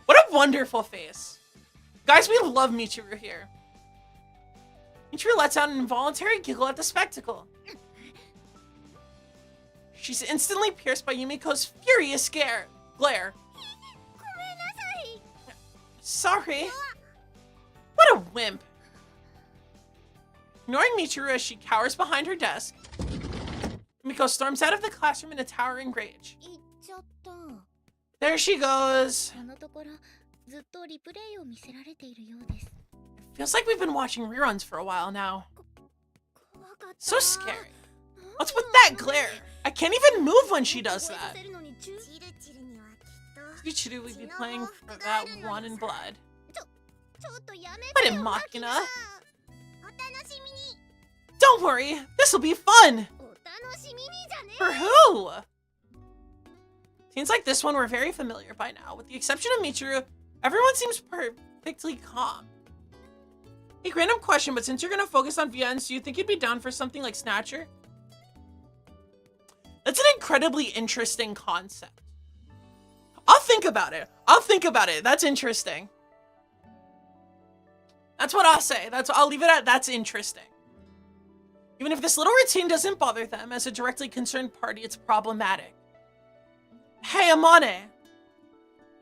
Speaker 1: What a wonderful face. Guys, we love Michiru here. Michiru lets out an involuntary giggle at the spectacle. She's instantly pierced by Yumiko's furious glare.
Speaker 3: ごめんなさい
Speaker 1: Sorry. What a wimp. Ignoring Michiru as she cowers behind her desk, Yumiko storms out of the classroom in a towering rage.
Speaker 3: 言っちゃった
Speaker 1: There she goes.
Speaker 3: このところずっとリプレイを見せられているようです
Speaker 1: Feels like we've been watching reruns for a while now.
Speaker 3: 怖かった
Speaker 1: So scary. What's with that glare? I can't even move when she does
Speaker 3: 覚えさ
Speaker 1: that.
Speaker 3: せるのにチルにはきっと
Speaker 1: Michiru would be playing for that one in blood.
Speaker 3: ちょっとやめ
Speaker 1: What
Speaker 3: て
Speaker 1: in
Speaker 3: よ
Speaker 1: Machina?
Speaker 3: お楽しみに
Speaker 1: Don't worry, this'll be fun.
Speaker 3: お
Speaker 1: For who? Seems like this one we're very familiar by now. With the exception of Michiru, everyone seems perfectly calm. Hey, random question, but since you're gonna focus on VNs, do you think you'd be down for something like Snatcher? That's an incredibly interesting concept. I'll think about it. That's interesting. That's what I'll say. I'll leave it at that's interesting. Even if this little routine doesn't bother them, as a directly concerned party, it's problematic. Hey, Amane.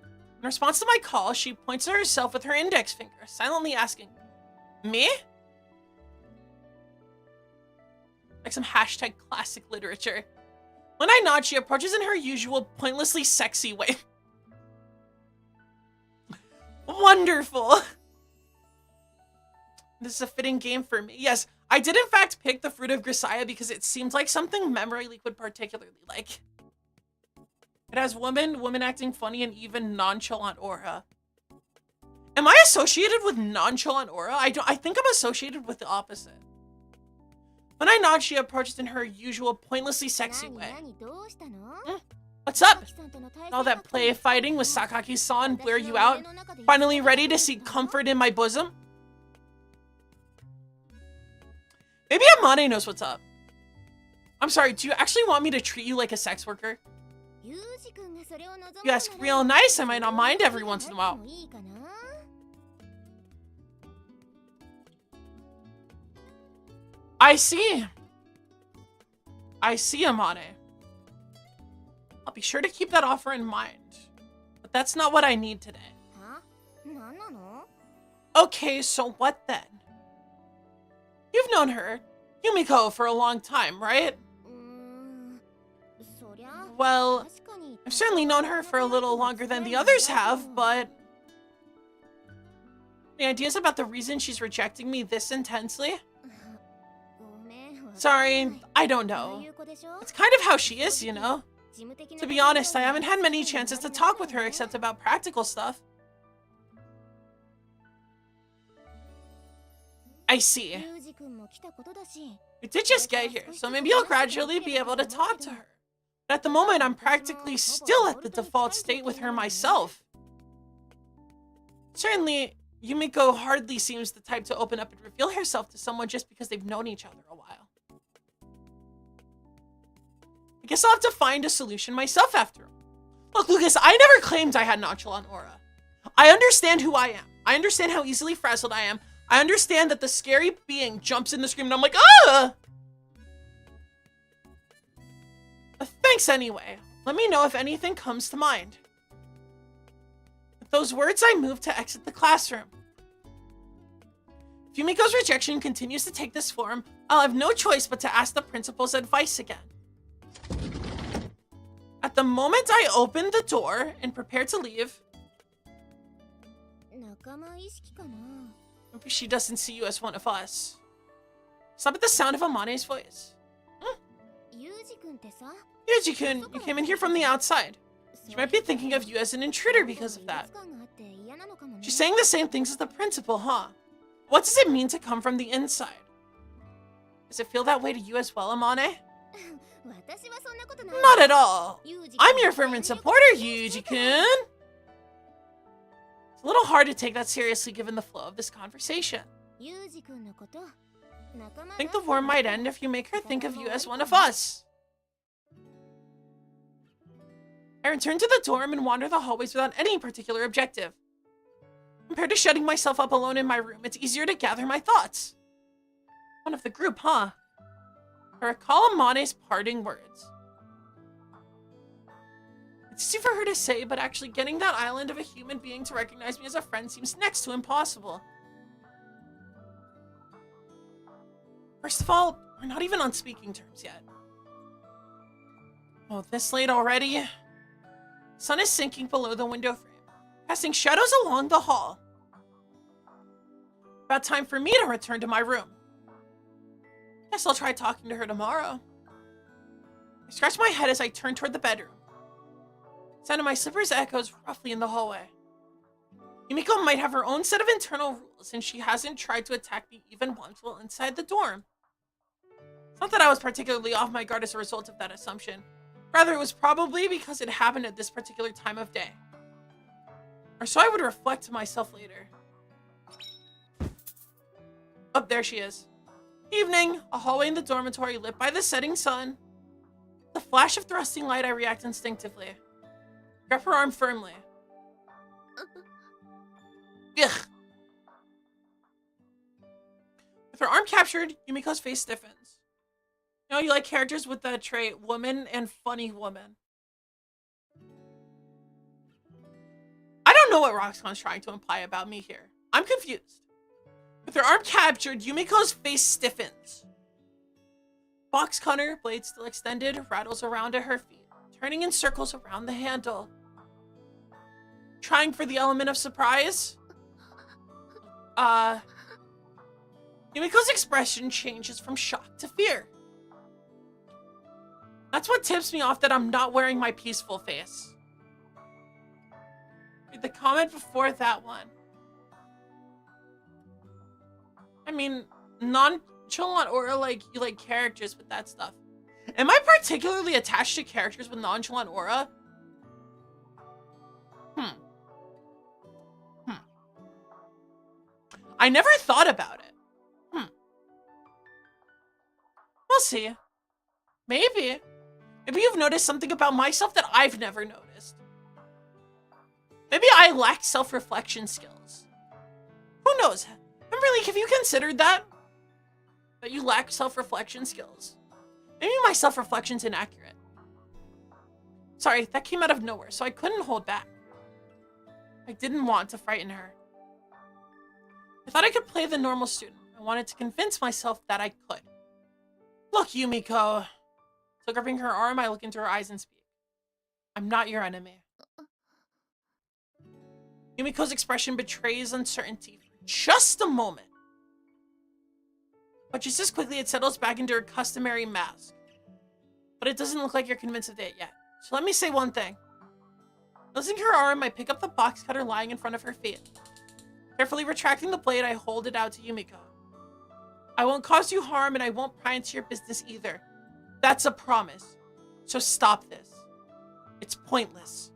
Speaker 1: In response to my call, she points to herself with her index finger, silently asking, me? Like some hashtag classic literature. When I nod, she approaches in her usual pointlessly sexy way. Wonderful. This is a fitting game for me. Yes, I did in fact pick the Fruit of Grisaia because it seemed like something Memory Leak would particularly like. It has woman acting funny, and even nonchalant aura. Am I associated with nonchalant aura? I think I'm associated with the opposite. When I nod, she approaches in her usual pointlessly sexy way. What's up? All that play fighting with Sakaki-san blur you out? Finally ready to seek comfort in my bosom? Maybe Amane knows what's up. I'm sorry, do you actually want me to treat you like a sex worker? You ask real nice, I might not mind every once in a while. I see, Amane. I'll be sure to keep that offer in mind. But that's not what I need today. Okay, so what then? You've known her, Yumiko, for a long time, right? Well, I've certainly known her for a little longer than the others have, but... Any ideas about the reason she's rejecting me this intensely? Sorry, I don't know. It's kind of how she is, you know? To be honest, I haven't had many chances to talk with her except about practical stuff. I see. You did just get here, so maybe you'll gradually be able to talk to her. But at the moment, I'm practically still at the default state with her myself. Certainly, Yumiko hardly seems the type to open up and reveal herself to someone just because they've known each other a while. I guess I'll have to find a solution myself after all. Look, Lucas, I never claimed I had nonchalant aura. I understand who I am. I understand how easily frazzled I am. I understand that the scary being jumps in the screen and I'm like, ah! Thanks anyway. Let me know if anything comes to mind. With those words, I move to exit the classroom. If Yumiko's rejection continues to take this form, I'll have no choice but to ask the principal's advice again. At the moment I open the door and prepare to leave, maybe she doesn't see you as one of us. Stop at the sound of Amane's voice. Yuji-kun, you came in here from the outside. She might be thinking of you as an intruder because of that. She's saying the same things as the principal, huh? What does it mean to come from the inside? Does it feel that way to you as well, Amane? Not at all. I'm your fervent supporter, Yuji-kun. It's a little hard to take that seriously given the flow of this conversation. I think the war might end if you make her think of you as one of us. I return to the dorm and wander the hallways without any particular objective. Compared to shutting myself up alone in my room, it's easier to gather my thoughts. One of the group, huh? I recall Amane's parting words. It's easy for her to say, but actually getting that island of a human being to recognize me as a friend seems next to impossible. First of all, we're not even on speaking terms yet. Oh, this late already? Sun is sinking below the window frame, casting shadows along the hall. About time for me to return to my room. Guess I'll try talking to her tomorrow. I scratch my head as I turn toward the bedroom. The sound of my slippers echoes roughly in the hallway. Yumiko might have her own set of internal rules, and she hasn't tried to attack me even once while inside the dorm. It's not that I was particularly off my guard as a result of that assumption. Rather, it was probably because it happened at this particular time of day. Or so I would reflect to myself later. Oh, there she is. Evening, a hallway in the dormitory lit by the setting sun. The flash of thrusting light, I react instinctively. Grab her arm firmly. Ugh. With her arm captured, Yumiko's face stiffens. You know, you like characters with that trait, woman and funny woman. I don't know what Roxcon's trying to imply about me here. I'm confused. With her arm captured, Yumiko's face stiffens. Box cutter, blade still extended, rattles around at her feet, turning in circles around the handle. Trying for the element of surprise. Yumiko's expression changes from shock to fear. That's what tips me off that I'm not wearing my peaceful face. Read the comment before that one. I mean, nonchalant aura, like, you like characters with that stuff. Am I particularly attached to characters with nonchalant aura? I never thought about it. We'll see. Maybe. Maybe you've noticed something about myself that I've never noticed. Maybe I lack self-reflection skills. Who knows? Kimberly, have you considered that? That you lack self-reflection skills? Maybe my self-reflection's inaccurate. Sorry, that came out of nowhere, so I couldn't hold back. I didn't want to frighten her. I thought I could play the normal student. I wanted to convince myself that I could. Look, Yumiko. So gripping her arm, I look into her eyes and speak. I'm not your enemy. Yumiko's expression betrays uncertainty for just a moment. But just as quickly, it settles back into her customary mask. But it doesn't look like you're convinced of it yet. So let me say one thing. Lifting her arm, I pick up the box cutter lying in front of her feet. Carefully retracting the blade, I hold it out to Yumiko. I won't cause you harm, and I won't pry into your business either. That's a promise. So stop this. It's pointless.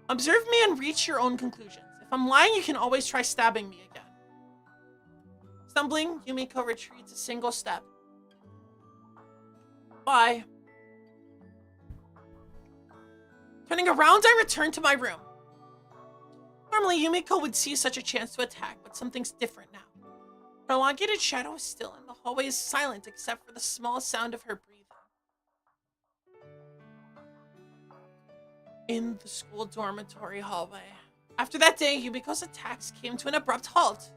Speaker 1: Observe me and reach your own conclusions. If I'm lying, you can always try stabbing me again. Stumbling, Yumiko retreats a single step. Bye. Turning around, I return to my room. Normally, Yumiko would see such a chance to attack, but something's different now. Her elongated shadow is still, and the hallway is silent except for the small sound of her breathing. In the school dormitory hallway. After that day, Yumiko's attacks came to an abrupt halt.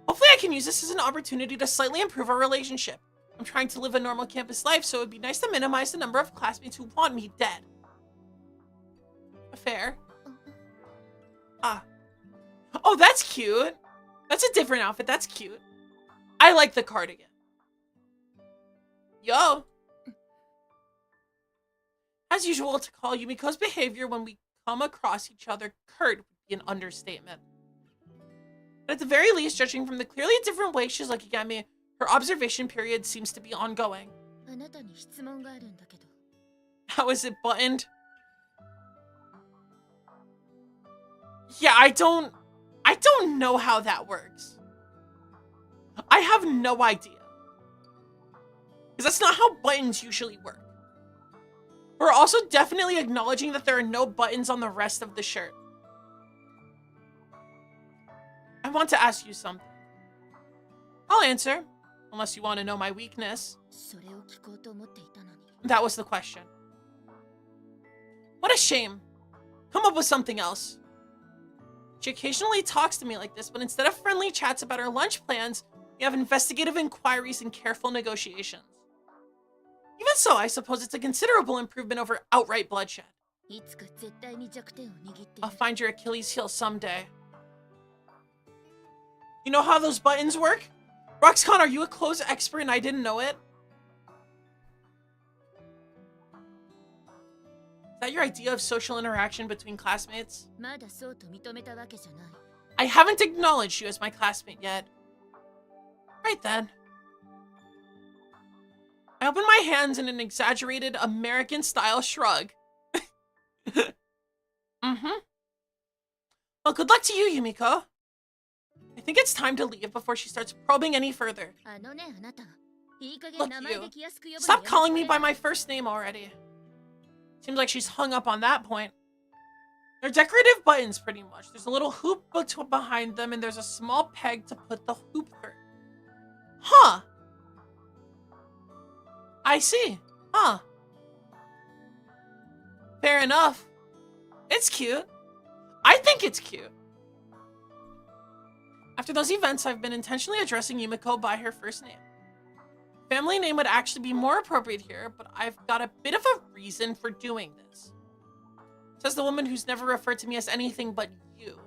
Speaker 1: Hopefully I can use this as an opportunity to slightly improve our relationship. I'm trying to live a normal campus life, so it would be nice to minimize the number of classmates who want me dead. Fair. Oh, that's cute. That's a different outfit. That's cute. I like the cardigan. Yo. As usual, to call Yumiko's behavior when we come across each other curt would be an understatement. But at the very least, judging from the clearly different way she's looking at me, her observation period seems to be ongoing. How is it buttoned? Yeah, I don't know how that works. I have no idea. Because that's not how buttons usually work. We're also definitely acknowledging that there are no buttons on the rest of the shirt. I want to ask you something. I'll answer, unless you want to know my weakness. That was the question. What a shame. Come up with something else. She occasionally talks to me like this, but instead of friendly chats about our lunch plans, we have investigative inquiries and careful negotiations. Even so, I suppose it's a considerable improvement over outright bloodshed. I'll find your Achilles heel someday. You know how those buttons work? Roxcon, are you a clothes expert and I didn't know it? Is that your idea of social interaction between classmates? I haven't acknowledged you as my classmate yet. Right then. I open my hands in an exaggerated American-style shrug. Mm-hmm. Well, good luck to you, Yumiko. I think it's time to leave before she starts probing any further. Look, you. Stop calling me by my first name already. Seems like she's hung up on that point. They're decorative buttons, pretty much. There's a little hoop behind them, and there's a small peg to put the hoop through. Huh. I see. Huh. Fair enough. It's cute. I think it's cute. After those events, I've been intentionally addressing Yumiko by her first name. Family name would actually be more appropriate here, but I've got a bit of a reason for doing this. Says the woman who's never referred to me as anything but you.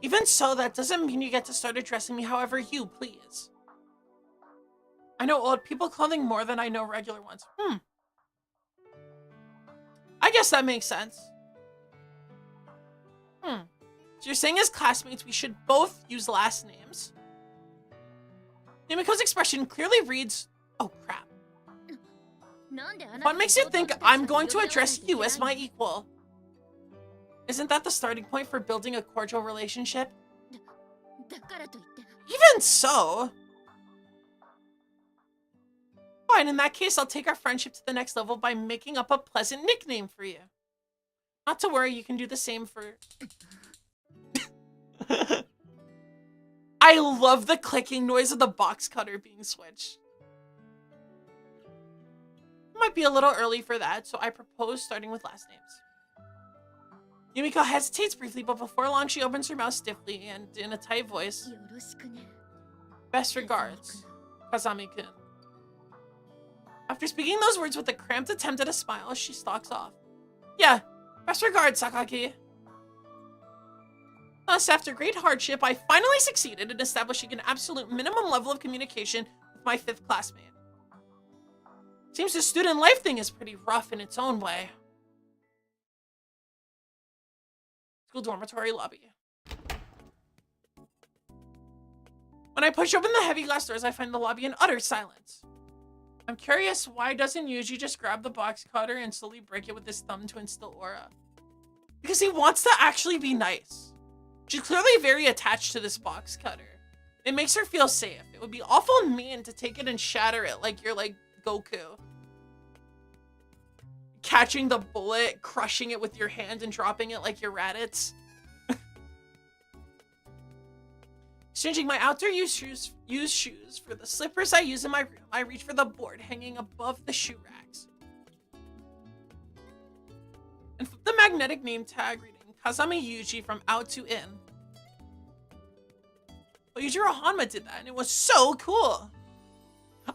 Speaker 1: Even so, that doesn't mean you get to start addressing me however you please. I know old people clothing more than I know regular ones. I guess that makes sense. So you're saying as classmates we should both use last names? Yumiko's expression clearly reads, oh crap. What makes you think I'm going to address you as my equal? Isn't that the starting point for building a cordial relationship? Even so. Fine, in that case, I'll take our friendship to the next level by making up a pleasant nickname for you. Not to worry, you can do the same for... I love the clicking noise of the box cutter being switched. Might be a little early for that, so I propose starting with last names. Yumiko hesitates briefly, but before long she opens her mouth stiffly and in a tight voice. Best regards, Kazami-kun. After speaking those words with a cramped attempt at a smile, she stalks off. Yeah, best regards, Sakaki. Thus, after great hardship, I finally succeeded in establishing an absolute minimum level of communication with my 5th classmate. Seems the student life thing is pretty rough in its own way. School dormitory lobby. When I push open the heavy glass doors, I find the lobby in utter silence. I'm curious, why doesn't Yuji just grab the box cutter and slowly break it with his thumb to instill aura? Because he wants to actually be nice. She's clearly very attached to this box cutter. It makes her feel safe. It would be awful mean to take it and shatter it like you're like Goku. Catching the bullet, crushing it with your hand, and dropping it like you're Raditz. Exchanging my outdoor used shoes for the slippers I use in my room, I reach for the board hanging above the shoe racks. And flip the magnetic name tag reading Kazami Yuji from out to in. Well, Yujiro Hanma did that, and it was so cool.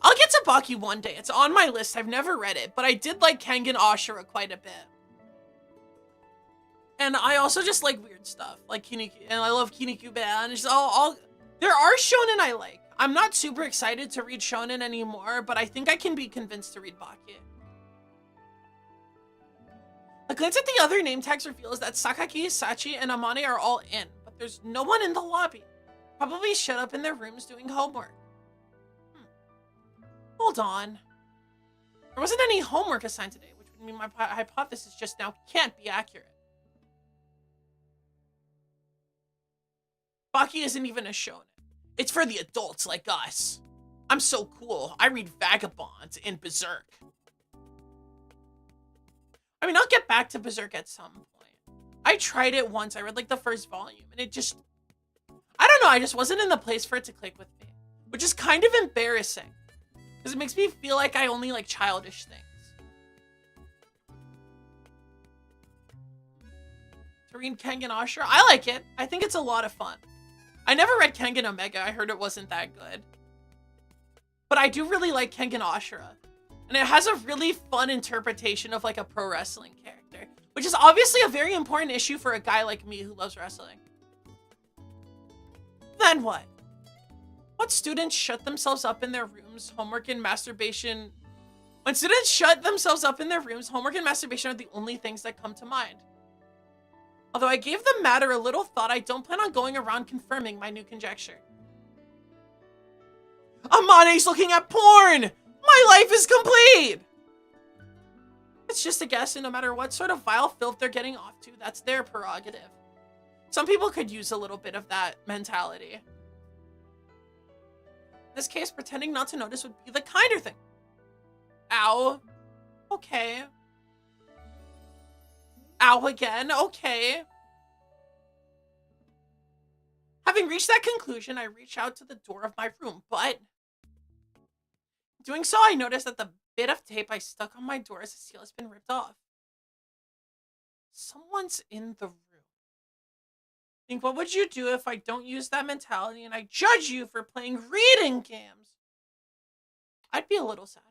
Speaker 1: I'll get to Baki one day. It's on my list. I've never read it, but I did like Kengan Ashura quite a bit. And I also just like weird stuff, like Kinnikuben, and I love Kinnikuben, and just all there are shonen I like. I'm not super excited to read shonen anymore, but I think I can be convinced to read Baki. A glance at the other name tags reveals that Sakaki, Sachi, and Amane are all in, but there's no one in the lobby. Probably shut up in their rooms doing homework. Hold on. There wasn't any homework assigned today, which would mean my hypothesis just now can't be accurate. Baki isn't even a shonen. It's for the adults like us. I'm so cool. I read Vagabond and Berserk. I mean, I'll get back to Berserk at some point. I tried it once. I read like the first volume and it just... I don't know. I just wasn't in the place for it to click with me. Which is kind of embarrassing. Because it makes me feel like I only like childish things. To read Kengan Ashura? I like it. I think it's a lot of fun. I never read Kengan Omega. I heard it wasn't that good. But I do really like Kengan Ashura. And it has a really fun interpretation of like a pro wrestling character. Which is obviously a very important issue for a guy like me who loves wrestling. Then what? What students shut themselves up in their rooms, homework and masturbation... When students shut themselves up in their rooms, homework and masturbation are the only things that come to mind. Although I gave the matter a little thought, I don't plan on going around confirming my new conjecture. Amane's looking at porn! My life is complete! It's just a guess, and no matter what sort of vile filth they're getting off to, that's their prerogative. Some people could use a little bit of that mentality. In this case, pretending not to notice would be the kinder thing. Ow. Okay. Ow again. Okay. Having reached that conclusion, I reach out to the door of my room, but doing so, I notice that the bit of tape I stuck on my door as a seal has been ripped off. Someone's in the room. Think, what would you do if I don't use that mentality and I judge you for playing reading games? I'd be a little sad.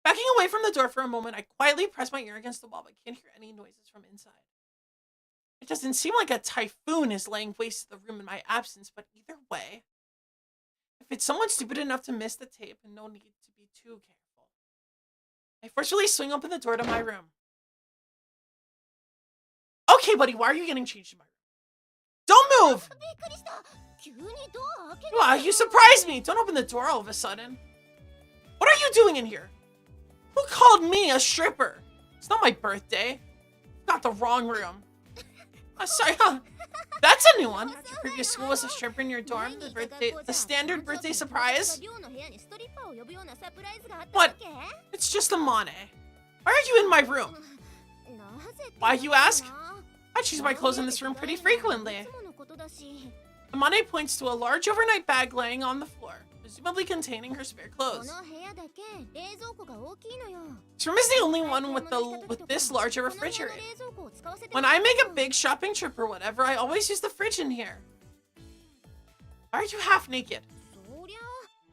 Speaker 1: Backing away from the door for a moment, I quietly press my ear against the wall, but can't hear any noises from inside. It doesn't seem like a typhoon is laying waste to the room in my absence, but either way, if it's someone stupid enough to miss the tape, no need to be too careful. I forcefully swing open the door to my room. Okay, buddy, why are you getting changed in my room? Don't move! Wow, you surprised me! Don't open the door all of a sudden. What are you doing in here? Who called me a stripper? It's not my birthday. Got the wrong room. Sorry, huh? That's a new one. At your previous school was a stripper in your dorm. The standard birthday surprise. What? It's just a Mane. Why are you in my room? Why, you ask? I choose my clothes in this room pretty frequently. Amane points to a large overnight bag laying on the floor, presumably containing her spare clothes. This room is the only one with this large a refrigerator. When I make a big shopping trip or whatever, I always use the fridge in here. Why are you half naked?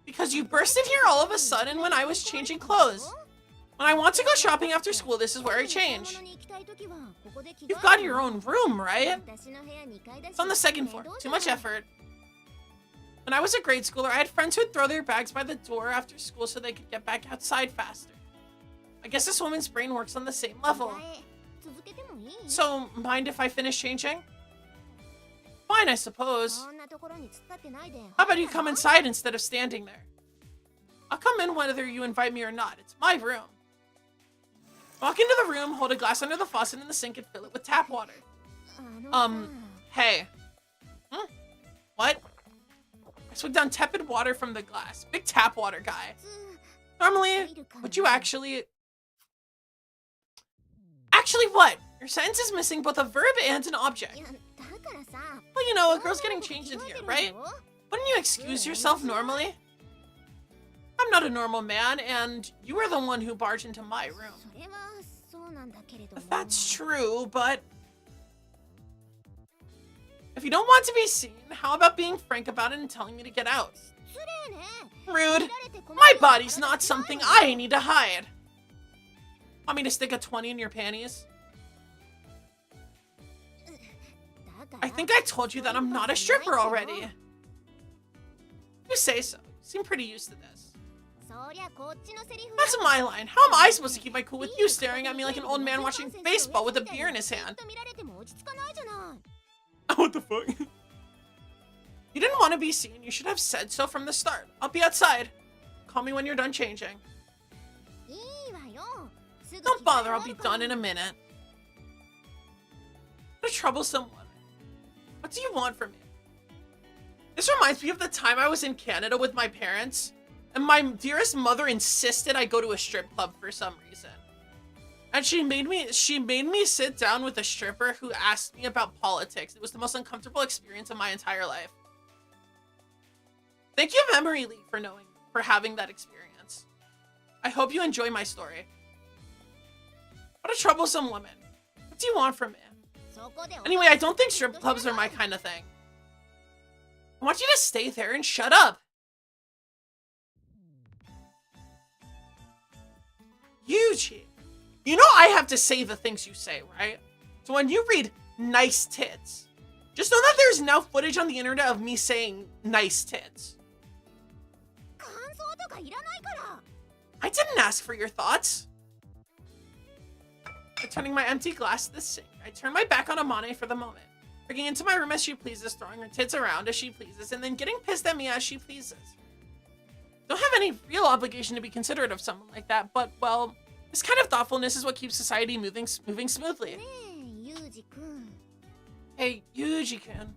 Speaker 1: Because you burst in here all of a sudden when I was changing clothes. When I want to go shopping after school, this is where I change. You've got your own room, right? It's on the second floor. Too much effort. When I was a grade schooler, I had friends who'd throw their bags by the door after school so they could get back outside faster. I guess this woman's brain works on the same level. So, mind if I finish changing? Fine, I suppose. How about you come inside instead of standing there? I'll come in whether you invite me or not. It's my room. Walk into the room, hold a glass under the faucet in the sink, and fill it with tap water. Hey. What? I swig down tepid water from the glass. Big tap water guy. Normally, would you actually... Actually what? Your sentence is missing both a verb and an object. Well, you know, a girl's getting changed in here, right? Wouldn't you excuse yourself normally? I'm not a normal man, and you are the one who barged into my room. That's true, but... If you don't want to be seen, how about being frank about it and telling me to get out? Rude. My body's not something I need to hide. Want me to stick a 20 in your panties? I think I told you that I'm not a stripper already. You say so. You seem pretty used to this. That's my line. How am I supposed to keep my cool with you staring at me like an old man watching baseball with a beer in his hand? What the fuck? You didn't want to be seen. You should have said so from the start. I'll be outside. Call me when you're done changing. Don't bother. I'll be done in a minute. What a troublesome one. What do you want from me? This reminds me of the time I was in Canada with my parents, and my dearest mother insisted I go to a strip club for some reason. And she made me sit down with a stripper who asked me about politics. It was the most uncomfortable experience of my entire life. Thank you, Memory Lee, for having that experience. I hope you enjoy my story. What a troublesome woman. What do you want from me? Anyway, I don't think strip clubs are my kind of thing. I want you to stay there and shut up. Yuji. You know I have to say the things you say, right? So when you read nice tits, just know that there's now footage on the internet of me saying nice tits. I didn't ask for your thoughts. Returning my empty glass to the sink, I turn my back on Amane for the moment. breaking into my room as she pleases, throwing her tits around as she pleases, and then getting pissed at me as she pleases. Don't have any real obligation to be considerate of someone like that, but, well, this kind of thoughtfulness is what keeps society moving smoothly.
Speaker 3: ねえユージくん
Speaker 1: Hey, Yuji-kun.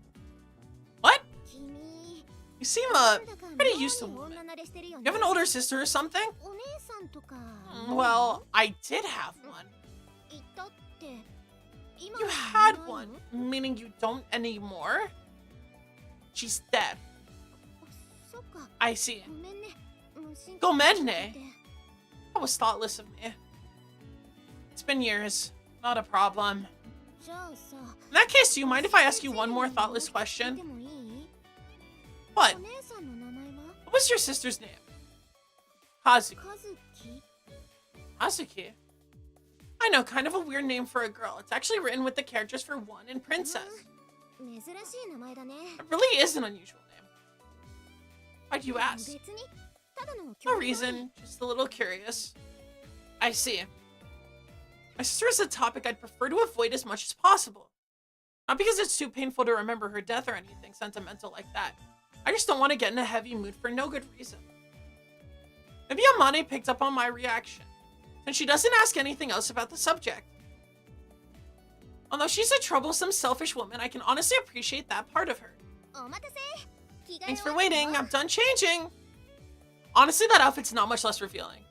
Speaker 1: What?
Speaker 3: 君
Speaker 1: You seem,
Speaker 3: なんだか
Speaker 1: pretty used to
Speaker 3: 妙
Speaker 1: women.
Speaker 3: に女慣れしてるよ
Speaker 1: You
Speaker 3: ね
Speaker 1: have an older sister or something?
Speaker 3: お姉さんとか
Speaker 1: Well, I did have one.
Speaker 3: いたって今
Speaker 1: You
Speaker 3: は
Speaker 1: had
Speaker 3: いないの
Speaker 1: one, meaning you don't anymore? She's dead.
Speaker 3: そっか
Speaker 1: I see.
Speaker 3: ごめんね無心
Speaker 1: ごめんね
Speaker 3: しちゃって
Speaker 1: That was thoughtless of me. It's been years. Not a problem.
Speaker 3: じゃあさ
Speaker 1: In that case, do you mind if I ask you one more thoughtless
Speaker 3: 聞い
Speaker 1: question?
Speaker 3: てもいい
Speaker 1: What?
Speaker 3: お姉さんの名前は
Speaker 1: What was your sister's name? Kazuki.
Speaker 3: カズキ
Speaker 1: Kazuki? I know, kind of a weird name for a girl. It's actually written with the characters for one and princess.
Speaker 3: 珍しい名前だね
Speaker 1: It really is an unusual name. Why'd you ask?
Speaker 3: 別にただの
Speaker 1: No reason, just a little curious. I see. My sister is a topic I'd prefer to avoid as much as possible. Not because it's too painful to remember her death or anything sentimental like that. I just don't want to get in a heavy mood for no good reason. Maybe Amane picked up on my reaction, and she doesn't ask anything else about the subject. Although she's a troublesome, selfish woman, I can honestly appreciate that part of her.
Speaker 3: お待たせ着替え
Speaker 1: Thanks for
Speaker 3: 終わった
Speaker 1: waiting,
Speaker 3: よ
Speaker 1: I'm done changing! Honestly, that outfit's not much less revealing.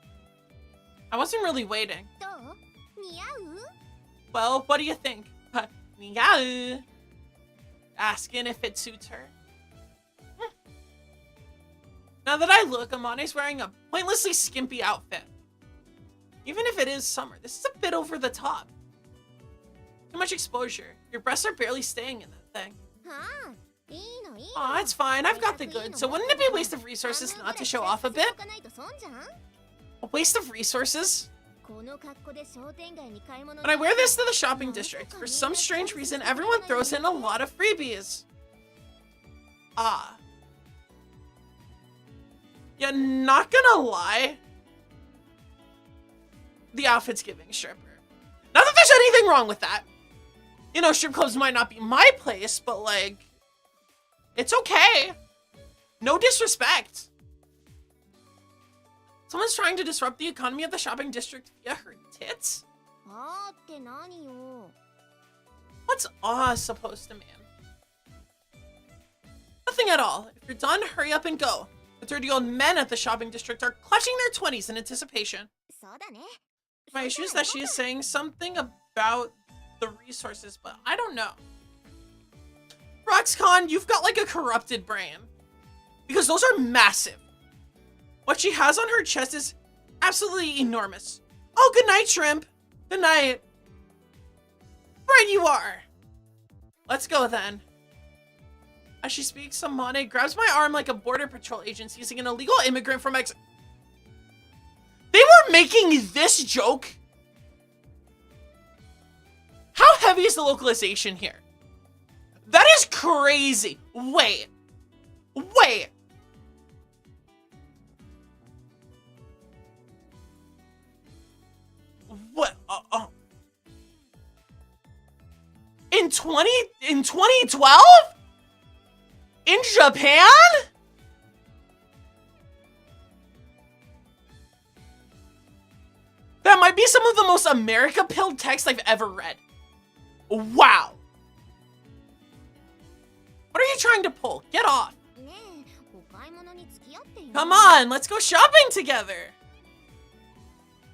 Speaker 1: I wasn't really waiting.
Speaker 3: どう似合う
Speaker 1: Well, what do you think? Meow. Asking if it suits her. Now that I look, Amane's wearing a pointlessly skimpy outfit. Even if it is summer, this is a bit over the top. Too much exposure. Your breasts are barely staying in that thing.
Speaker 3: はあいいのいいの
Speaker 1: Aw, it's fine. I've got the goods. So wouldn't it be a waste of resources not to show off a bit?
Speaker 3: かないと損じゃん
Speaker 1: A waste of resources?
Speaker 3: この格好で商店街に買い物
Speaker 1: When I wear this to the shopping district, for some strange reason, everyone throws in a lot of freebies. Ah. Yeah, not gonna lie. The outfit's giving stripper. Not that there's anything wrong with that. You know, strip clubs might not be my place, but like, it's okay. No disrespect. Someone's trying to disrupt the economy of the shopping district via her tits?
Speaker 3: あーって何よ
Speaker 1: What's awe supposed to mean? Nothing at all. If you're done, hurry up and go. The dirty old men at the shopping district are clutching their 20s in anticipation.
Speaker 3: そうだね
Speaker 1: My issue is that she is saying something about the resources, but I don't know. Roxcon, you've got like a corrupted brain. Because those are massive. What she has on her chest is absolutely enormous. Oh, good night, Shrimp. Good night. Right you are. Let's go then. As she speaks, Amane grabs my arm like a border patrol agent seizing an illegal immigrant from Mexico. They were making this joke? How heavy is the localization here? That is crazy. Wait. Wait. What? In 2012? In Japan? That might be some of the most America-pilled text I've ever read. Wow. What are you trying to pull? Get off.
Speaker 3: ねえお買い物に付き合ってよ
Speaker 1: Come on, let's go shopping together.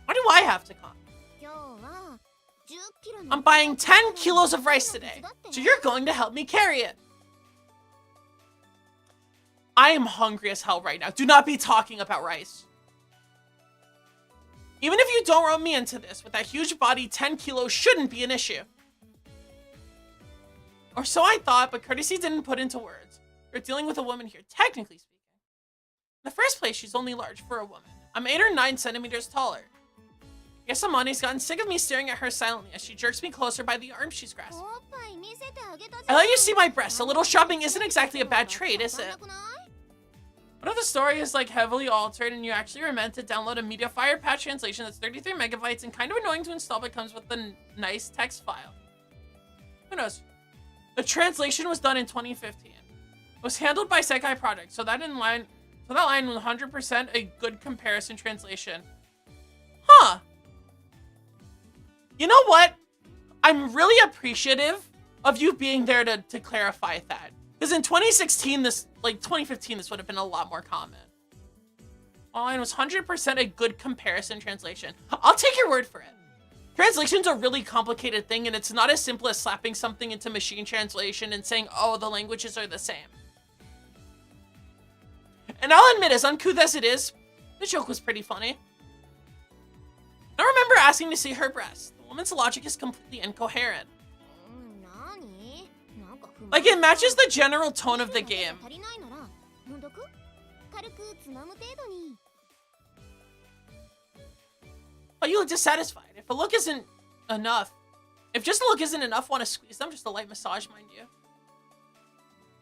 Speaker 1: Why do I have to come?
Speaker 3: 今日は10キロの
Speaker 1: I'm buying 10 kilos of rice today, so you're going to help me carry it. I am hungry as hell right now. Do not be talking about rice. Even if you don't rope me into this, with that huge body, 10 kilos shouldn't be an issue. Or so I thought, but courtesy didn't put into words. You're dealing with a woman here, technically speaking. In the first place, she's only large for a woman. I'm 8 or 9 centimeters taller. I guess Amane's gotten sick of me staring at her silently as she jerks me closer by the arm she's grasping.
Speaker 3: おっぱい見せてあげたじ
Speaker 1: I
Speaker 3: ゃん
Speaker 1: let you see my breasts. A little shopping isn't exactly a bad trade, is it? What if the story is like heavily altered and you actually were meant to download a Mediafire patch translation that's 33 megabytes and kind of annoying to install but comes with a nice text file? Who knows? The translation was done in 2015. It was handled by Sekai Project, so that line was 100% a good comparison translation. Huh. You know what? I'm really appreciative of you being there to clarify that. Because in 2016, 2015, this would have been a lot more common. Line was 100% a good comparison translation. I'll take your word for it. Translation's a really complicated thing, and it's not as simple as slapping something into machine translation and saying, oh, the languages are the same. And I'll admit, as uncouth as it is, the joke was pretty funny. I remember asking to see her breasts. The woman's logic is completely incoherent. Like, it matches the general tone of the game. But you look dissatisfied. If a look isn't enough, if just a look isn't enough, want to squeeze them? Just a light massage, mind you.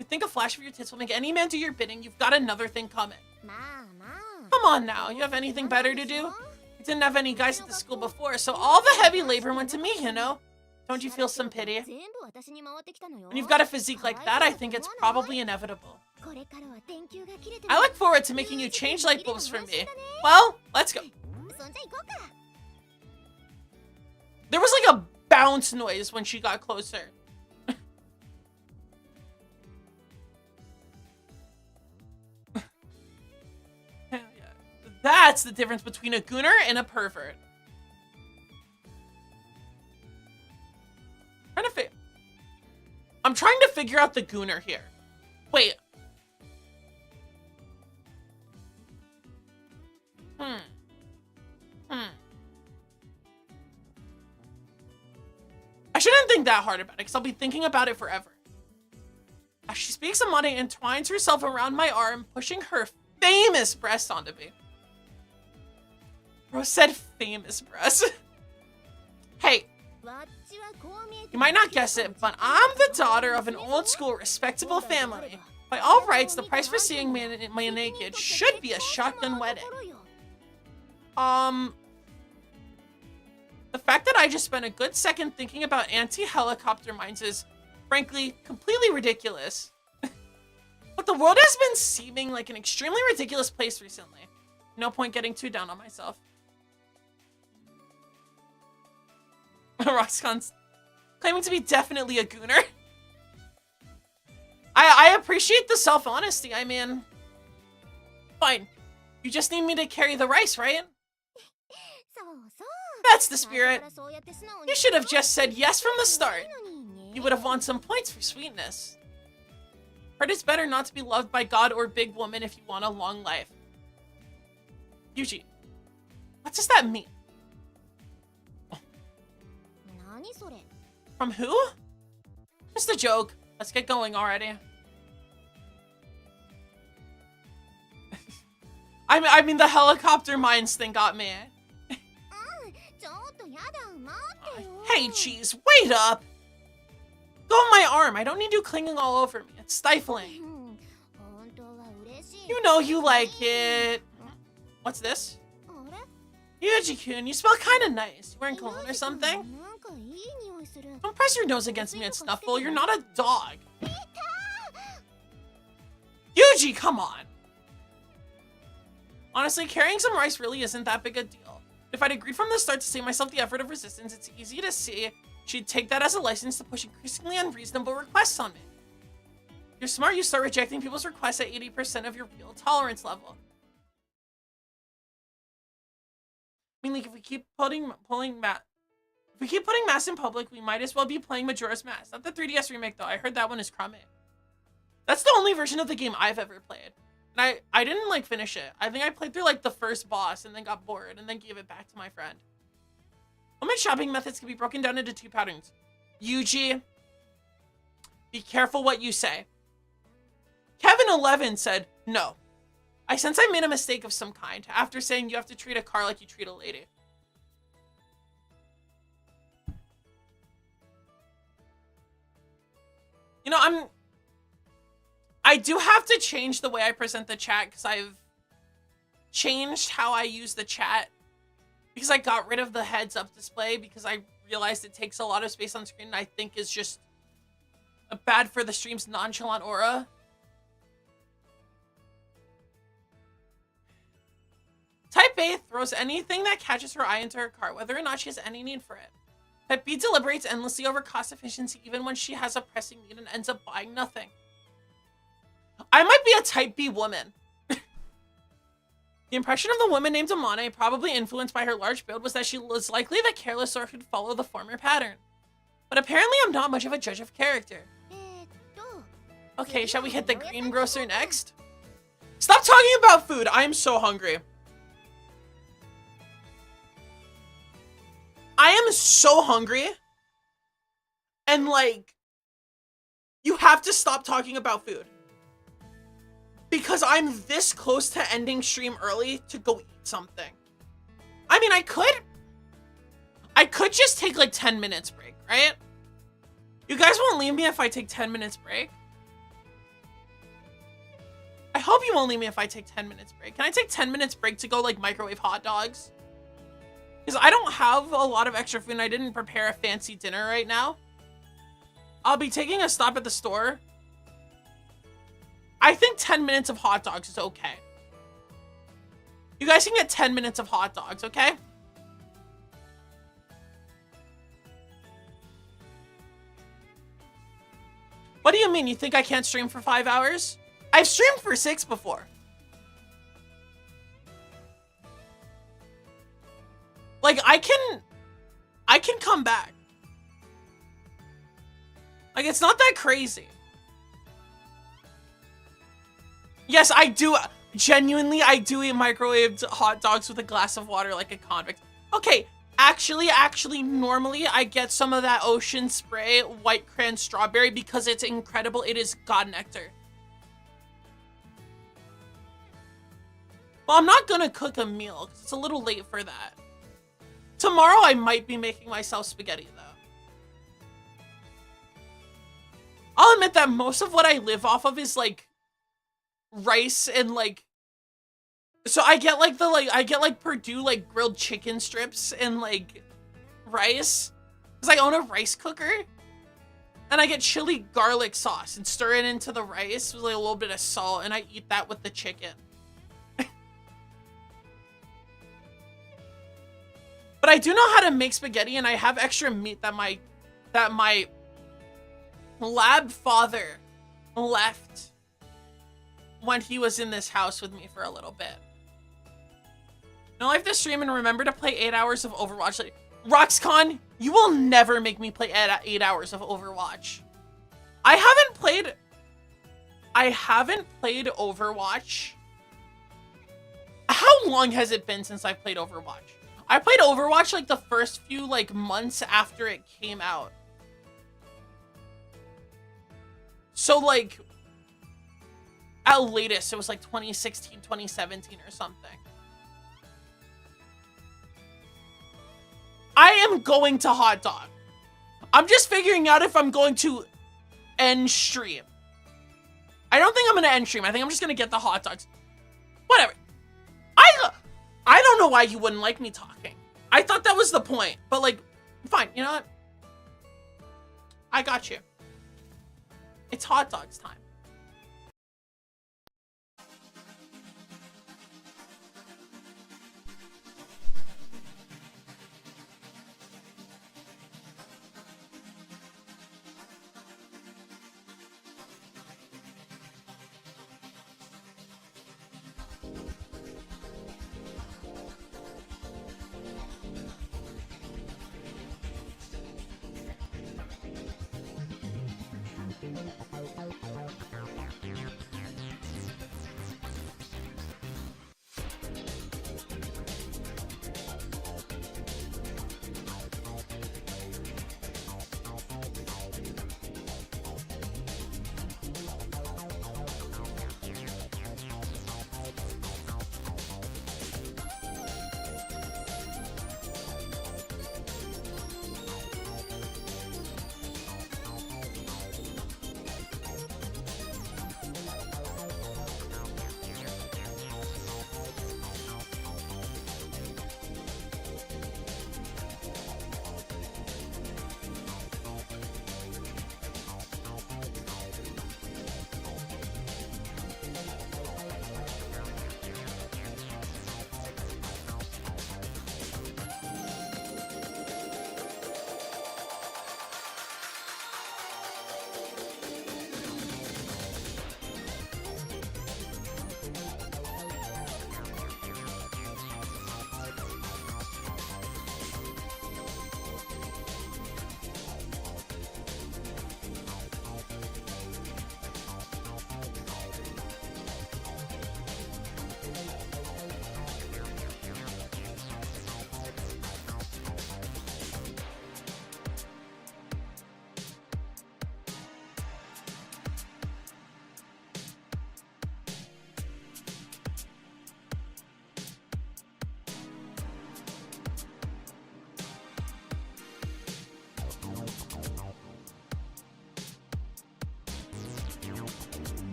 Speaker 1: You think a flash of your tits will make any man do your bidding? You've got another thing coming. Come on now, you have anything better to do? You didn't have any guys at the school before, so all the heavy labor went to me, you know? Don't you feel some pity? When you've got a physique like that, I think it's probably inevitable. I look forward to making you change light bulbs for me. Well, let's go. There was like a bounce noise when she got closer. That's the difference between a gooner and a pervert. I'm trying to figure out the gooner here. Wait. I shouldn't think that hard about it, because I'll be thinking about it forever. As she speaks, Amane entwines herself around my arm, pushing her famous breast onto me. Bro said famous breast. Hey. You might not guess it, but I'm the daughter of an old-school, respectable family. By all rights, the price for seeing me naked should be a shotgun wedding. The fact that I just spent a good second thinking about anti-helicopter mines is, frankly, completely ridiculous. But the world has been seeming like an extremely ridiculous place recently. No point getting too down on myself. Roxcon's claiming to be definitely a gooner. I appreciate the self-honesty, I mean. Fine. You just need me to carry the rice, right? That's the spirit. You should have just said yes from the start. You would have won some points for sweetness. Heard it's better not to be loved by God or big woman if you want a long life. Yuji, what does that mean? From who? Just a joke. Let's get going already. I mean the helicopter mines thing got me. Hey, cheese, wait up! Go on my arm. I don't need you clinging all over me. It's stifling. You know you like it. What's this? Yuji-kun, you smell kind of nice. You wearing cologne or something? Don't press your nose against me and snuffle. You're not a dog. Yuji, come on. Honestly, carrying some rice really isn't that big a deal. If I'd agreed from the start to save myself the effort of resistance, it's easy to see she'd take that as a license to push increasingly unreasonable requests on me. You're smart, you start rejecting people's requests at 80% of your real tolerance level. I mean, like, if we keep putting Mass in public, we might as well be playing Majora's Mask. Not the 3DS remake, though. I heard that one is crummy. That's the only version of the game I've ever played. And I didn't, like, finish it. I think I played through, like, the first boss and then got bored and then gave it back to my friend. Women's shopping methods can be broken down into two patterns. Yuji, be careful what you say. Kevin11 said, no. I sense I made a mistake of some kind after saying you have to treat a car like you treat a lady. You know, I do have to change the way I present the chat because I've changed how I use the chat because I got rid of the heads up display because I realized it takes a lot of space on screen and I think is just Bad for the stream's nonchalant aura. Type A throws anything that catches her eye into her cart, whether or not she has any need for it. Type B deliberates endlessly over cost efficiency even when she has a pressing need and ends up buying nothing. I might be a Type B woman. The impression of the woman named Amane, probably influenced by her large build, was that she was likely the careless sort who'd follow the former pattern. But apparently I'm not much of a judge of character. Okay, shall we hit the greengrocer next? Stop talking about food! I am so hungry. I am so hungry. And like, you have to stop talking about food. Because I'm this close to ending stream early to go eat something. I mean, I could just take like 10 minutes break, right? You guys won't leave me if I take 10 minutes break. I hope you won't leave me if I take 10 minutes break. Can I take 10 minutes break to go like microwave hot dogs? Because I don't have a lot of extra food and I didn't prepare a fancy dinner right now. I'll be taking a stop at the store. I think 10 minutes of hot dogs is okay. You guys can get 10 minutes of hot dogs, okay? What do you mean? You think I can't stream for 5 hours? I've streamed for 6 before. Like, I can come back. Like, it's not that crazy. Yes, I do. Genuinely, I do eat microwaved hot dogs with a glass of water like a convict. Okay, actually, normally I get some of that Ocean Spray white cran strawberry because it's incredible. It is god nectar. Well, I'm not gonna cook a meal because it's a little late for that. Tomorrow, I might be making myself spaghetti, though. I'll admit that most of what I live off of is, like, rice and, like... So I get, like, Purdue, like, grilled chicken strips and, like, rice. Because I own a rice cooker. And I get chili garlic sauce and stir it into the rice with, like, a little bit of salt. And I eat that with the chicken. But I do know how to make spaghetti, and I have extra meat that my lab father left when he was in this house with me for a little bit. Now, live this stream and remember to play 8 hours of Overwatch. Like, Roxcon, you will never make me play 8 hours of Overwatch. I haven't played Overwatch. How long has it been since I played Overwatch? I played Overwatch like the first few like months after it came out. So like at latest it was like 2016, 2017 or something. I am going to Hot Dog. I'm just figuring out if I'm going to end stream. I don't think I'm gonna end stream. I think I'm just gonna get the hot dogs. Whatever. I don't know why you wouldn't like me talking. I thought that was the point, but like, fine, you know what? I got you. It's hot dogs time.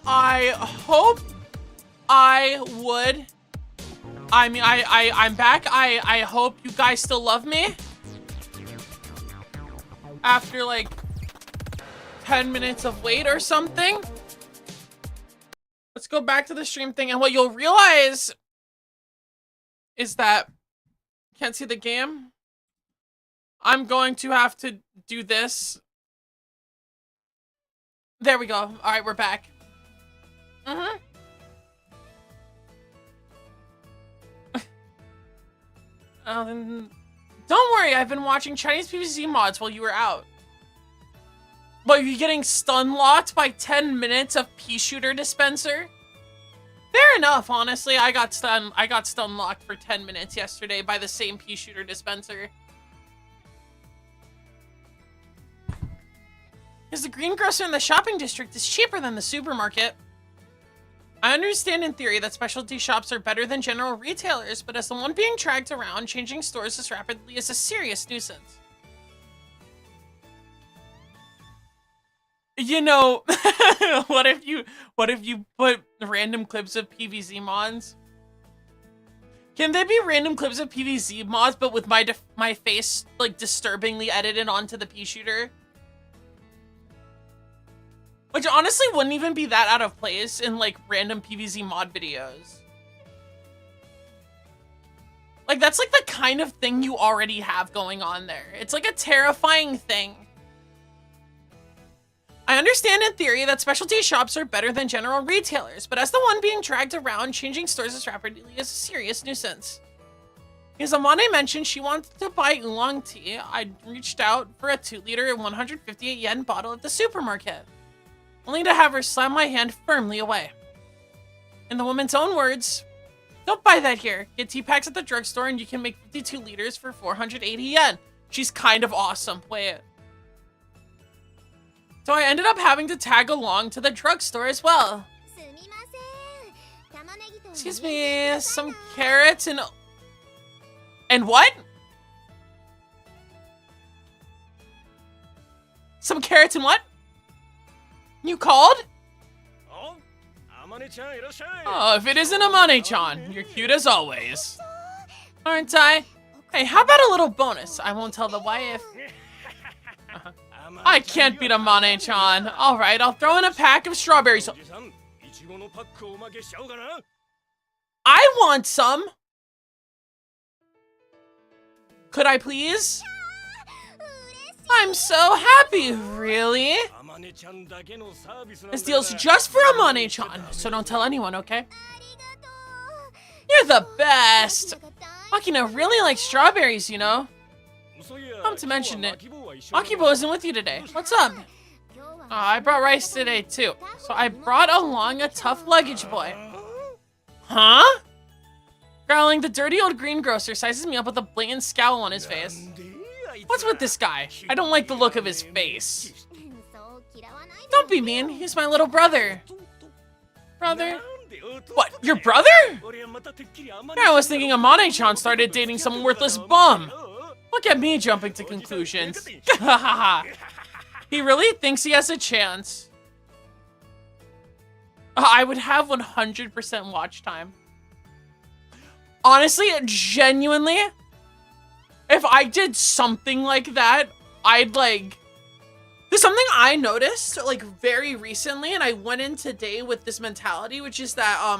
Speaker 1: I hope I would. I mean, I'm back. I hope you guys still love me. After like 10 minutes of wait or something. Let's go back to the stream thing, and what you'll realize is that can't see the game. I'm going to have to do this. There we go. All right, we're back. Mm-hmm. Don't worry, I've been watching Chinese PvZ mods while you were out. But you're getting stun locked by 10 minutes of pea shooter dispenser? Fair enough, honestly. I got stun locked for 10 minutes yesterday by the same pea shooter dispenser. Because the greengrocer in the shopping district is cheaper than the supermarket. I understand in theory that specialty shops are better than general retailers, but as the one being dragged around, changing stores as rapidly is a serious nuisance. You know, what if you put random clips of PvZ mods? Can there be random clips of PvZ mods, but with my face like disturbingly edited onto the pea shooter? Which honestly wouldn't even be that out of place in like random PvZ mod videos. Like that's like the kind of thing you already have going on there. It's like a terrifying thing. I understand in theory that specialty shops are better than general retailers, but as the one being dragged around, changing stores as rapidly is a serious nuisance. Because Amane mentioned she wanted to buy oolong tea, I reached out for a 2-liter 158 yen bottle at the supermarket, only to have her slam my hand firmly away. In the woman's own words, "Don't buy that here. Get tea packs at the drugstore and you can make 52 liters for 480 yen. She's kind of awesome. Wait. So I ended up having to tag along to the drugstore as well. Excuse me, some carrots and... And what? Some carrots and what? You called? Oh, if it isn't Amane-chan, you're cute as always. Aren't I? Hey, how about a little bonus? I won't tell the wife. I can't beat Amane-chan. Alright, I'll throw in a pack of strawberries. I want some. Could I please? I'm so happy, really? This deal's just for Amane-chan, so don't tell anyone, okay? You're the best. Makina really likes strawberries, you know? Come to mention it, Akibo isn't with you today. What's up? I brought rice today too, so I brought along a tough luggage boy. Huh? Growling, the dirty old greengrocer sizes me up with a blatant scowl on his face. What's with this guy? I don't like the look of his face. Don't be mean, he's my little brother. Brother? What, your brother? I was thinking Amane-chan started dating some worthless bum. Look at me jumping to conclusions. He really thinks he has a chance. I would have 100% watch time. Honestly, genuinely, if I did something like that, I'd like... There's something I noticed like very recently, and I went in today with this mentality, which is that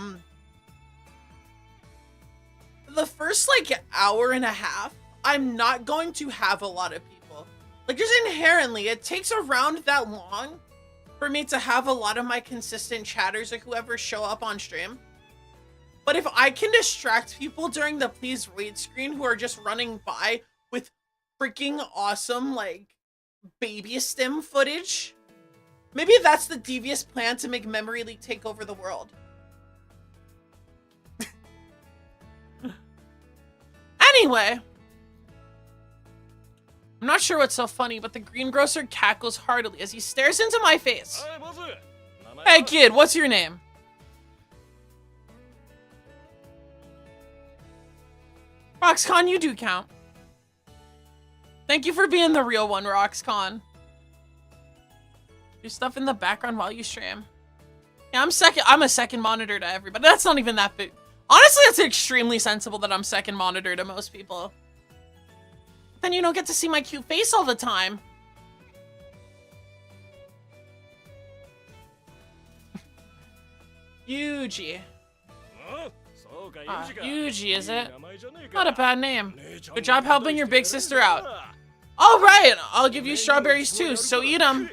Speaker 1: the first like hour and a half, I'm not going to have a lot of people. Like just inherently, it takes around that long for me to have a lot of my consistent chatters or whoever show up on stream. But if I can distract people during the please wait screen who are just running by with freaking awesome like baby stim footage, maybe that's the devious plan to make Memory League take over the world. Anyway, I'm not sure what's so funny, but the greengrocer cackles heartily as he stares into my face. Hey kid, what's your name? Roxcon, you do count. Thank you for being the real one, Roxcon. Do stuff in the background while you stream. Yeah, I'm a second monitor to everybody. That's not even that big. Honestly, that's extremely sensible that I'm second monitor to most people. Then you don't get to see my cute face all the time. Yuji. Yuji, is it? Not a bad name. Good job helping your big sister out. All right, I'll give you strawberries too, so eat them.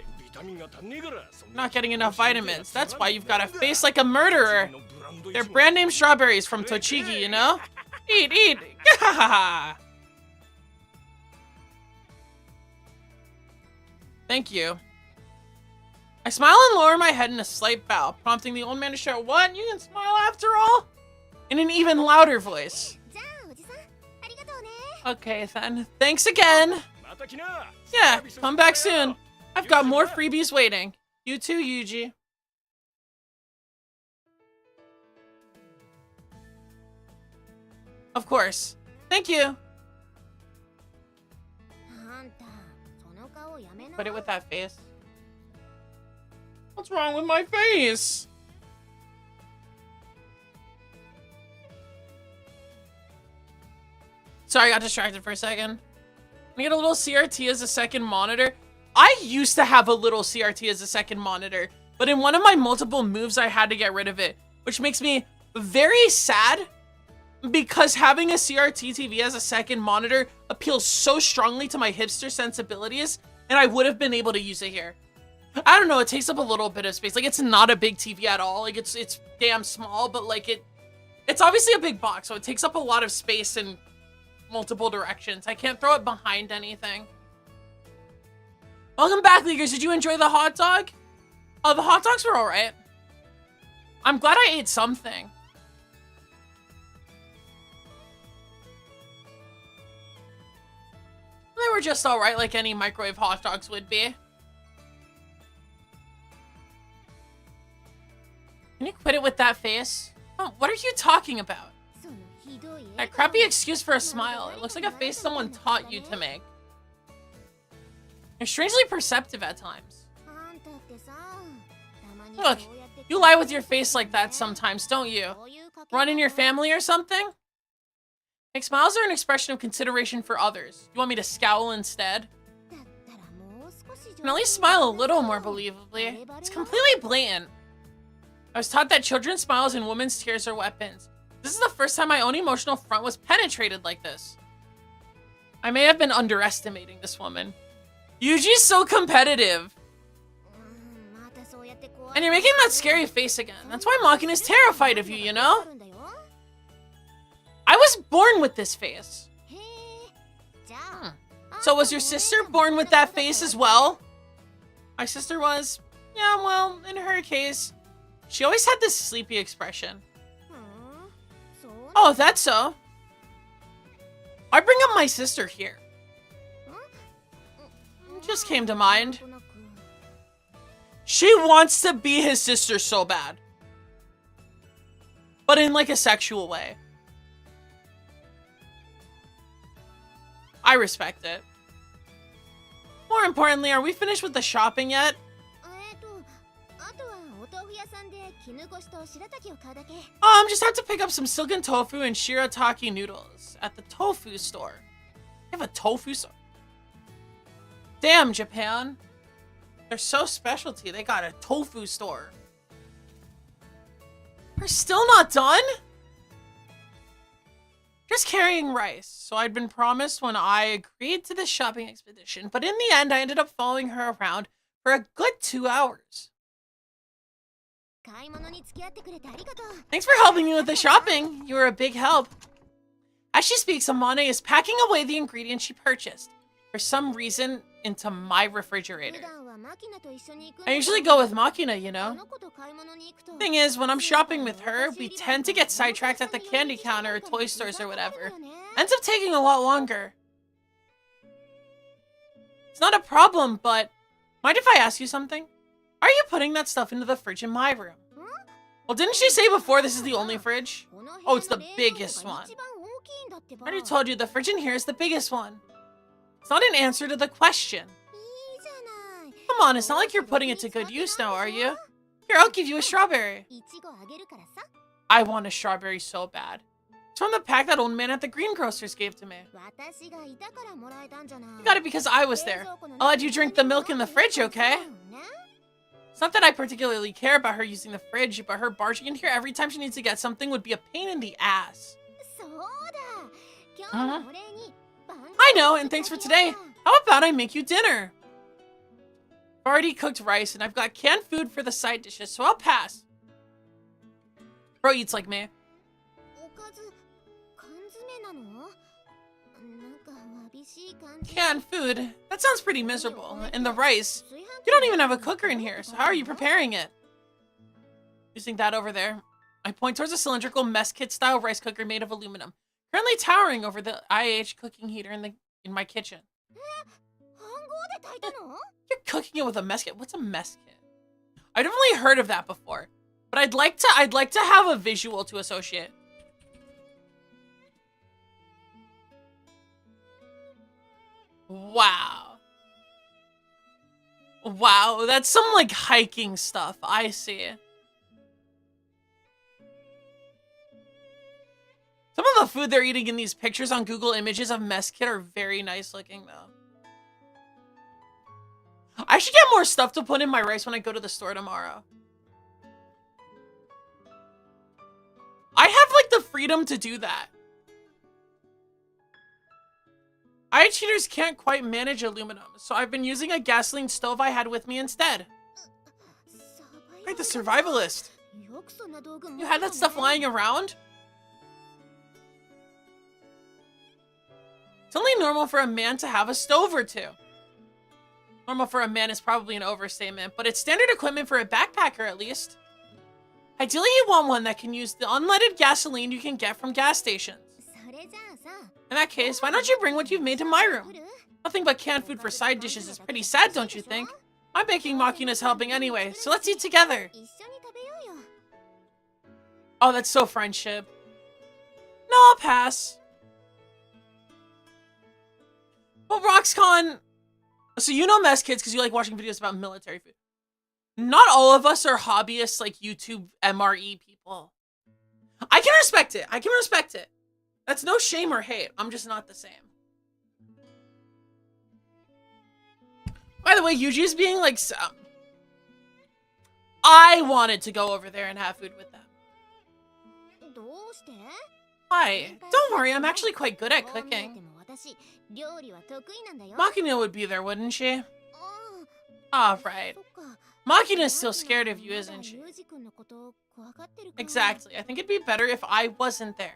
Speaker 1: Not getting enough vitamins. That's why you've got a face like a murderer. They're brand name strawberries from Tochigi, you know? Eat, eat. Thank you. I smile and lower my head in a slight bow, prompting the old man to shout, "What? You can smile after all?" In an even louder voice. Okay then. Thanks again. Yeah, come back soon. I've got more freebies waiting. You too, Yuji. Of course. Thank you. Put it with that face. What's wrong with my face? Sorry, I got distracted for a second. I get a little CRT as a second monitor. I used to have a little CRT as a second monitor, but in one of my multiple moves, I had to get rid of it, which makes me very sad because having a CRT TV as a second monitor appeals so strongly to my hipster sensibilities, and I would have been able to use it here. I don't know, it takes up a little bit of space. Like, it's not a big TV at all. Like, it's damn small, but like it's obviously a big box, so it takes up a lot of space in multiple directions. I can't throw it behind anything. Welcome back, Leaguers. Did you enjoy the hot dog? Oh, the hot dogs were alright. I'm glad I ate something. They were just alright, like any microwave hot dogs would be. Can you quit it with that face? Oh, what are you talking about? That crappy excuse for a smile. It looks like a face someone taught you to make. You're strangely perceptive at times. Look, you lie with your face like that sometimes, don't you? Run in your family or something? Like, smiles are an expression of consideration for others. You want me to scowl instead? And at least smile a little more believably. It's completely blatant. I was taught that children's smiles and women's tears are weapons. This is the first time my own emotional front was penetrated like this. I may have been underestimating this woman. Yuji's so competitive. And you're making that scary face again. That's why Makin is terrified of you, you know? I was born with this face. So was your sister born with that face as well? My sister was. Yeah, well, in her case, she always had this sleepy expression. Oh, that's so. I bring up my sister here. It just came to mind. She wants to be his sister so bad. But in like a sexual way. I respect it. More importantly, are we finished with the shopping yet? Just have to pick up some silken tofu and shirataki noodles at the tofu store. They have a tofu store? Damn, Japan. They're so specialty. They got a tofu store. We're still not done? Just carrying rice. So I'd been promised when I agreed to this shopping expedition, but in the end, I ended up following her around for a good 2 hours. Thanks for helping me with the shopping. You were a big help. As she speaks, Amane is packing away the ingredients she purchased, for some reason, into my refrigerator. I usually go with Makina, you know. Thing is, when I'm shopping with her, we tend to get sidetracked at the candy counter or toy stores or whatever. Ends up taking a lot longer. It's not a problem, but mind if I ask you something? Are you putting that stuff into the fridge in my room? Well, didn't she say before this is the only fridge? Oh, it's the biggest one. I already told you, the fridge in here is the biggest one. It's not an answer to the question. Come on, it's not like you're putting it to good use now, are you? Here, I'll give you a strawberry.
Speaker 3: いちごあげるからさ。
Speaker 1: I want a strawberry so bad. It's from the pack that old man at the greengrocers gave to me.
Speaker 3: 私がいたからもらえたんじゃない。
Speaker 1: You got it because I was there. I'll let you drink the milk in the fridge, okay? It's not that I particularly care about her using the fridge, but her barging in here every time she needs to get something would be a pain in the ass.
Speaker 3: そうだ。今日のお礼に晩ご飯
Speaker 1: I know, and thanks for today. How about I make you dinner? I've already cooked rice, and I've got canned food for the side dishes, so I'll pass. Bro eats like me.
Speaker 3: おかず缶詰なの？なんかわびしい感じ。
Speaker 1: Canned food? That sounds pretty miserable. And the rice? You don't even have a cooker in here, so how are you preparing it? Using that over there. I point towards a cylindrical mess kit style rice cooker made of aluminum, currently towering over the IH cooking heater in my kitchen.
Speaker 3: 飯盒で炊いたの？
Speaker 1: You're cooking it with a mess kit. What's a mess kit? I've definitely heard of that before, but I'd like to have a visual to associate. Wow. Wow, that's some like hiking stuff. I see. Some of the food they're eating in these pictures on Google Images of mess kit are very nice looking though. I should get more stuff to put in my rice when I go to the store tomorrow. I have like the freedom to do that. IH heaters can't quite manage aluminum, so I've been using a gasoline stove I had with me instead. Right, the survivalist. You had that stuff lying around? It's only normal for a man to have a stove or two. Normal for a man is probably an overstatement, but it's standard equipment for a backpacker at least. Ideally, you want one that can use the unleaded gasoline you can get from gas stations. In that case, why don't you bring what you've made to my room? Nothing but canned food for side dishes is pretty sad, don't you think? I'm baking Makina's helping anyway, so let's eat together. Oh, that's so friendship. No, I'll pass. Well, Roxcon... So you know mess kits because you like watching videos about military food. Not all of us are hobbyists like YouTube MRE people. I can respect it. I can respect it. That's no shame or hate. I'm just not the same. By the way, Yuji is being like... I wanted to go over there and have food with them. Hi. Don't worry, I'm actually quite good at cooking. Makina would be there, wouldn't she? Ah, right. Makina's still scared of you, isn't she? Exactly. I think it'd be better if I wasn't there.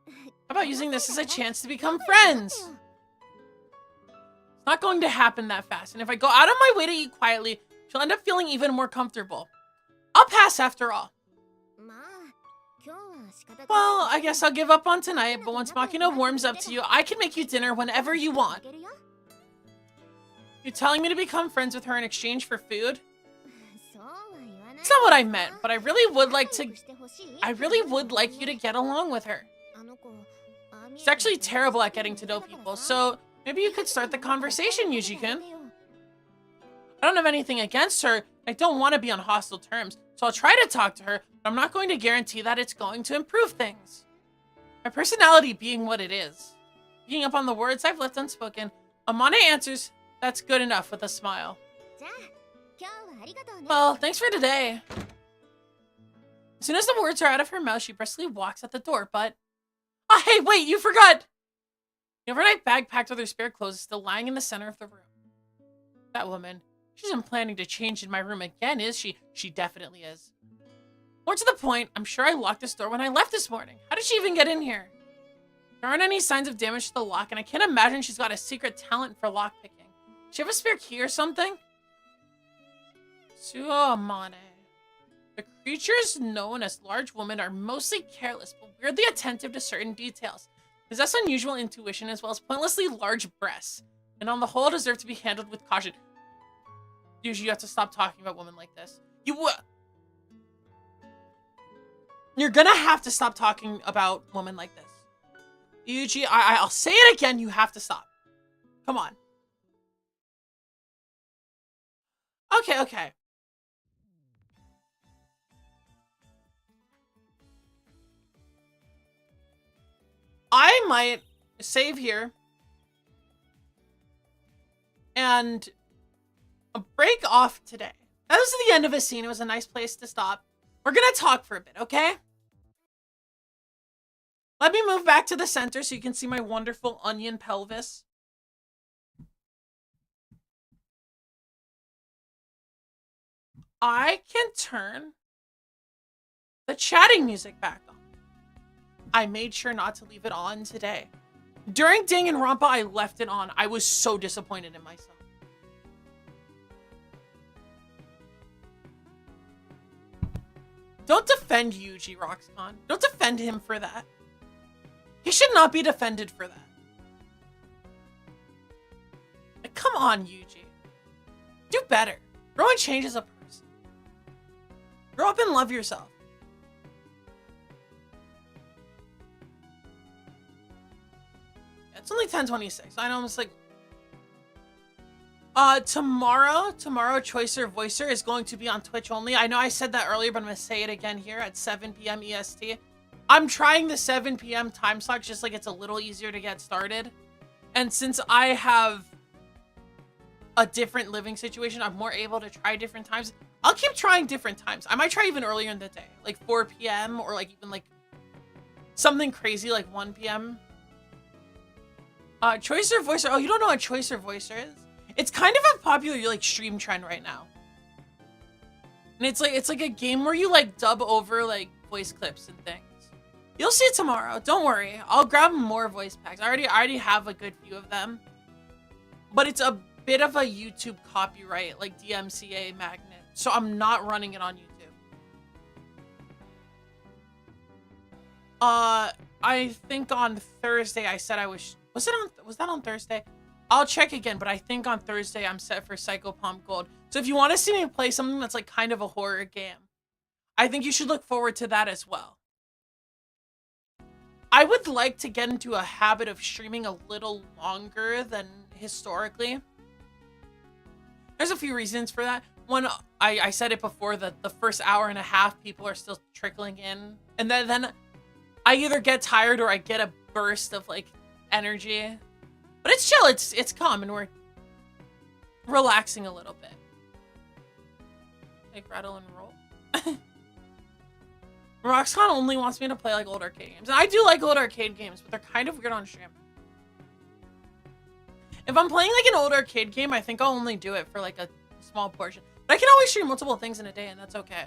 Speaker 1: How about using this as a chance to become friends? It's not going to happen that fast, and if I go out of my way to eat quietly, she'll end up feeling even more comfortable. I'll pass after all. Well, I guess I'll give up on tonight, but once Makina warms up to you, I can make you dinner whenever you want. You're telling me to become friends with her in exchange for food? It's not what I meant, but I really would like you to get along with her. She's actually terrible at getting to know people, so maybe you could start the conversation, Yuji-kun. I don't have anything against her. I don't want to be on hostile terms, so I'll try to talk to her, but I'm not going to guarantee that it's going to improve things. My personality being what it is. Picking up on the words I've left unspoken, Amane answers, that's good enough with a smile. Well, thanks for today. As soon as the words are out of her mouth, she briskly walks at the door, but... Oh, hey, wait, you forgot! The overnight bag packed with her spare clothes is still lying in the center of the room. That woman, she isn't planning to change in my room again, is she? She definitely is. More to the point, I'm sure I locked this door when I left this morning. How did she even get in here? There aren't any signs of damage to the lock, and I can't imagine she's got a secret talent for lockpicking. Does she have a spare key or something? Suamane. The creatures known as large women are mostly careless, but weirdly attentive to certain details. Possess unusual intuition as well as pointlessly large breasts, and on the whole deserve to be handled with caution. Usually you have to stop talking about women like this. You're gonna have to stop talking about women like this. Yuji, I'll say it again, you have to stop. Come on. Okay. I might save here and break off today. That was the end of a scene. It was a nice place to stop. We're gonna talk for a bit, okay? Let me move back to the center so you can see my wonderful onion pelvis. I can turn the chatting music back on. I made sure not to leave it on today. During Danganronpa, I left it on. I was so disappointed in myself. Don't defend Yuji, Roxcon. Don't defend him for that. He should not be defended for that. Like, come on, Yuji. Do better. Grow and change as a person. Grow up and love yourself. It's only 10:26. I know, it's like... tomorrow, Choicer Voicer is going to be on Twitch only. I know I said that earlier, but I'm going to say it again here at 7 p.m. EST. I'm trying the 7 p.m. time slot just like it's a little easier to get started. And since I have a different living situation, I'm more able to try different times. I'll keep trying different times. I might try even earlier in the day, like 4 p.m. or like even like something crazy like 1 p.m. Choicer Voicer. Oh, you don't know what Choicer Voicer is? It's kind of a popular like stream trend right now. And it's like a game where you like dub over like voice clips and things. You'll see it tomorrow. Don't worry. I'll grab more voice packs. I already have a good few of them. But it's a bit of a YouTube copyright, like DMCA magnet. So I'm not running it on YouTube. I think on Thursday I said I was that on Thursday? I'll check again, but I think on Thursday I'm set for Psychopomp Gold. So if you want to see me play something that's like kind of a horror game, I think you should look forward to that as well. I would like to get into a habit of streaming a little longer than historically. There's a few reasons for that. One, I said it before, that the first hour and a half people are still trickling in. And then I either get tired or I get a burst of like energy. But it's chill, it's calm, and we're relaxing a little bit. Like rattle and roll. Roxcon only wants me to play like old arcade games. And I do like old arcade games, but they're kind of weird on stream. If I'm playing like an old arcade game, I think I'll only do it for like a small portion. But I can always stream multiple things in a day, and that's okay.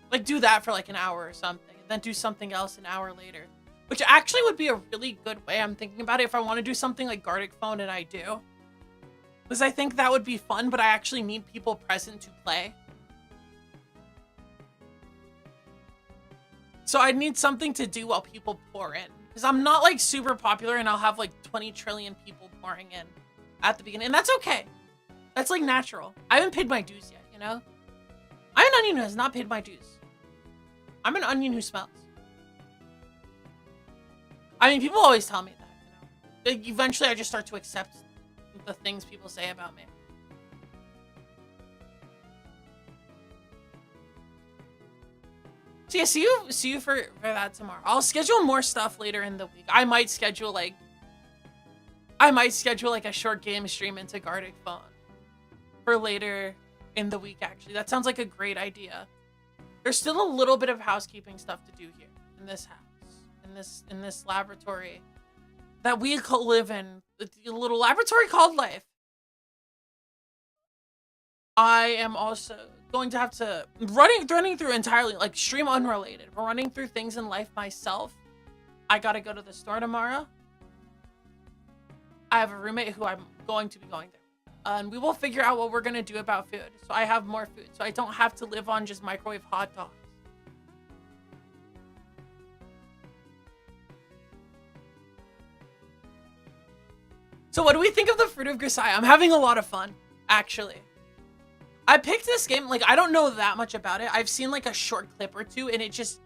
Speaker 1: Like do that for like an hour or something, and then do something else an hour later. Which actually would be a really good way. I'm thinking about it if I want to do something like Gartic Phone, and I do. Because I think that would be fun, but I actually need people present to play. So I need something to do while people pour in. Because I'm not like super popular and I'll have like 20 trillion people pouring in at the beginning. And that's okay. That's like natural. I haven't paid my dues yet, you know? I'm an onion who has not paid my dues. I'm an onion who smells. I mean, people always tell me that, you know? Eventually I just start to accept the things people say about me. So yeah, see you for that tomorrow. I'll schedule more stuff later in the week. I might schedule like a short game stream into Gartic Phone for later in the week, actually. That sounds like a great idea. There's still a little bit of housekeeping stuff to do here in this house, in this laboratory that we live in, a little laboratory called life. I am also going to have to running through entirely like stream unrelated, but running through things in life myself. I gotta go to the store tomorrow. I have a roommate who I'm going to be going there, and we will figure out what we're gonna do about food. So I have more food, so I don't have to live on just microwave hot dogs. So what do we think of the Fruit of Grisaia? I'm having a lot of fun, actually. I picked this game, like, I don't know that much about it. I've seen like a short clip or two, and it just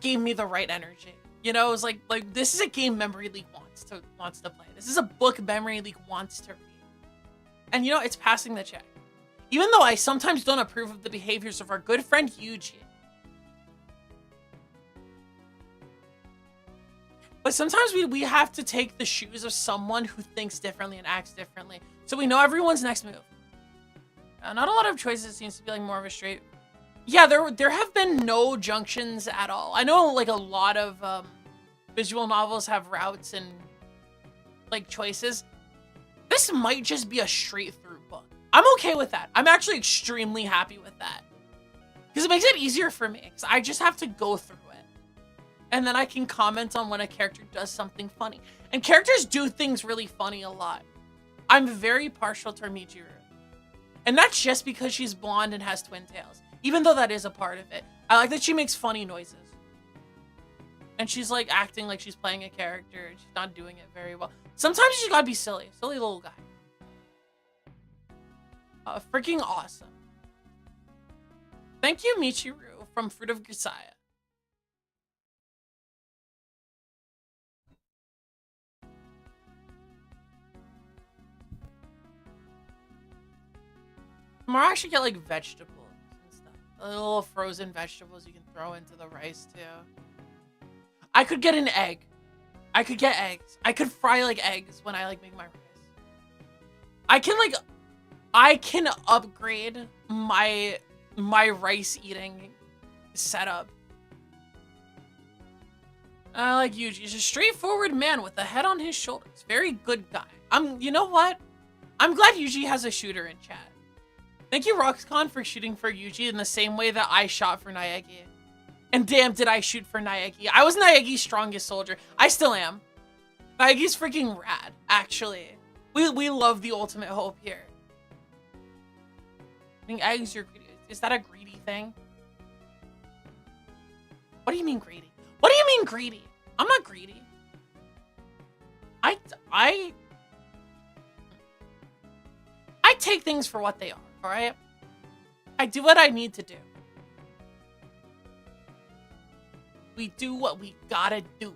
Speaker 1: gave me the right energy. You know, it was like this is a game Memory League wants to play. This is a book Memory League wants to read. And you know, it's passing the check. Even though I sometimes don't approve of the behaviors of our good friend Yuji. But sometimes we have to take the shoes of someone who thinks differently and acts differently, so we know everyone's next move. Not a lot of choices. It seems to be like more of a straight. Yeah, there have been no junctions at all. I know like a lot of visual novels have routes and like choices. This might just be a straight through book. I'm okay with that. I'm actually extremely happy with that. Because it makes it easier for me. Because I just have to go through it. And then I can comment on when a character does something funny. And characters do things really funny a lot. I'm very partial to Michiru. And that's just because she's blonde and has twin tails. Even though that is a part of it. I like that she makes funny noises. And she's like acting like she's playing a character. And she's not doing it very well. Sometimes you gotta be silly. Silly little guy. Freaking awesome. Thank you, Michiru, from Fruit of Grisaia. Tomorrow I should get like vegetables and stuff. Little frozen vegetables you can throw into the rice too. I could get an egg. I could get eggs. I could fry like eggs when I like make my rice. I can upgrade my rice eating setup. I like Yuji. He's a straightforward man with a head on his shoulders. Very good guy. You know what? I'm glad Yuji has a shooter in chat. Thank you, Roxcon, for shooting for Yuji in the same way that I shot for Naegi. And damn, did I shoot for Naegi. I was Naegi's strongest soldier. I still am. Naegi's freaking rad, actually. We love the ultimate hope here. I think eggs, you're greedy. Is that a greedy thing? What do you mean greedy? What do you mean greedy? I'm not greedy. I take things for what they are, all right? I do what I need to do. We do what we gotta do.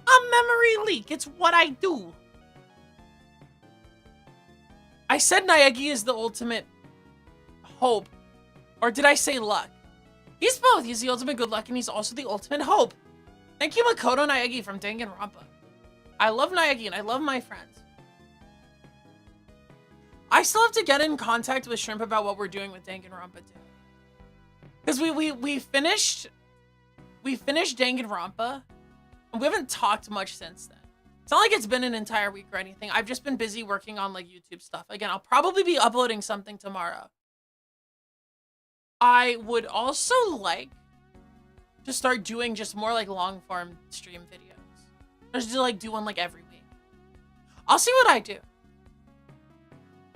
Speaker 1: A memory leak, it's what I do. I said Naegi is the ultimate hope. Or did I say luck? He's both. He's the ultimate good luck and he's also the ultimate hope. Thank you, Makoto Naegi from Danganronpa. I love Naegi and I love my friends. I still have to get in contact with Shrimp about what we're doing with Danganronpa too. Because we finished Danganronpa and we haven't talked much since then. It's not like it's been an entire week or anything. I've just been busy working on like YouTube stuff. Again, I'll probably be uploading something tomorrow. I would also like to start doing just more like long form stream videos. Just to like do one like every week. I'll see what I do.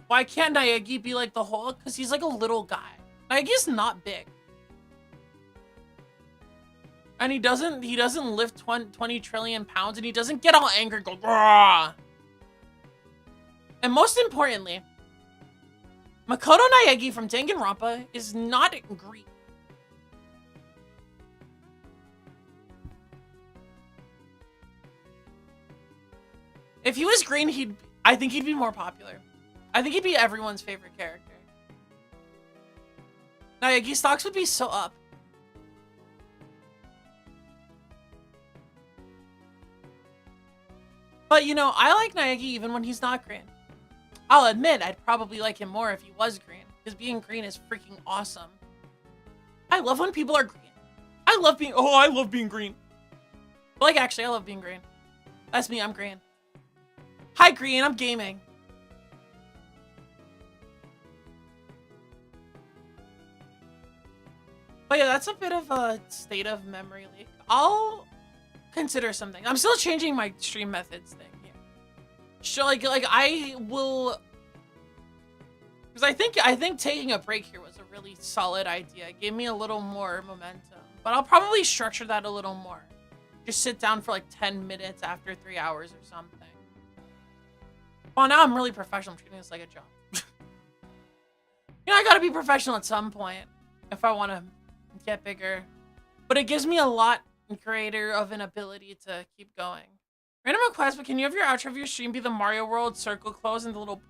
Speaker 1: Why can't Naegi be like the Hulk? Because he's like a little guy. Naegi's not big. And he doesn't lift 20 trillion pounds and he doesn't get all angry and go, "Grah!" And most importantly, Makoto Naegi from Danganronpa is not green. If he was green, I think he'd be more popular. I think he'd be everyone's favorite character. Naegi stocks would be so up. But, you know, I like Naegi even when he's not green. I'll admit, I'd probably like him more if he was green. Because being green is freaking awesome. I love when people are green. I love being green. Like, actually, I love being green. That's me, I'm green. Hi, green, I'm gaming. But yeah, that's a bit of a state of memory leak. I'll consider something. I'm still changing my stream methods thing here. So like I will, because I think taking a break here was a really solid idea. It gave me a little more momentum. But I'll probably structure that a little more. Just sit down for like 10 minutes after 3 hours or something. Well, now I'm really professional. I'm treating this like a job. You know, I gotta be professional at some point if I want to get bigger. But it gives me a lot greater of an ability to keep going. Random request, but can you have your outro of your stream be the Mario World circle close and the little